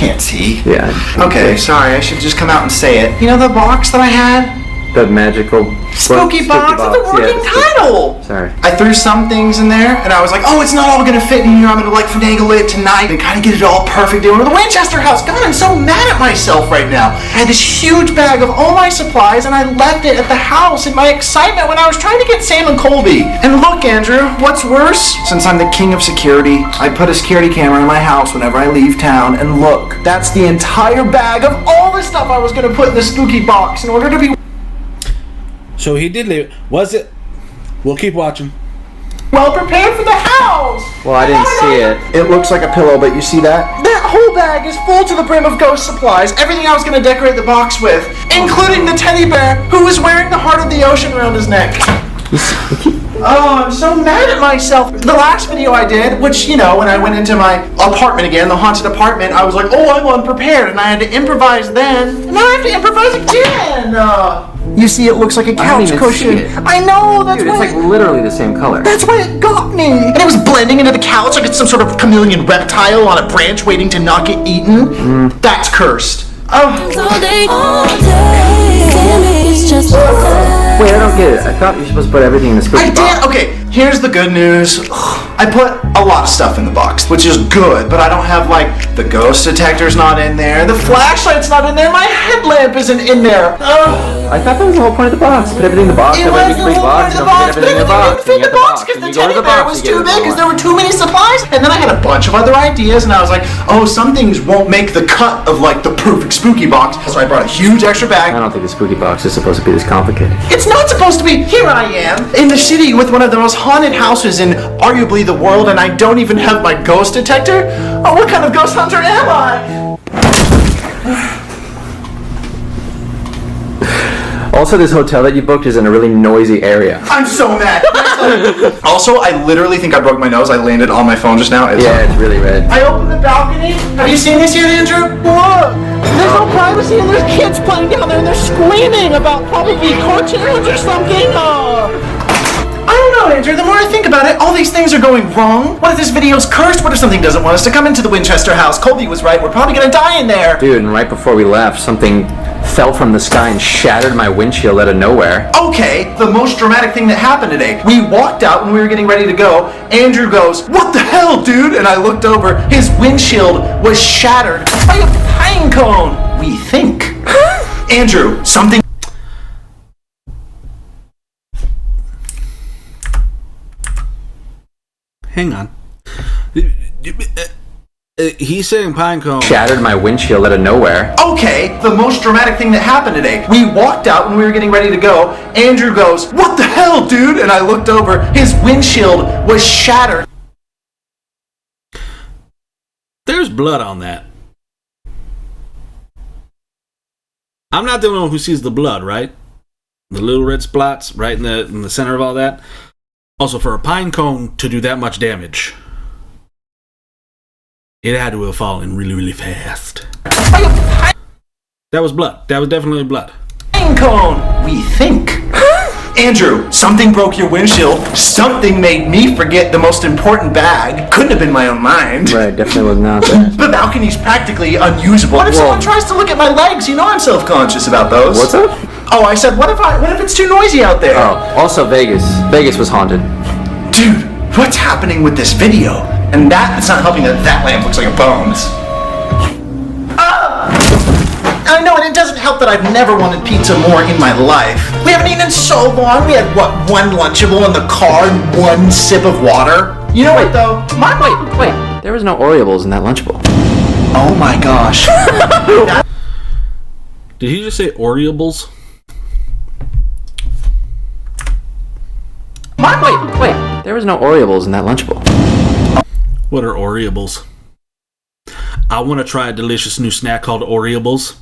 can't see. Yeah. Okay, sorry, I should just come out and say it. You know the box that I had? The magical Spooky box. It's a working title. Sorry. I threw some things in there, and I was like, oh, it's not all gonna fit in here. I'm gonna like finagle it tonight and kind of get it all perfect in the Winchester house. God, I'm so mad at myself right now. I had this huge bag of all my supplies, and I left it at the house in my excitement when I was trying to get Sam and Colby. And look, Andrew, what's worse? Since I'm the king of security, I put a security camera in my house whenever I leave town, and look, that's the entire bag of all the stuff I was gonna put in the spooky box in order to be So he did leave it. Was it? We'll keep watching. well prepared for the house. Well, I didn't see it. It looks like a pillow, but you see that? That whole bag is full to the brim of ghost supplies. Everything I was going to decorate the box with, including the teddy bear who was wearing the heart of the ocean around his neck. Oh, I'm so mad at myself. The last video I did, which, you know, when I went into my apartment again, the haunted apartment, I was like, oh, I'm unprepared, and I had to improvise then. And now I have to improvise again. You see, it looks like a couch cushion. I know, that's Dude, why. it's like literally the same color. That's why it got me. And it was blending into the couch like it's some sort of chameleon reptile on a branch waiting to not get eaten. That's cursed. Wait, I don't get it. I thought you were supposed to put everything in the spooky I box. did. Okay, here's the good news. I put a lot of stuff in the box, which is good, but I don't have, like, the ghost detector's not in there, the flashlight's not in there, my headlamp isn't in there. I thought that was the whole point of the box. Put everything in the box. It was the whole point of the box, but everything didn't fit in the box because the teddy bear was too big because there were too many supplies. And then I had a bunch of other ideas, and I was like, oh, some things won't make the cut of, like, the perfect spooky box. So I brought a huge extra bag. I don't think the spooky box is supposed to be this complicated. It's not supposed to be. Here I am in the city with one of the most haunted houses in arguably the world, and I don't even have my ghost detector. Oh, what kind of ghost hunter am I? Also, this hotel that you booked is in a really noisy area. I'm so mad. Also, I literally think I broke my nose. I landed on my phone just now. It's really red. I opened the balcony. Have you seen this yet, Andrew? Look! There's no privacy and there's kids playing down there and they're screaming about probably cartoons or something. I don't know, Andrew. The more I think about it, all these things are going wrong. What if this video's cursed? What if something doesn't want us to come into the Winchester house? Colby was right. We're probably gonna die in there. Dude, and right before we left, something fell from the sky and shattered my windshield out of nowhere. Okay, the most dramatic thing that happened today. We walked out when we were getting ready to go. Andrew goes, what the hell, dude? And I looked over. His windshield was shattered by a pine cone. We think. Andrew, something... Hang on. He's saying pine cone. Shattered my windshield out of nowhere. Okay, the most dramatic thing that happened today. We walked out when we were getting ready to go. Andrew goes, what the hell, dude? And I looked over. His windshield was shattered. There's blood on that. I'm not the only one who sees the blood, right? The little red spots right in the center of all that. Also, for a pine cone to do that much damage, it had to have fallen really, really fast. That was blood. That was definitely blood. Pine cone, we think. Andrew, something broke your windshield. Something made me forget the most important bag. Couldn't have been my own mind. Right, definitely was not there. The balcony's practically unusable. What if someone tries to look at my legs? You know I'm self-conscious about those. What's up? Oh, I said, what if it's too noisy out there? Oh, also Vegas. Vegas was haunted. Dude, what's happening with this video? And that's not helping that lamp looks like a bones. I know, and it doesn't help that I've never wanted pizza more in my life. We haven't eaten in so long. We had, what, one Lunchable in the car and one sip of water? You know what, though? Wait. There was no Oreos in that Lunchable. Oh my gosh. Did he just say Oreables? Wait. There was no Oreos in that Lunchable. What are Oreables? I want to try a delicious new snack called Oreables.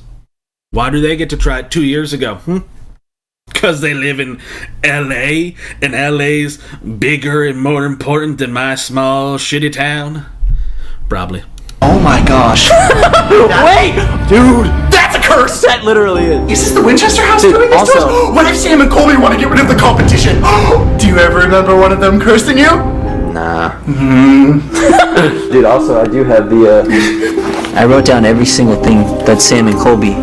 Why do they get to try it 2 years ago? Because they live in LA, and LA's bigger and more important than my small, shitty town? Probably. Oh my gosh. Wait! Dude! That's a curse! That literally is. Is this the Winchester house Dude, doing this also, to us? What if Sam and Colby want to get rid of the competition? Do you ever remember one of them cursing you? Nah. Dude, also, I do have the, I wrote down every single thing that Sam and Colby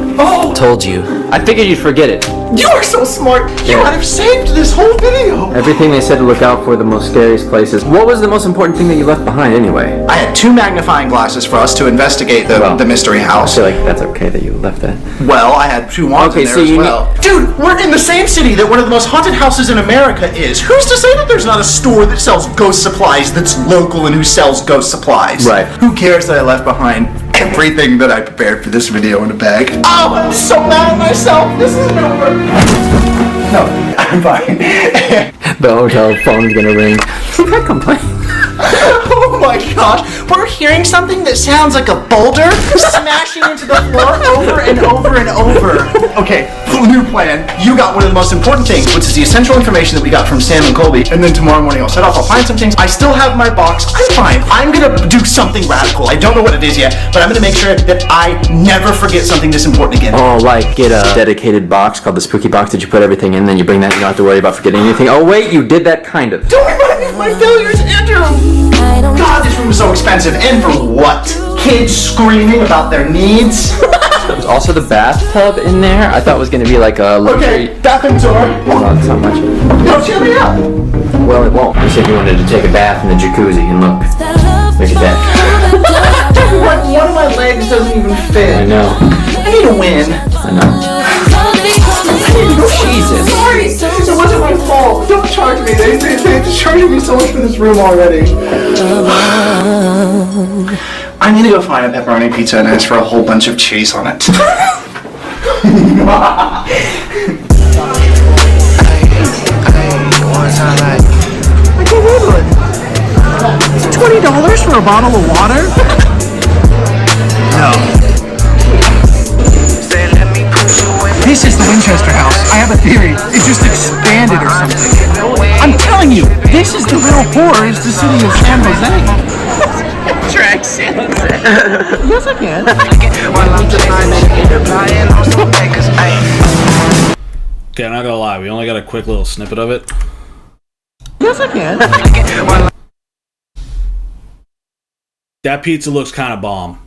told you. I figured you'd forget it. You are so smart. You might have saved this whole video. Everything they said to look out for, the most scariest places. What was the most important thing that you left behind anyway? I had 2 magnifying glasses for us to investigate the mystery house. I feel like that's okay that you left that. Well, I had 2 wands in there as well. Dude, we're in the same city that one of the most haunted houses in America is. Who's to say that there's not a store that sells ghost supplies that's local and who sells ghost supplies? Right. Who cares that I left behind everything that I prepared for this video in a bag? Oh, I'm so mad at myself. This isn't over. No, I'm fine. The hotel phone's gonna ring. I complain. Oh my gosh, we're hearing something that sounds like a boulder smashing into the floor over and over and over. Okay, new plan. You got one of the most important things, which is the essential information that we got from Sam and Colby. And then tomorrow morning I'll set off, I'll find some things. I still have my box. I'm fine. I'm gonna do something radical. I don't know what it is yet, but I'm gonna make sure that I never forget something this important again. Oh, like get a dedicated box called the spooky box that you put everything in, then you bring that and you don't have to worry about forgetting anything. Oh wait, you did that kind of. Don't remind me of my failures, Andrew! God, this room is so expensive. And for what? Kids screaming about their needs? There was also the bathtub in there. I thought it was going to be like a luxury. Okay, bathroom tour. No, it's not much. No, cheer me up. Well, it won't. You said you wanted to take a bath in the jacuzzi, and look at that. One of my legs doesn't even fit. I know. I need to win. I know. Jesus. Sorry, it wasn't my fault. Don't charge me. They're just charging me so much for this room already. I need to go find a pepperoni pizza and ask for a whole bunch of cheese on it. I can't handle it. It's $20 for a bottle of water? No. This is the Winchester house. I have a theory. It just expanded or something. I'm telling you, this is the little whore is the city of San Jose. Track San Jose. Yes, I can. Okay, I'm not gonna lie. We only got a quick little snippet of it. Yes, I can. That pizza looks kind of bomb.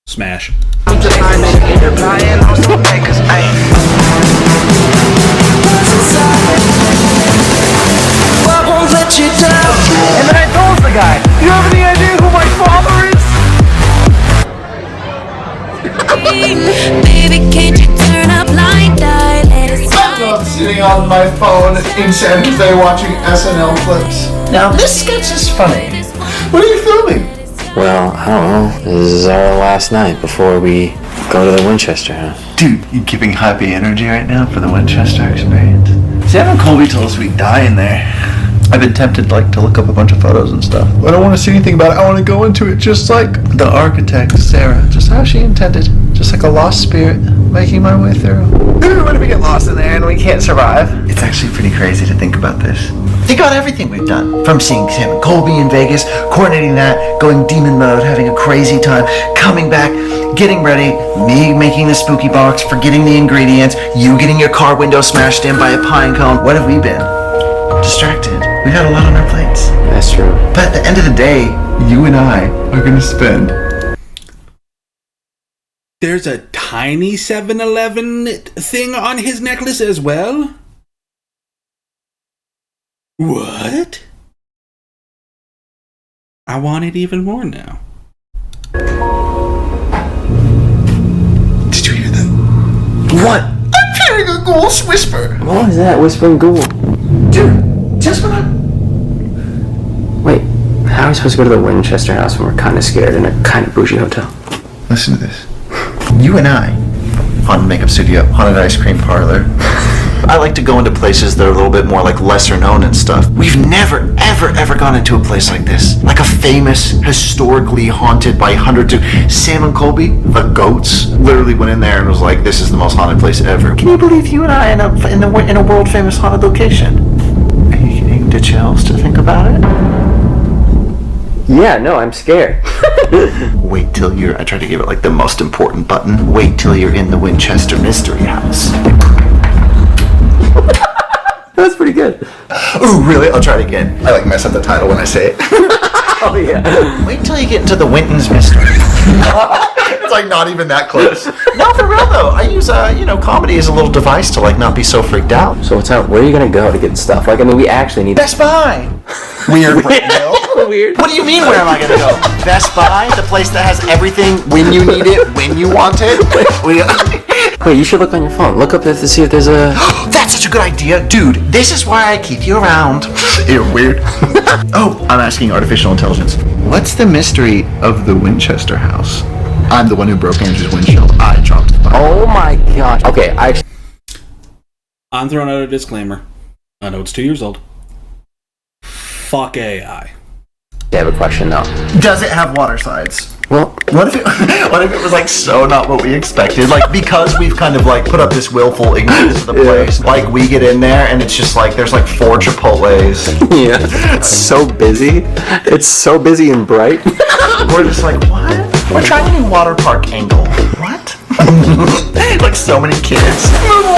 Smash. And then I told the guy, you have any idea who my father is? Baby, can't you turn a blind eye? Let it slide. I love sitting on my phone in San Jose watching SNL clips. Now, this sketch is funny. What are you filming? Well, I don't know. This is our last night before we go to the Winchester house. Dude, you giving happy energy right now for the Winchester experience? Sam and Colby told us we'd die in there. I've been tempted to look up a bunch of photos and stuff. I don't want to see anything about it. I want to go into it just like the architect, Sarah. Just how she intended. Just like a lost spirit making my way through. What if we get lost in there and we can't survive? It's actually pretty crazy to think about this. Think about everything we've done. From seeing Sam and Colby in Vegas, coordinating that, going demon mode, having a crazy time, coming back, getting ready, me making the spooky box, forgetting the ingredients, you getting your car window smashed in by a pine cone. What have we been? Distracted. We got a lot on our plates. That's true. But at the end of the day, you and I are going to spend. There's a tiny 7-Eleven thing on his necklace as well? What? I want it even more now. Did you hear that? What? I'm hearing a ghoul's whisper. What was that? Whispering ghoul. Dude, just when Wait, how are we supposed to go to the Winchester house when we're kind of scared in a kind of bougie hotel? Listen to this. You and I, haunted makeup studio, haunted ice cream parlor. I like to go into places that are a little bit more like lesser known and stuff. We've never, ever gone into a place like this. Like a famous, historically haunted by hundreds of... Sam and Colby, the goats, literally went in there and was like, this is the most haunted place ever. Can you believe you and I in a world famous haunted location? Are you getting the chills to think about it? Yeah, no, I'm scared. Wait till you're... I tried to give it like the most important button. Wait till you're in the Winchester Mystery House. That's pretty good. Ooh, really? I'll try it again. I mess up the title when I say it. Oh yeah. Wait till you get into the Winton's mystery. It's like not even that close. No, for real though. I use comedy as a little device to like not be so freaked out. So what's up? Where are you gonna go to get stuff? Like, I mean, we actually need Best Buy. Weird. Weird. What do you mean? Where am I gonna go? Best Buy, the place that has everything when you need it, when you want it. Wait, you should look on your phone. Look up there to see if there's a... That's such a good idea. Dude, this is why I keep you around. You're weird. Oh, I'm asking artificial intelligence. What's the mystery of the Winchester house? I'm the one who broke Andrew's windshield. I dropped the bomb. Oh my gosh. Okay, I'm throwing out a disclaimer. I know it's 2 years old. Fuck AI. I have a question though. Does it have water slides? Well, what if it was like so not what we expected? Like, because we've kind of like put up this willful ignorance of the place. Like, we get in there and it's just like there's like 4 Chipotles. Yeah, it's so busy. It's so busy and bright. We're just like, what? We're trying a new water park angle. What? Like so many kids.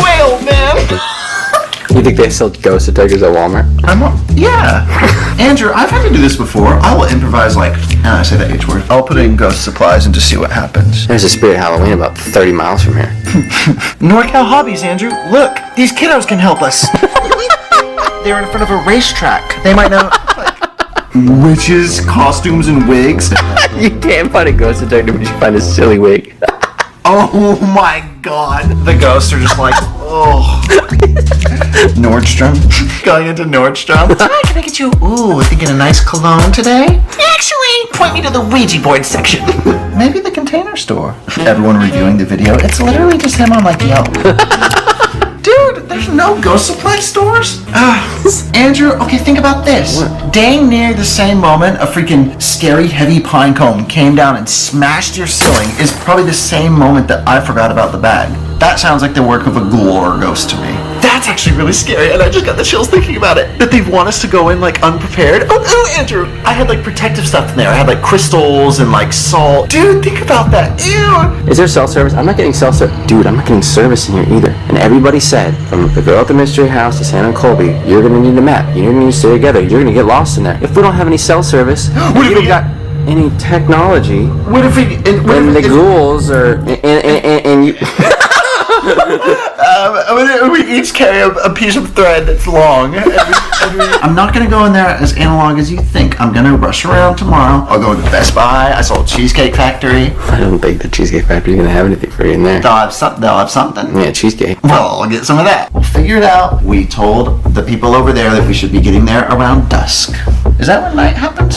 Whale, man. You think they sell ghost detectors at Walmart? Yeah. Andrew, I've had to do this before. I will improvise like, I say that H word. I'll put in ghost supplies and just see what happens. There's a Spirit Halloween about 30 miles from here. NorCal Hobbies, Andrew. Look, these kiddos can help us. They're in front of a racetrack. They might know witches, costumes, and wigs. You can't find a ghost detector, but you find a silly wig. Oh my god. The ghosts are just like, oh. Nordstrom. Going into Nordstrom. Hi, can I get you, thinking a nice cologne today? Actually, point me to the Ouija board section. Maybe the Container Store. Everyone reviewing the video, it's literally just him on like Yelp. Dude, there's no ghost supply stores? Andrew, okay, think about this. What? Dang near the same moment a freaking scary heavy pine cone came down and smashed your ceiling is probably the same moment that I forgot about the bag. That sounds like the work of a ghoul or a ghost to me. That's actually really scary, and I just got the chills thinking about it. That they want us to go in like unprepared. Oh, Andrew, I had like protective stuff in there. I had like crystals and like salt. Dude, think about that. Ew. Is there cell service? I'm not getting cell service. Dude, I'm not getting service in here either. And everybody said, from the girl at the mystery house to Santa and Colby, you're gonna need a map. You're gonna need to stay together. You're gonna get lost in there. If we don't have any cell service, what if we got any technology? What if we? And the ghouls are and you. We each carry a piece of thread that's long. I'm not going to go in there as analog as you think. I'm going to rush around tomorrow. I'll go to Best Buy. I saw Cheesecake Factory. I don't think the Cheesecake Factory is going to have anything for you in there. They'll have something. Yeah, cheesecake. Well, I'll get some of that. We'll figure it out. We told the people over there that we should be getting there around dusk. Is that when night happens?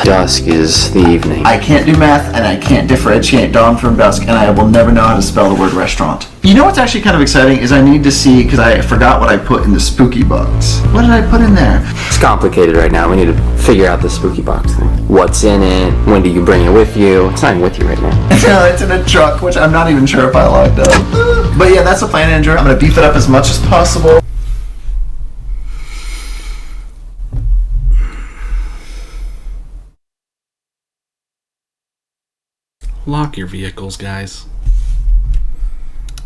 Dusk is the evening. I can't do math, and I can't differentiate dawn from dusk, and I will never know how to spell the word restaurant. You know what's actually kind of exciting is I need to see, because I forgot what I put in the spooky box. What did I put in there? It's complicated right now. We need to figure out the spooky box thing. What's in it? When do you bring it with you? It's not even with you right now. No, it's in a truck, which I'm not even sure if I locked up. But yeah, that's the plan, Andrew. I'm going to beef it up as much as possible. Lock your vehicles, guys.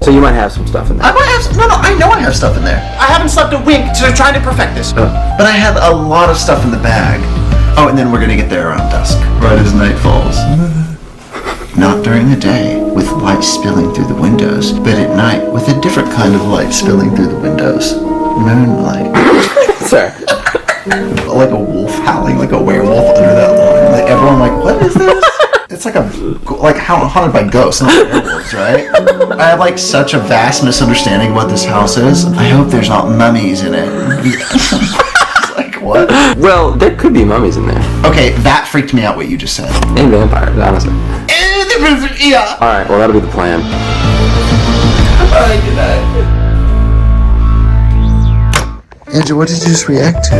So you might have some stuff in there. I might have some, I know I have stuff in there. I haven't slept a wink, so I'm trying to perfect this. But I have a lot of stuff in the bag. Oh, and then we're gonna get there around dusk, right as night falls. Not during the day, with light spilling through the windows, but at night, with a different kind of light spilling through the windows. Moonlight. Sorry. Like a wolf howling, like a werewolf under that line. Like everyone like, what is this? It's like haunted by ghosts, not werewolves, right? I have like such a vast misunderstanding of what this house is. I hope there's not mummies in it. Like what? Well, there could be mummies in there. Okay, that freaked me out what you just said. And vampires, honestly. Yeah. Alright, well that'll be the plan. Alright, good night. Andrew, what did you just react to?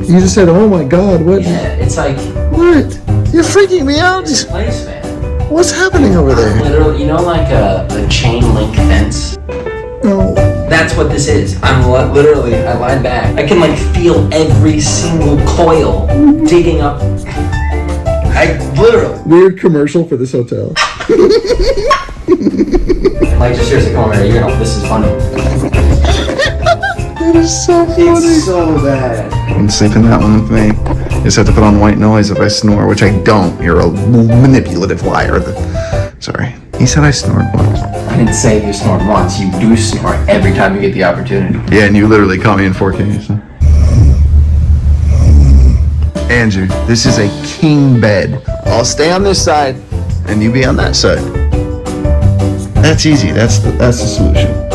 You just said, oh my god, what? Yeah, it's like... What? You're freaking me out. Place, man. What's happening over there? Literally, you know, like a chain link fence? No. That's what this is. I lied back. I can like feel every single coil digging up. Literally. Weird commercial for this hotel. Like, just seriously, come over here. This is funny. That is so funny. It's so bad. I'm sleeping that one with me. You just have to put on white noise if I snore, which I don't. You're a manipulative liar. Sorry. He said I snored once. I didn't say you snored once. You do snore every time you get the opportunity. Yeah, and you literally caught me in 4K. So. Andrew, this is a king bed. I'll stay on this side, and you be on that side. That's easy. That's the solution.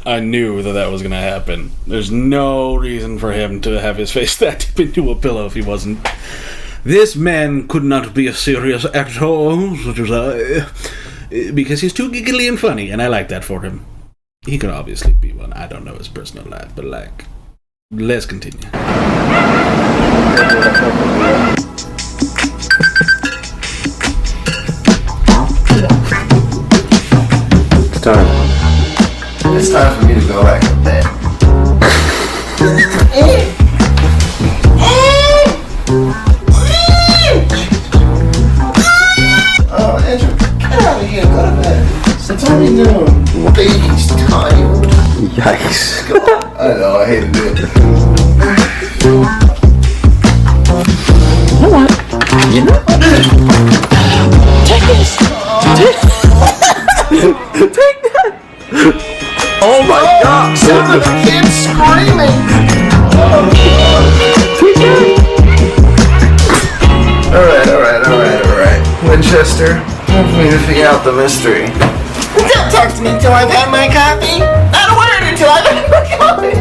I knew that was going to happen. There's no reason for him to have his face that deep into a pillow if he wasn't. This man could not be a serious actor, such as I, because he's too giggly and funny, and I like that for him. He could obviously be one. I don't know his personal life, but let's continue. It's time. It's time for me to go back to bed. Oh, Andrew, get out of here, go to bed. It's already noon. Baby's tired. Yikes. I know, I hate to do it. You know what? You know what? Take this. Take that. Oh my God! Sound of kids screaming! Alright. Winchester, time for me to figure out the mystery. Don't talk to me until I've had my coffee. Not a word until I've had my coffee.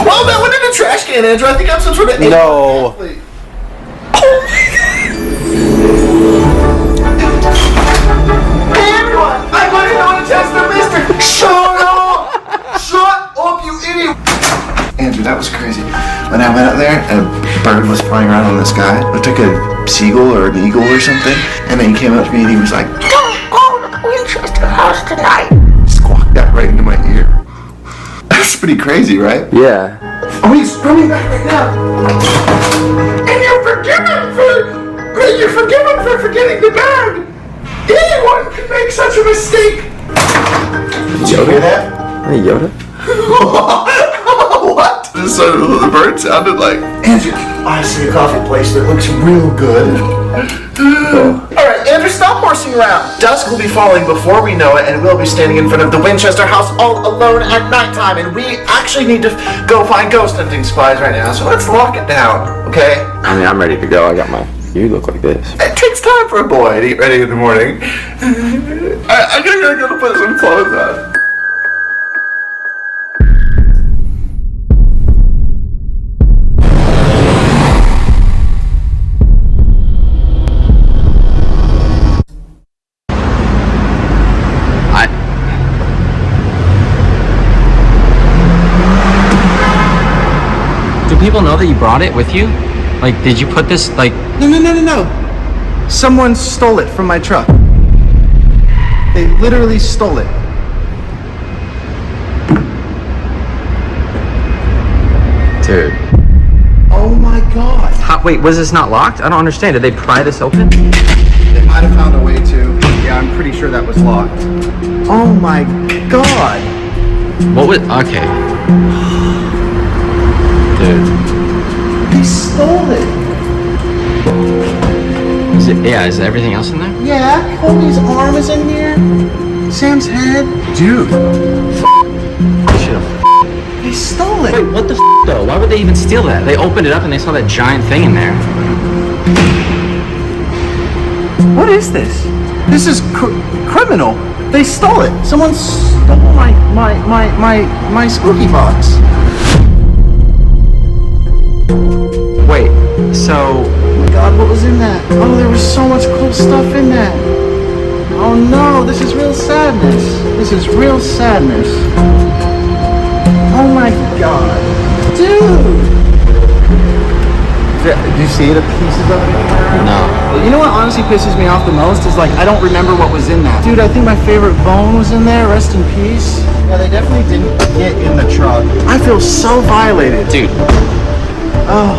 Well, that went in the trash can, Andrew. I think I'm some sort of... No. Athlete. Everyone, I want to know Winchester mystery. Shut up, you idiot. Andrew, that was crazy. When I went out there, a bird was flying around in the sky. It looked like a seagull or an eagle or something. And then he came up to me and he was like, "Don't go to the Winchester house tonight." Squawked that right into my ear. That's pretty crazy, right? Yeah. Oh, he's coming back right now. And you're forgiven for forgetting the bag. Anyone can make such a mistake. Did you hear that? Hey, Yoda. What? The bird sounded like. Andrew, I see a coffee place that looks real good. Alright, Andrew, stop horsing around. Dusk will be falling before we know it, and we'll be standing in front of the Winchester house all alone at nighttime, and we actually need to go find ghost hunting supplies right now, so let's lock it down, okay? I mean, I'm ready to go. I got my... You look like this. It takes time for a boy to get ready in the morning. I gotta go to put some clothes on. Do people know that you brought it with you? Like, did you put this, like... No. Someone stole it from my truck. They literally stole it. Dude. Oh my God. Wait, was this not locked? I don't understand. Did they pry this open? They might have found a way to. Yeah, I'm pretty sure that was locked. Oh my God. What was... Okay. Dude. They stole it. Is everything else in there? Yeah, Kobe's arm is in here. Sam's head. Dude. They stole it. Wait, what the though? Why would they even steal that? They opened it up and they saw that giant thing in there. What is this? This is criminal. They stole it. Someone stole my spooky box. Wait, so... Oh my God, what was in that? Oh, there was so much cool stuff in that. Oh no, this is real sadness. This is real sadness. Oh my God. Dude! Did you see the pieces of it? No. You know what honestly pisses me off the most is like I don't remember what was in that. Dude, I think my favorite bone was in there. Rest in peace. Yeah, they definitely didn't get in the truck. I feel so violated. Dude. Oh.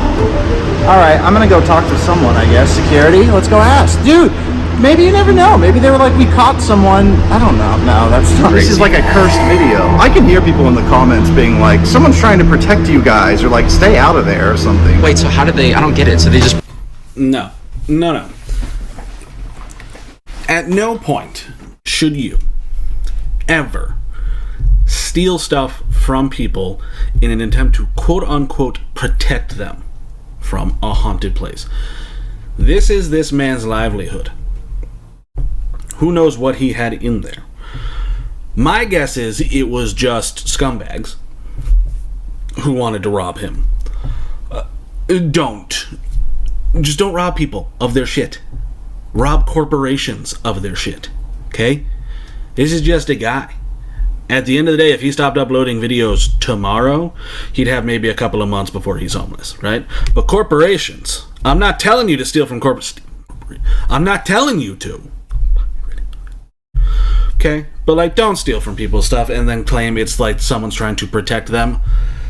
Alright, I'm gonna go talk to someone, I guess. Security? Let's go ask. Dude, maybe you never know. Maybe they were like, we caught someone. I don't know. No, that's not. This is like a cursed video. I can hear people in the comments being like, someone's trying to protect you guys, or like, stay out of there or something. Wait, so how did they? I don't get it. So they just. No. At no point should you ever steal stuff from people in an attempt to quote-unquote protect them from a haunted place. This is this man's livelihood. Who knows what he had in there? My guess is it was just scumbags who wanted to rob him. Just don't rob people of their shit. Rob corporations of their shit. Okay? This is just a guy. At the end of the day, if he stopped uploading videos tomorrow, he'd have maybe a couple of months before he's homeless, right? But corporations, I'm not telling you to steal from I'm not telling you to. Okay? But like, don't steal from people's stuff and then claim it's like someone's trying to protect them.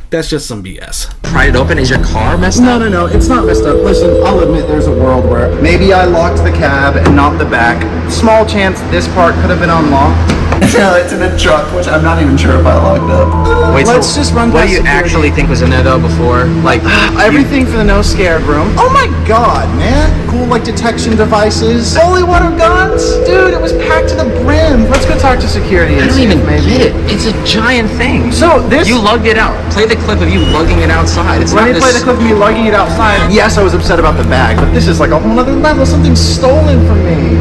That's just some BS. Pried it open? Is your car messed up? No, it's not messed up. Listen, I'll admit there's a world where maybe I locked the cab and not the back. Small chance this part could have been unlocked. No, it's in a truck, which I'm not even sure if I locked up. Wait, let's just run what past do you security. actually think was in there though before? Like everything for the no scared room. Oh my god, man. Cool like detection devices. Holy water guns? Dude, it was packed to the brim. Let's go talk to security and I don't see even if maybe get it. It's a giant thing. So this You lugged it out. Play the clip of you lugging it outside. It's Let not me play the clip of me lugging it outside. Yes, I was upset about the bag, but this is like a whole other level. Something's stolen from me.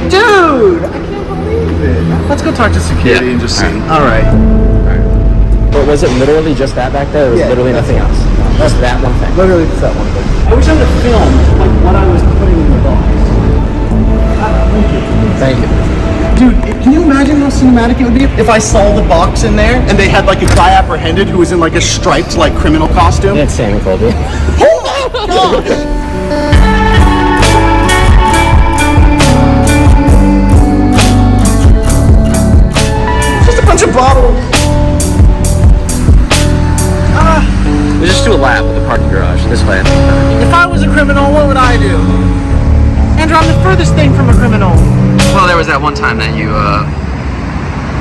Dude, I can't believe it. Let's go talk to security and just see. Alright. But was it literally just that back there? Or was literally nothing else? Just that one thing. Literally just that one thing. I wish I would have filmed like what I was putting in the box. Thank you. Dude, can you imagine how cinematic it would be if I saw the box in there and they had like a guy apprehended who was in like a striped like criminal costume? It's Sammy Colby. Oh my gosh! Bunch of bottles. We'll just do a lap of the parking garage this way. If I was a criminal, what would I do? Andrew, I'm the furthest thing from a criminal. Well, there was that one time that you,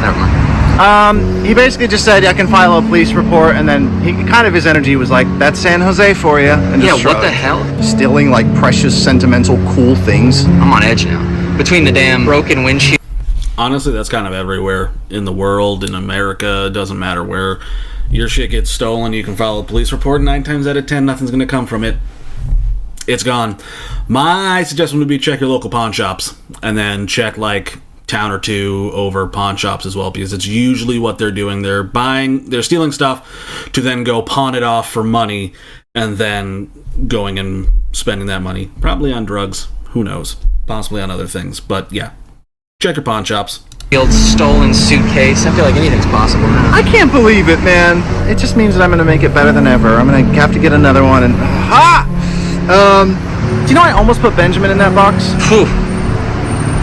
never mind. He basically just said, I can file a police report, and then he kind of his energy was like, that's San Jose for you. And Yeah, just what the shrugged. hell? Stealing like precious, sentimental, cool things. I'm on edge now. Between the damn broken windshield. Honestly, that's kind of everywhere in the world, in America. It doesn't matter where your shit gets stolen. You can file a police report, and 9 times out of 10, nothing's going to come from it. It's gone. My suggestion would be check your local pawn shops, and then check like town or two over pawn shops as well, because it's usually what they're doing. They're stealing stuff to then go pawn it off for money, and then going and spending that money, probably on drugs. Who knows? Possibly on other things, but yeah. Check your pawn shops. Stolen suitcase. I feel like anything's possible now. I can't believe it, man. It just means that I'm gonna make it better than ever. I'm gonna have to get another one and do you know I almost put Benjamin in that box? Whew.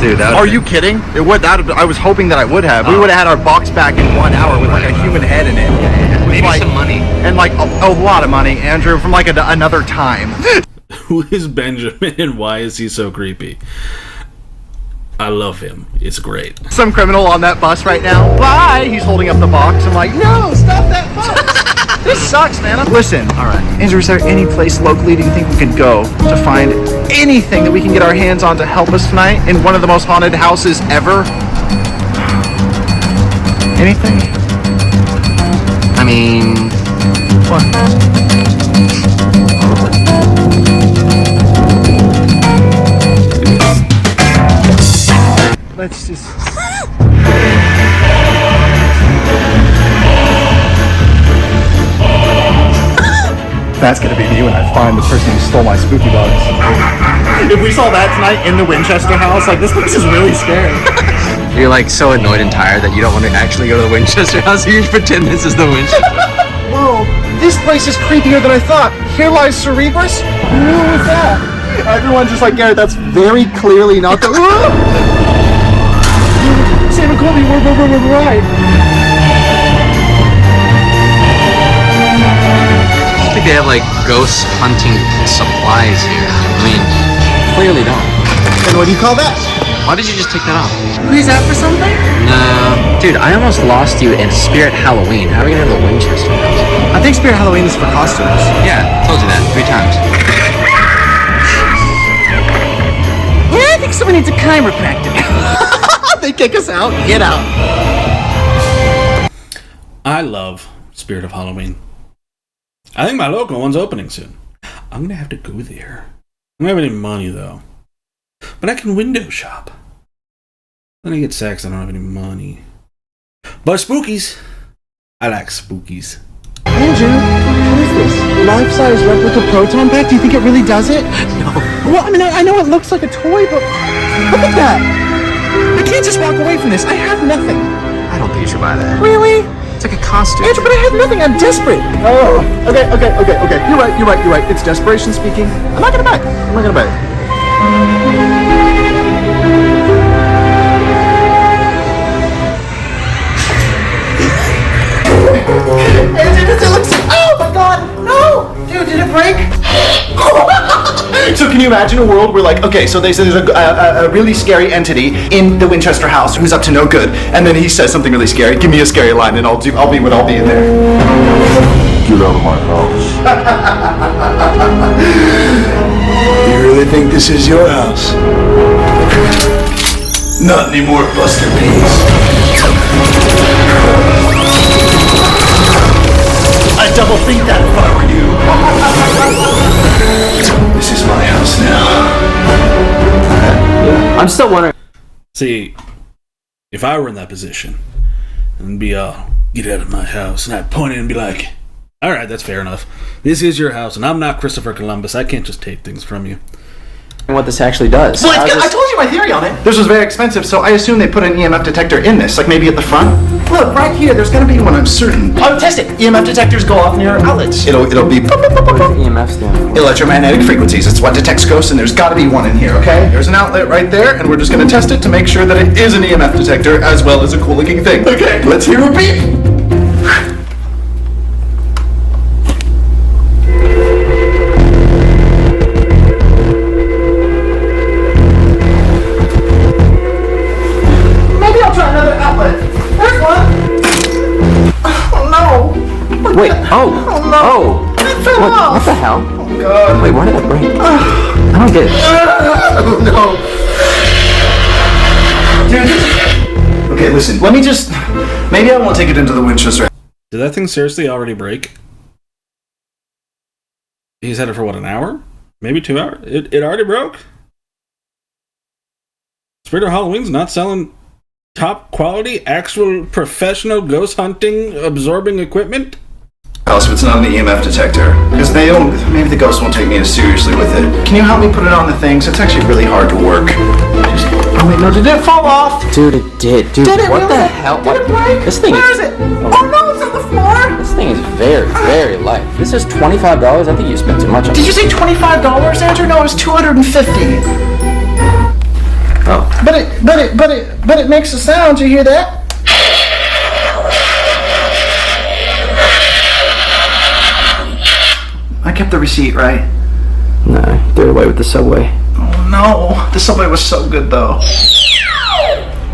Dude, that Are you kidding? It would I was hoping that I would have. We would have had our box back in 1 hour with like a human head in it. With maybe like, some money. And like a lot of money, Andrew, from like another time. Who is Benjamin and why is he so creepy? I love him. It's great. Some criminal on that bus right now. Bye! He's holding up the box. I'm like, no, stop that box! This sucks, man. Listen, alright. Andrew, is there any place locally do you think we could go to find anything that we can get our hands on to help us tonight in one of the most haunted houses ever? Anything? I mean... What? Let's just... That's gonna be me when I find the person who stole my spooky box. If we saw that tonight in the Winchester house, like, this place is really scary. You're like so annoyed and tired that you don't want to actually go to the Winchester house, so you pretend this is the Winchester. Whoa. this place is creepier than I thought. Here lies Cerebrus? Who was that? Everyone's just like, Garrett, that's very clearly not the... Sam and Colby, we're right. I think they have like ghost hunting supplies here. I mean, clearly don't. And what do you call that? Why did you just take that off? Is that for something? No. Dude, I almost lost you in Spirit Halloween. How are we gonna go to the Winchester house? I think Spirit Halloween is for costumes. Yeah, told you that 3 times. Yeah, I think someone needs a chiropractor. They kick us out. Get out. I love Spirit of Halloween. I think my local one's opening soon. I'm gonna have to go there. I don't have any money though, but I can window shop. Then I get sex. I don't have any money. But spookies, I like spookies. Andrew, what is this? Life-size replica proton pack? Do you think it really does it? No. Well, I mean, I know it looks like a toy, but look at that. I can't just walk away from this. I have nothing. I don't think you should buy that. Really? It's like a costume. Andrew, but I have nothing. I'm desperate. Oh. Okay. You're right. It's desperation speaking. I'm not gonna buy it. Andrew, does it look so... Oh my god, no! Dude, did it break? So can you imagine a world where, like, okay, so they say there's a really scary entity in the Winchester house who's up to no good, and then he says something really scary. Give me a scary line, and I'll be what I'll be in there. Get out of my house. You really think this is your house? Not anymore, Buster Peas. I'd double think that if I were you. This is my house now. I'm still wondering. See, if I were in that position, and be get out of my house, and I'd point it and be like, all right, that's fair enough. This is your house, and I'm not Christopher Columbus. I can't just take things from you. What this actually does. Well, I told you my theory on it. This was very expensive, so I assume they put an EMF detector in this, like maybe at the front. Look, right here, there's gonna be one, I'm certain. Oh, test it. EMF detectors go off near outlets. It'll be... EMF stand for? Electromagnetic frequencies. It's what detects ghosts, and there's gotta be one in here, okay? There's an outlet right there, and we're just gonna test it to make sure that it is an EMF detector as well as a cool-looking thing. Okay, let's hear a beep. Wait, oh no! It fell off! What the hell? Oh god. Wait, why did that break? I don't get it. Oh no. Dude. Okay, listen, let me just... Maybe I won't take it into the Winchester. Did that thing seriously already break? He's had it for what, an hour? Maybe 2 hours? It already broke? Spirit of Halloween's not selling top quality, actual professional ghost hunting absorbing equipment? If it's not an EMF detector, because they don't, maybe the ghost won't take me as seriously with it. Can you help me put it on the things? It's actually really hard to work. Oh wait, no, did it fall off? Dude, it did. Dude, did it what really? the hell? Did it break? This thing Where is it? Oh no, it's on the floor! This thing is very, very light. This is $25. I think you spent too much on it. Did you say $25, Andrew? No, it was $250. Oh. But it makes a sound. You hear that? I kept the receipt, right? No, threw it away with the subway. Oh no, the subway was so good though.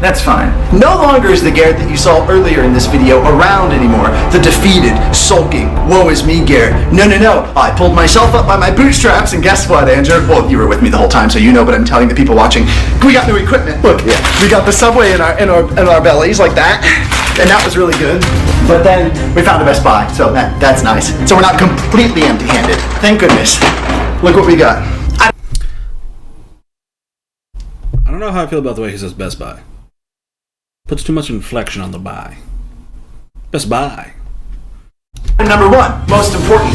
That's fine. No longer is the Garrett that you saw earlier in this video around anymore. The defeated, sulking, woe is me Garrett. No. I pulled myself up by my bootstraps, and guess what, Andrew? Well, you were with me the whole time, so you know, but I'm telling the people watching. We got new equipment. Look, we got the subway in our bellies like that, and that was really good. But then we found a Best Buy, so that's nice. So we're not completely empty-handed. Thank goodness. Look what we got. I don't know how I feel about the way he says Best Buy. Puts too much inflection on the buy. Best Buy. Number one, most important,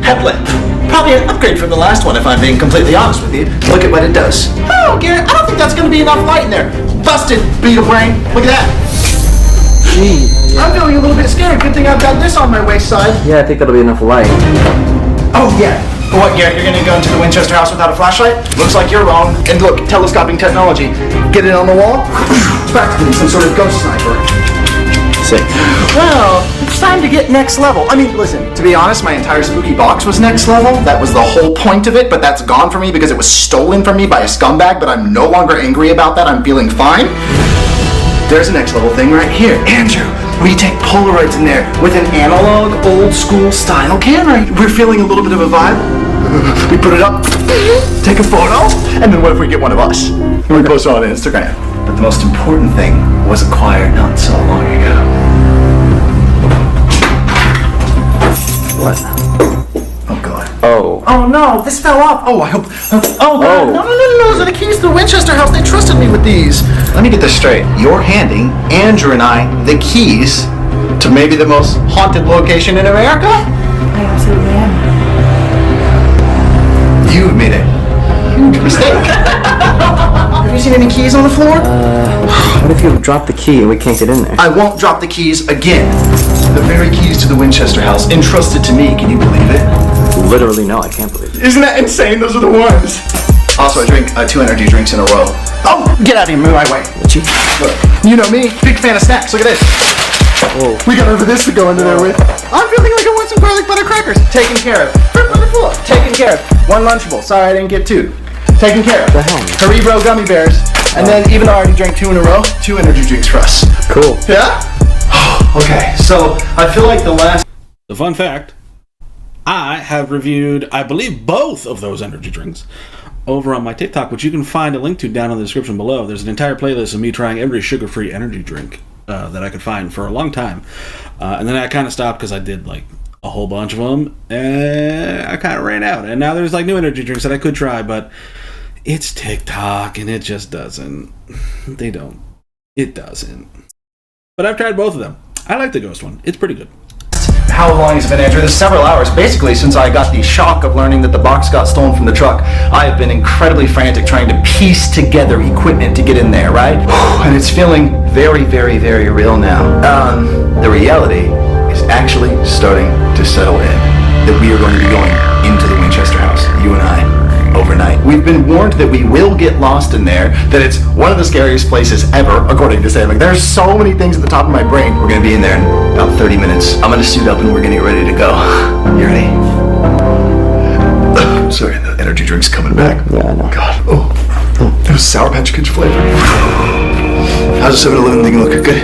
headlamp. Probably an upgrade from the last one, if I'm being completely honest with you. Look at what it does. Oh, Garrett, I don't think that's going to be enough light in there. Busted, beetle brain. Look at that. Gee. I'm feeling a little bit scared. Good thing I've got this on my waist side. Yeah, I think that'll be enough light. Oh, yeah. What, Garrett, you're gonna go into the Winchester house without a flashlight? Looks like you're wrong. And look, telescoping technology. Get it on the wall? It's practically some sort of ghost sniper. Sick. Well, it's time to get next level. I mean, listen, to be honest, my entire spooky box was next level. That was the whole point of it, but that's gone from me because it was stolen from me by a scumbag, but I'm no longer angry about that. I'm feeling fine. There's a next level thing right here. Andrew, we take Polaroids in there with an analog, old school style camera. We're feeling a little bit of a vibe. We put it up, take a photo, and then what if we get one of us? And we post it on Instagram. But the most important thing was acquired not so long ago. What? Oh, God. Oh. Oh, no, this fell off. Oh, I hope. Oh, God. No. Those are the keys to the Winchester house. They trusted me with these. Let me get this straight. You're handing Andrew and I the keys to maybe the most haunted location in America? I absolutely am. You've made a huge mistake. Have you seen any keys on the floor? What if you drop the key and we can't get in there? I won't drop the keys again. The very keys to the Winchester house, entrusted to me. Can you believe it? Literally, no, I can't believe it. Isn't that insane? Those are the ones. Also, I drink 2 energy drinks in a row. Oh, get out of here, move my way. Look, you know me, big fan of snacks. Look at this. Whoa. We got over this to go into there with. I'm feeling like I want some garlic butter crackers. Taken care of. Wonderful. Taken care of. 1 Lunchable. Sorry I didn't get 2. Taken care of. The hell? Haribo gummy bears. And then, even though I already drank 2 in a row, 2 energy drinks for us. Cool. Yeah? Okay, so I feel like The fun fact, I have reviewed, I believe, both of those energy drinks over on my TikTok, which you can find a link to down in the description below. There's an entire playlist of me trying every sugar-free energy drink that I could find for a long time. And then I kind of stopped because I did like a whole bunch of them, and I kind of ran out. And now there's like new energy drinks that I could try, but it's TikTok, and it just doesn't. It doesn't. But I've tried both of them. I like the ghost one. It's pretty good. How long has it been, Andrew? This is several hours. Basically, since I got the shock of learning that the box got stolen from the truck, I have been incredibly frantic trying to piece together equipment to get in there, right? And it's feeling very, very, very real now. The reality is actually starting to settle in. That we are going to be going into the Winchester house, you and I, overnight. We've been warned that we will get lost in there, that it's one of the scariest places ever, according to Sam. Like, there's so many things at the top of my brain. We're gonna be in there in about 30 minutes. I'm gonna suit up and we're gonna get ready to go. You ready? Sorry, the energy drink's coming back. Yeah, I know. God. Oh. It was Sour Patch Kids flavor. How's the 7-Eleven thing look? Good?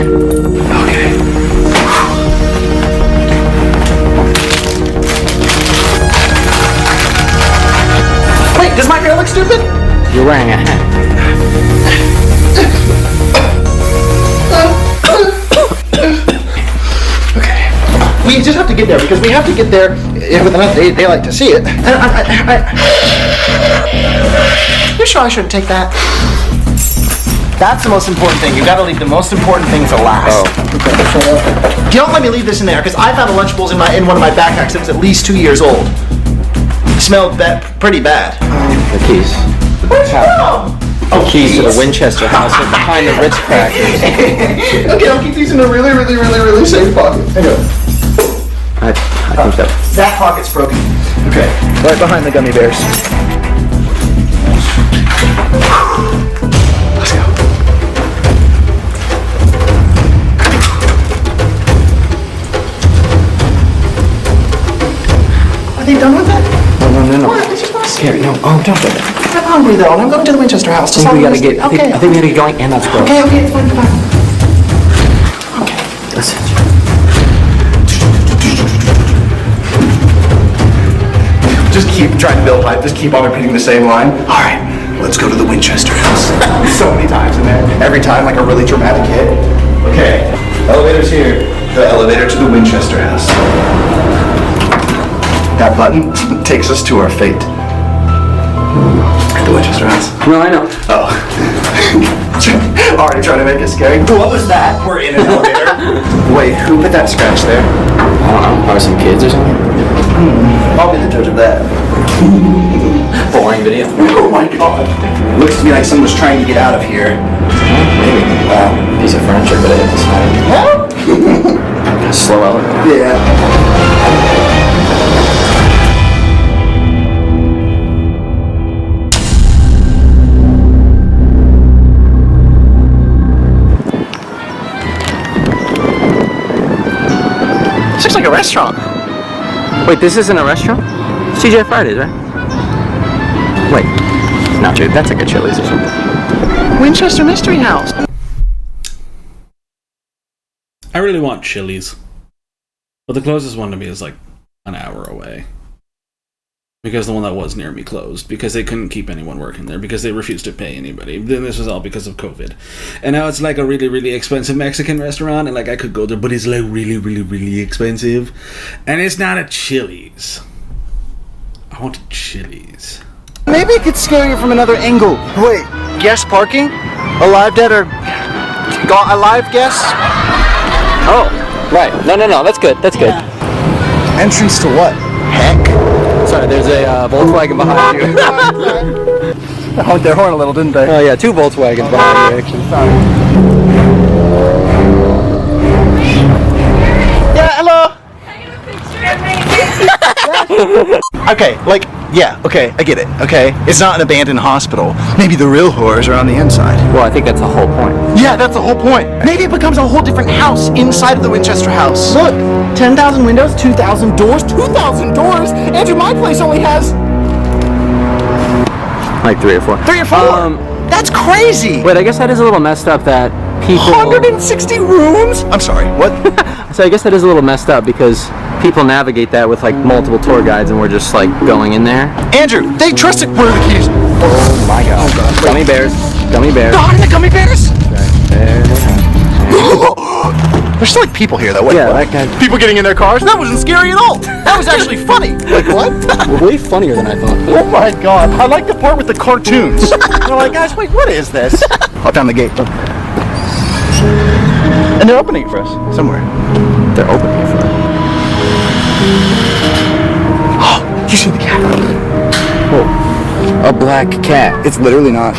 Okay. Wait, does my hair look stupid? You're wearing a hat. Okay. We just have to get there because we have to get there with enough daylight to see it. You sure I shouldn't take that? That's the most important thing. You gotta leave the most important things to last. Oh. Don't let me leave this in there because I found a Lunchables in one of my backpacks that was at least 2 years old. Smelled pretty bad. The keys. Where's it from? The keys to the Winchester house are behind the Ritz crackers. Okay, I'll keep these in a really, really, really, really safe pocket. Hang on. I think that. That pocket's broken. Okay, right behind the gummy bears. Let's go. Are they done with that? No. What? It's just not Scary. No. Oh, don't do that. I'm hungry though, and I'm going to the Winchester house. I think we gotta get. I think we gotta get going, and that's gross. Okay, it's fine. Okay. Listen. Just keep trying to build hype. Just keep on repeating the same line. All right, let's go to the Winchester house. So many times in there. Every time, like a really dramatic hit. Okay, elevator's here. The elevator to the Winchester house. That button takes us to our fate. At the Winchester house. No, I know. Oh. Already trying to make it scary. What was that? We're in an elevator. Wait, who put that scratch there? I don't know. Probably some kids or something. I'll be the judge of that. Boring video. Oh my god. Looks to me like someone was trying to get out of here. Maybe. Piece of furniture, but it's fine. Well, Slow elevator. Yeah. This looks like a restaurant. Wait, this isn't a restaurant? CJ Fridays, right? Wait, no, dude, that's like a Chili's or something. Winchester Mystery House. I really want Chili's, but the closest one to me is like an hour away. Because the one that was near me closed, because they couldn't keep anyone working there, because they refused to pay anybody. Then this was all because of COVID. And now it's like a really, really expensive Mexican restaurant, and like I could go there, but it's like really, really, really expensive. And it's not a Chili's. I want a Chili's. Maybe it could scare you from another angle. Wait, guest parking? Alive, dead, or alive guests? Oh, right. No, that's good, that's good. Yeah. Entrance to what? Heck. Sorry, there's a Volkswagen behind you. They honked their horn a little, didn't they? Oh yeah, 2 Volkswagens behind you, actually. Sorry. Yeah, hello! Okay, like, yeah, okay, I get it, okay? It's not an abandoned hospital. Maybe the real horrors are on the inside. Well, I think that's the whole point. Yeah, that's the whole point. Maybe it becomes a whole different house inside of the Winchester house. Look, 10,000 windows, 2,000 doors, 2,000 doors? Andrew, my place only has... Like 3 or 4. 3 or 4? That's crazy! Wait, I guess that is a little messed up that people... 160 rooms? I'm sorry, what? So I guess that is a little messed up because people navigate that with like multiple tour guides and we're just like going in there. Andrew, they trusted... Where are the keys? Oh my god. Oh god. Gummy bears. Gummy bears. God, the gummy bears? There. There's still like people here though. Wait, yeah, what? that guy. People getting in their cars? That wasn't scary at all. That was actually funny. Like what? Way funnier than I thought. Oh my god. I like the part with the cartoons. They're like, guys, wait, what is this? I found the gate. And they're opening it for us somewhere. They're opening it for us. Oh, you see the cat? Oh, a black cat. It's literally not.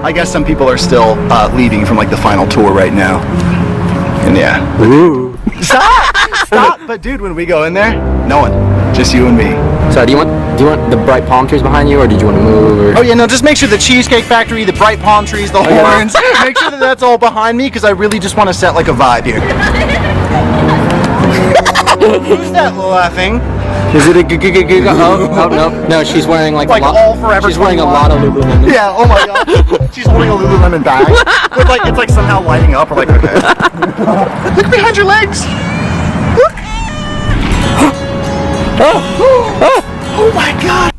I guess some people are still leaving from like the final tour right now. And yeah. Ooh. Stop! But dude, when we go in there, no one. Just you and me. So do you want the bright palm trees behind you, or did you want to move? Or? Oh yeah, no, just make sure the Cheesecake Factory, the bright palm trees, the horns, make sure that that's all behind me, because I really just want to set like a vibe here. Who's that laughing? Is it a oh, no, she's wearing like a lot. All forever. She's wearing a lot of Lululemon. Yeah, oh my god. She's holding a Lululemon bag. With like, it's like somehow lighting up, or like, okay. Look behind your legs. Look. Oh my god.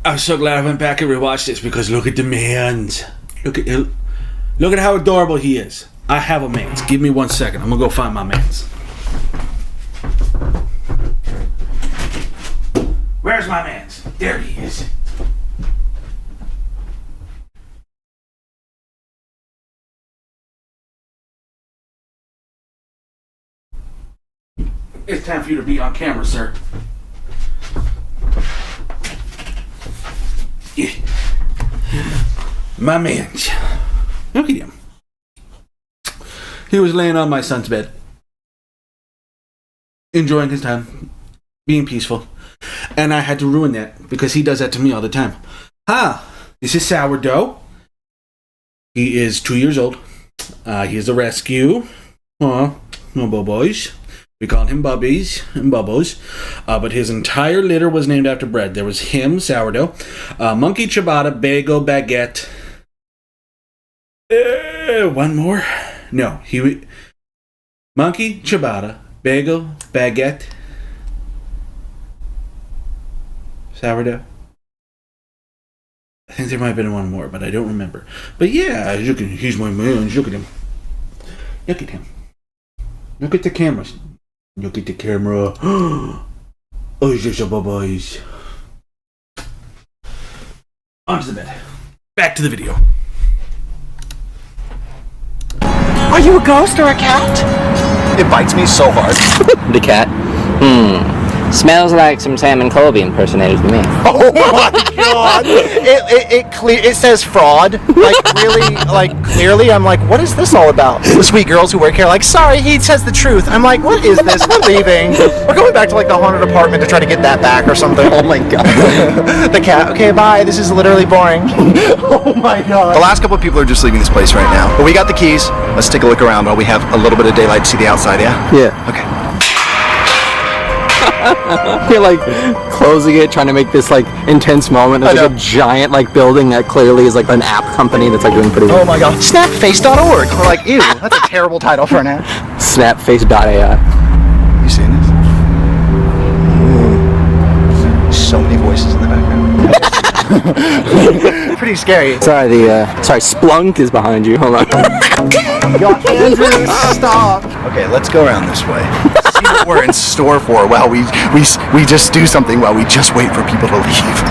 I'm so glad I went back and rewatched this because look at the man's. Look at how adorable he is. I have a man's. Give me 1 second. I'm gonna go find my man's. Where's my man's? There he is. It's time for you to be on camera, sir. Yeah. My man's. Look at him. He was laying on my son's bed, enjoying his time, being peaceful. And I had to ruin that because he does that to me all the time. This is Sourdough. He is 2 years old. He is a rescue. No boys. We call him Bubbies and Bubbles. But his entire litter was named after bread. There was him, Sourdough, Monkey, Ciabatta, Bagel, Baguette. One more? No. Monkey, Ciabatta, Bagel, Baguette, Sourdough. I think there might have been one more, but I don't remember. But yeah, he's my man. Look at him. Look at him. Look at the cameras. Look at the camera. Oh, it's just a boys. Onto the bed. Back to the video. Are you a ghost or a cat? It bites me so hard. The cat? Smells like some Sam and Colby impersonators to me. Oh my god! It says fraud. Like really, like clearly. I'm like, what is this all about? The sweet girls who work here are like, sorry, he says the truth. I'm like, what is this? We're leaving. We're going back to like the haunted apartment to try to get that back or something. Oh my god. The cat. Okay, bye. This is literally boring. Oh my god. The last couple of people are just leaving this place right now. But we got the keys. Let's take a look around while we have a little bit of daylight to see the outside. Yeah. Yeah. Okay. You're like closing it, trying to make this like intense moment. There's like a giant like building that clearly is like an app company that's like doing pretty well. Oh my god. Snapface.org. We're like, ew, that's a terrible title for an app. Snapface.ai. You seen this? So many voices in the background. Pretty scary. Sorry, Splunk is behind you. Hold on. Andrew, stop. Okay, let's go around this way. See what we're in store for while we just do something while we just wait for people to leave.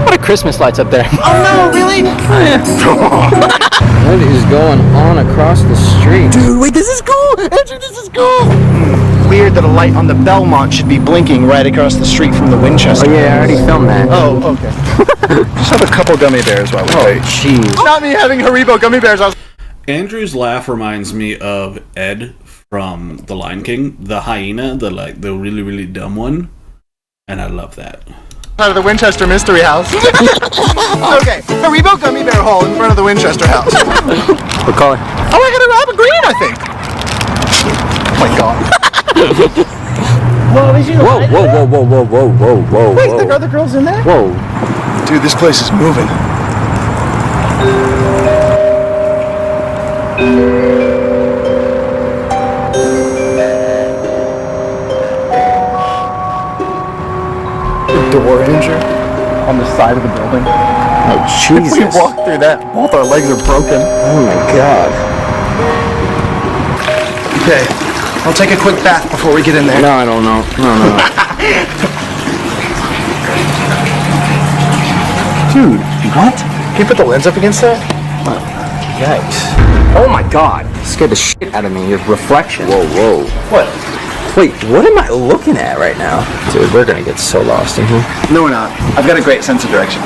What a Christmas lights up there. Oh no, really? What is going on across the street? Dude, wait, this is cool! Andrew, this is cool! Weird that a light on the Belmont should be blinking right across the street from the Winchester. Oh yeah, I already filmed that. Oh, okay. Just have a couple gummy bears while we wait. Jeez. Not me having Haribo gummy bears. Andrew's laugh reminds me of Ed from The Lion King, the hyena, the really, really dumb one. And I love that. Out of the Winchester Mystery House. Okay, Haribo gummy bear hole in front of the Winchester house. What color? Oh, I got a green, I think. Oh my god. Whoa, whoa. Wait, there are other girls in there? Whoa. Dude, this place is moving. The door, Andrew, on the side of the building. Oh, Jesus. If we walk through that, both our legs are broken. Oh my god. Okay, I'll take a quick bath before we get in there. No, I don't know. No. Dude, what? Can you put the lens up against that? Yikes. Oh my god. Scared the shit out of me. Your reflection. Whoa. What? Wait, what am I looking at right now? Dude, we're gonna get so lost in here. No, we're not. I've got a great sense of direction.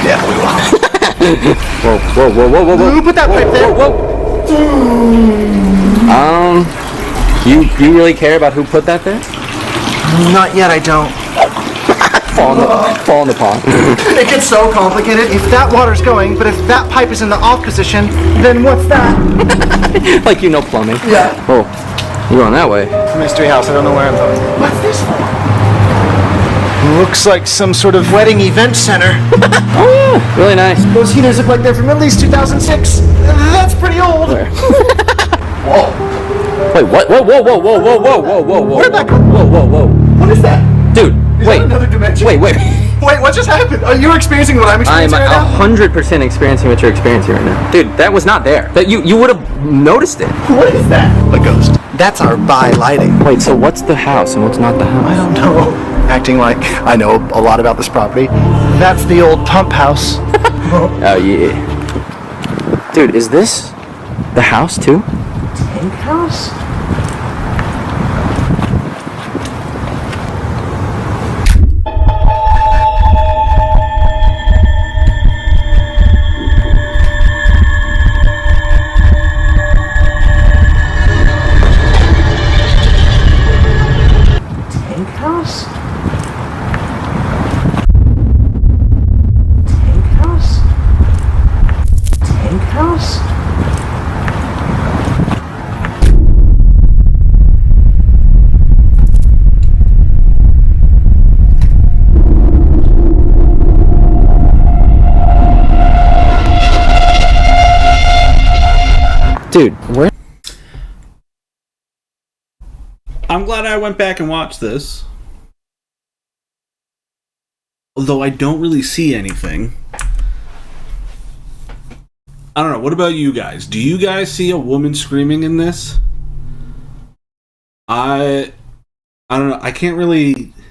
Yeah, we will. Whoa. Who put that pipe there? Whoa. You really care about who put that there? Not yet, I don't. Fall in the pond. It gets so complicated. If that water's going, but if that pipe is in the off position, then what's that? Like you know plumbing. Yeah. Oh, you're going that way. Mystery house, I don't know where I'm going. What's this for? Looks like some sort of wedding event center. Oh yeah, really nice. Those heaters look like they're from at least 2006. That's pretty old. Whoa. Wait, what? Whoa. Where'd that go? Whoa. What is that? Dude, Is wait. that another dimension? Wait. Wait, what just happened? Are you experiencing what I'm I'm experiencing right now? 100% experiencing what you're experiencing right now. Dude, that was not there. That you would have noticed it. What is that? A ghost. That's our by lighting. Wait, so what's the house and what's not the house? I don't know. Acting like I know a lot about this property. That's the old pump house. Oh yeah. Dude, is this the house too? Tank house? Dude, where? I'm glad I went back and watched this. Although I don't really see anything. I don't know. What about you guys? Do you guys see a woman screaming in this? I don't know. I can't really... –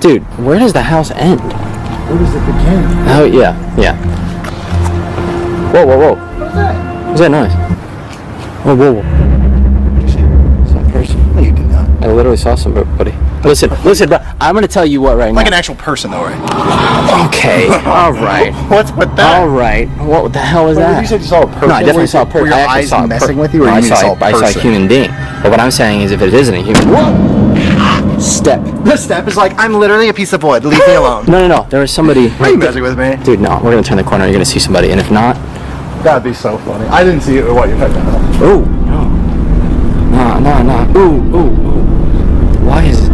Dude, where does the house end? Where does it begin? Oh, yeah. Whoa. What's that? What's that noise? Whoa. Some person. No, you did not. I literally saw somebody. Listen, bro. I'm gonna tell you what right now. Like an actual person, though, right? Okay. All right. What's with that? All right. What the hell was that? You said you saw a person. No, I definitely saw a person. Were your eyes messing with you, or you saw a person? I saw a human being. But what I'm saying is, if it isn't a human, step. The step is like, I'm literally a piece of wood. Leave me alone. No. There was somebody. Are you messing with me? Dude, no. We're gonna turn the corner. You're gonna see somebody, and if not, that'd be so funny. I didn't see it. What you're talking about? Oh no. Ooh. Why is it?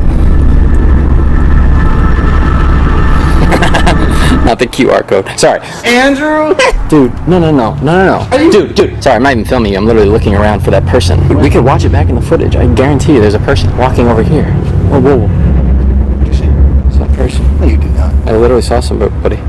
Not the QR code. Sorry. Andrew? Dude, no. Dude, sorry, I'm not even filming you. I'm literally looking around for that person. We could watch it back in the footage. I guarantee you there's a person walking over here. Whoa. What did you see? It's that person. No, you did not. I literally saw somebody.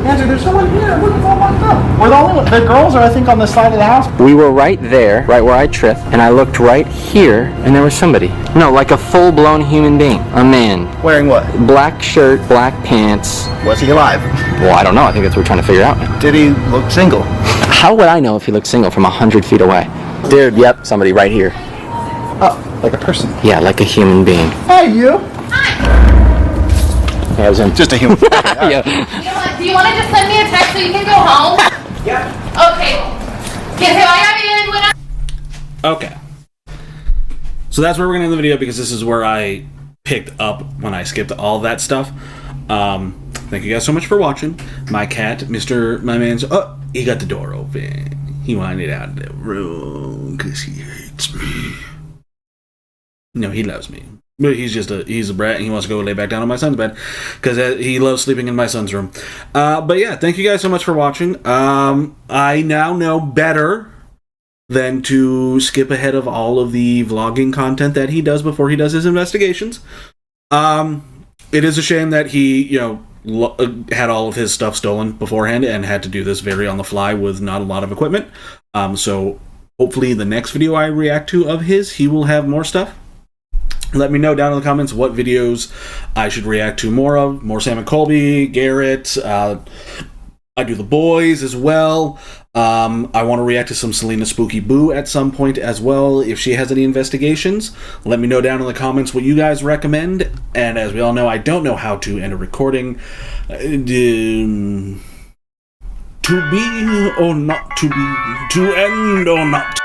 Andrew, there's someone here. Look, it's all locked up. We're the only the girls are, I think, on the side of the house. We were right there, right where I tripped, and I looked right here, and there was somebody. No, like a full-blown human being. A man. Wearing what? Black shirt, black pants. Was he alive? Well, I don't know. I think that's what we're trying to figure out now. Did he look single? How would I know if he looked single from 100 feet away? Dude, yep, somebody right here. Oh, like a person. Yeah, like a human being. Hey, you. Yeah, it was him. Just a human. Yeah. Do you want to just send me a text so you can go home? Yeah. Okay. Okay. So that's where we're going to end the video, because this is where I picked up when I skipped all that stuff. Thank you guys so much for watching. My cat, my man's... Oh, he got the door open. He wanted out of the room because he hates me. No, he loves me. But he's a brat, and he wants to go lay back down on my son's bed because he loves sleeping in my son's room. But yeah, thank you guys so much for watching. I now know better than to skip ahead of all of the vlogging content that he does before he does his investigations. It is a shame that he, had all of his stuff stolen beforehand and had to do this very on the fly with not a lot of equipment. So hopefully the next video I react to of his, he will have more stuff. Let me know down in the comments what videos I should react to more of. More Sam and Colby, Garrett. I do the boys as well. I want to react to some Selena Spooky Boo at some point as well. If she has any investigations, let me know down in the comments what you guys recommend. And as we all know, I don't know how to end a recording. To be or not to be, to end or not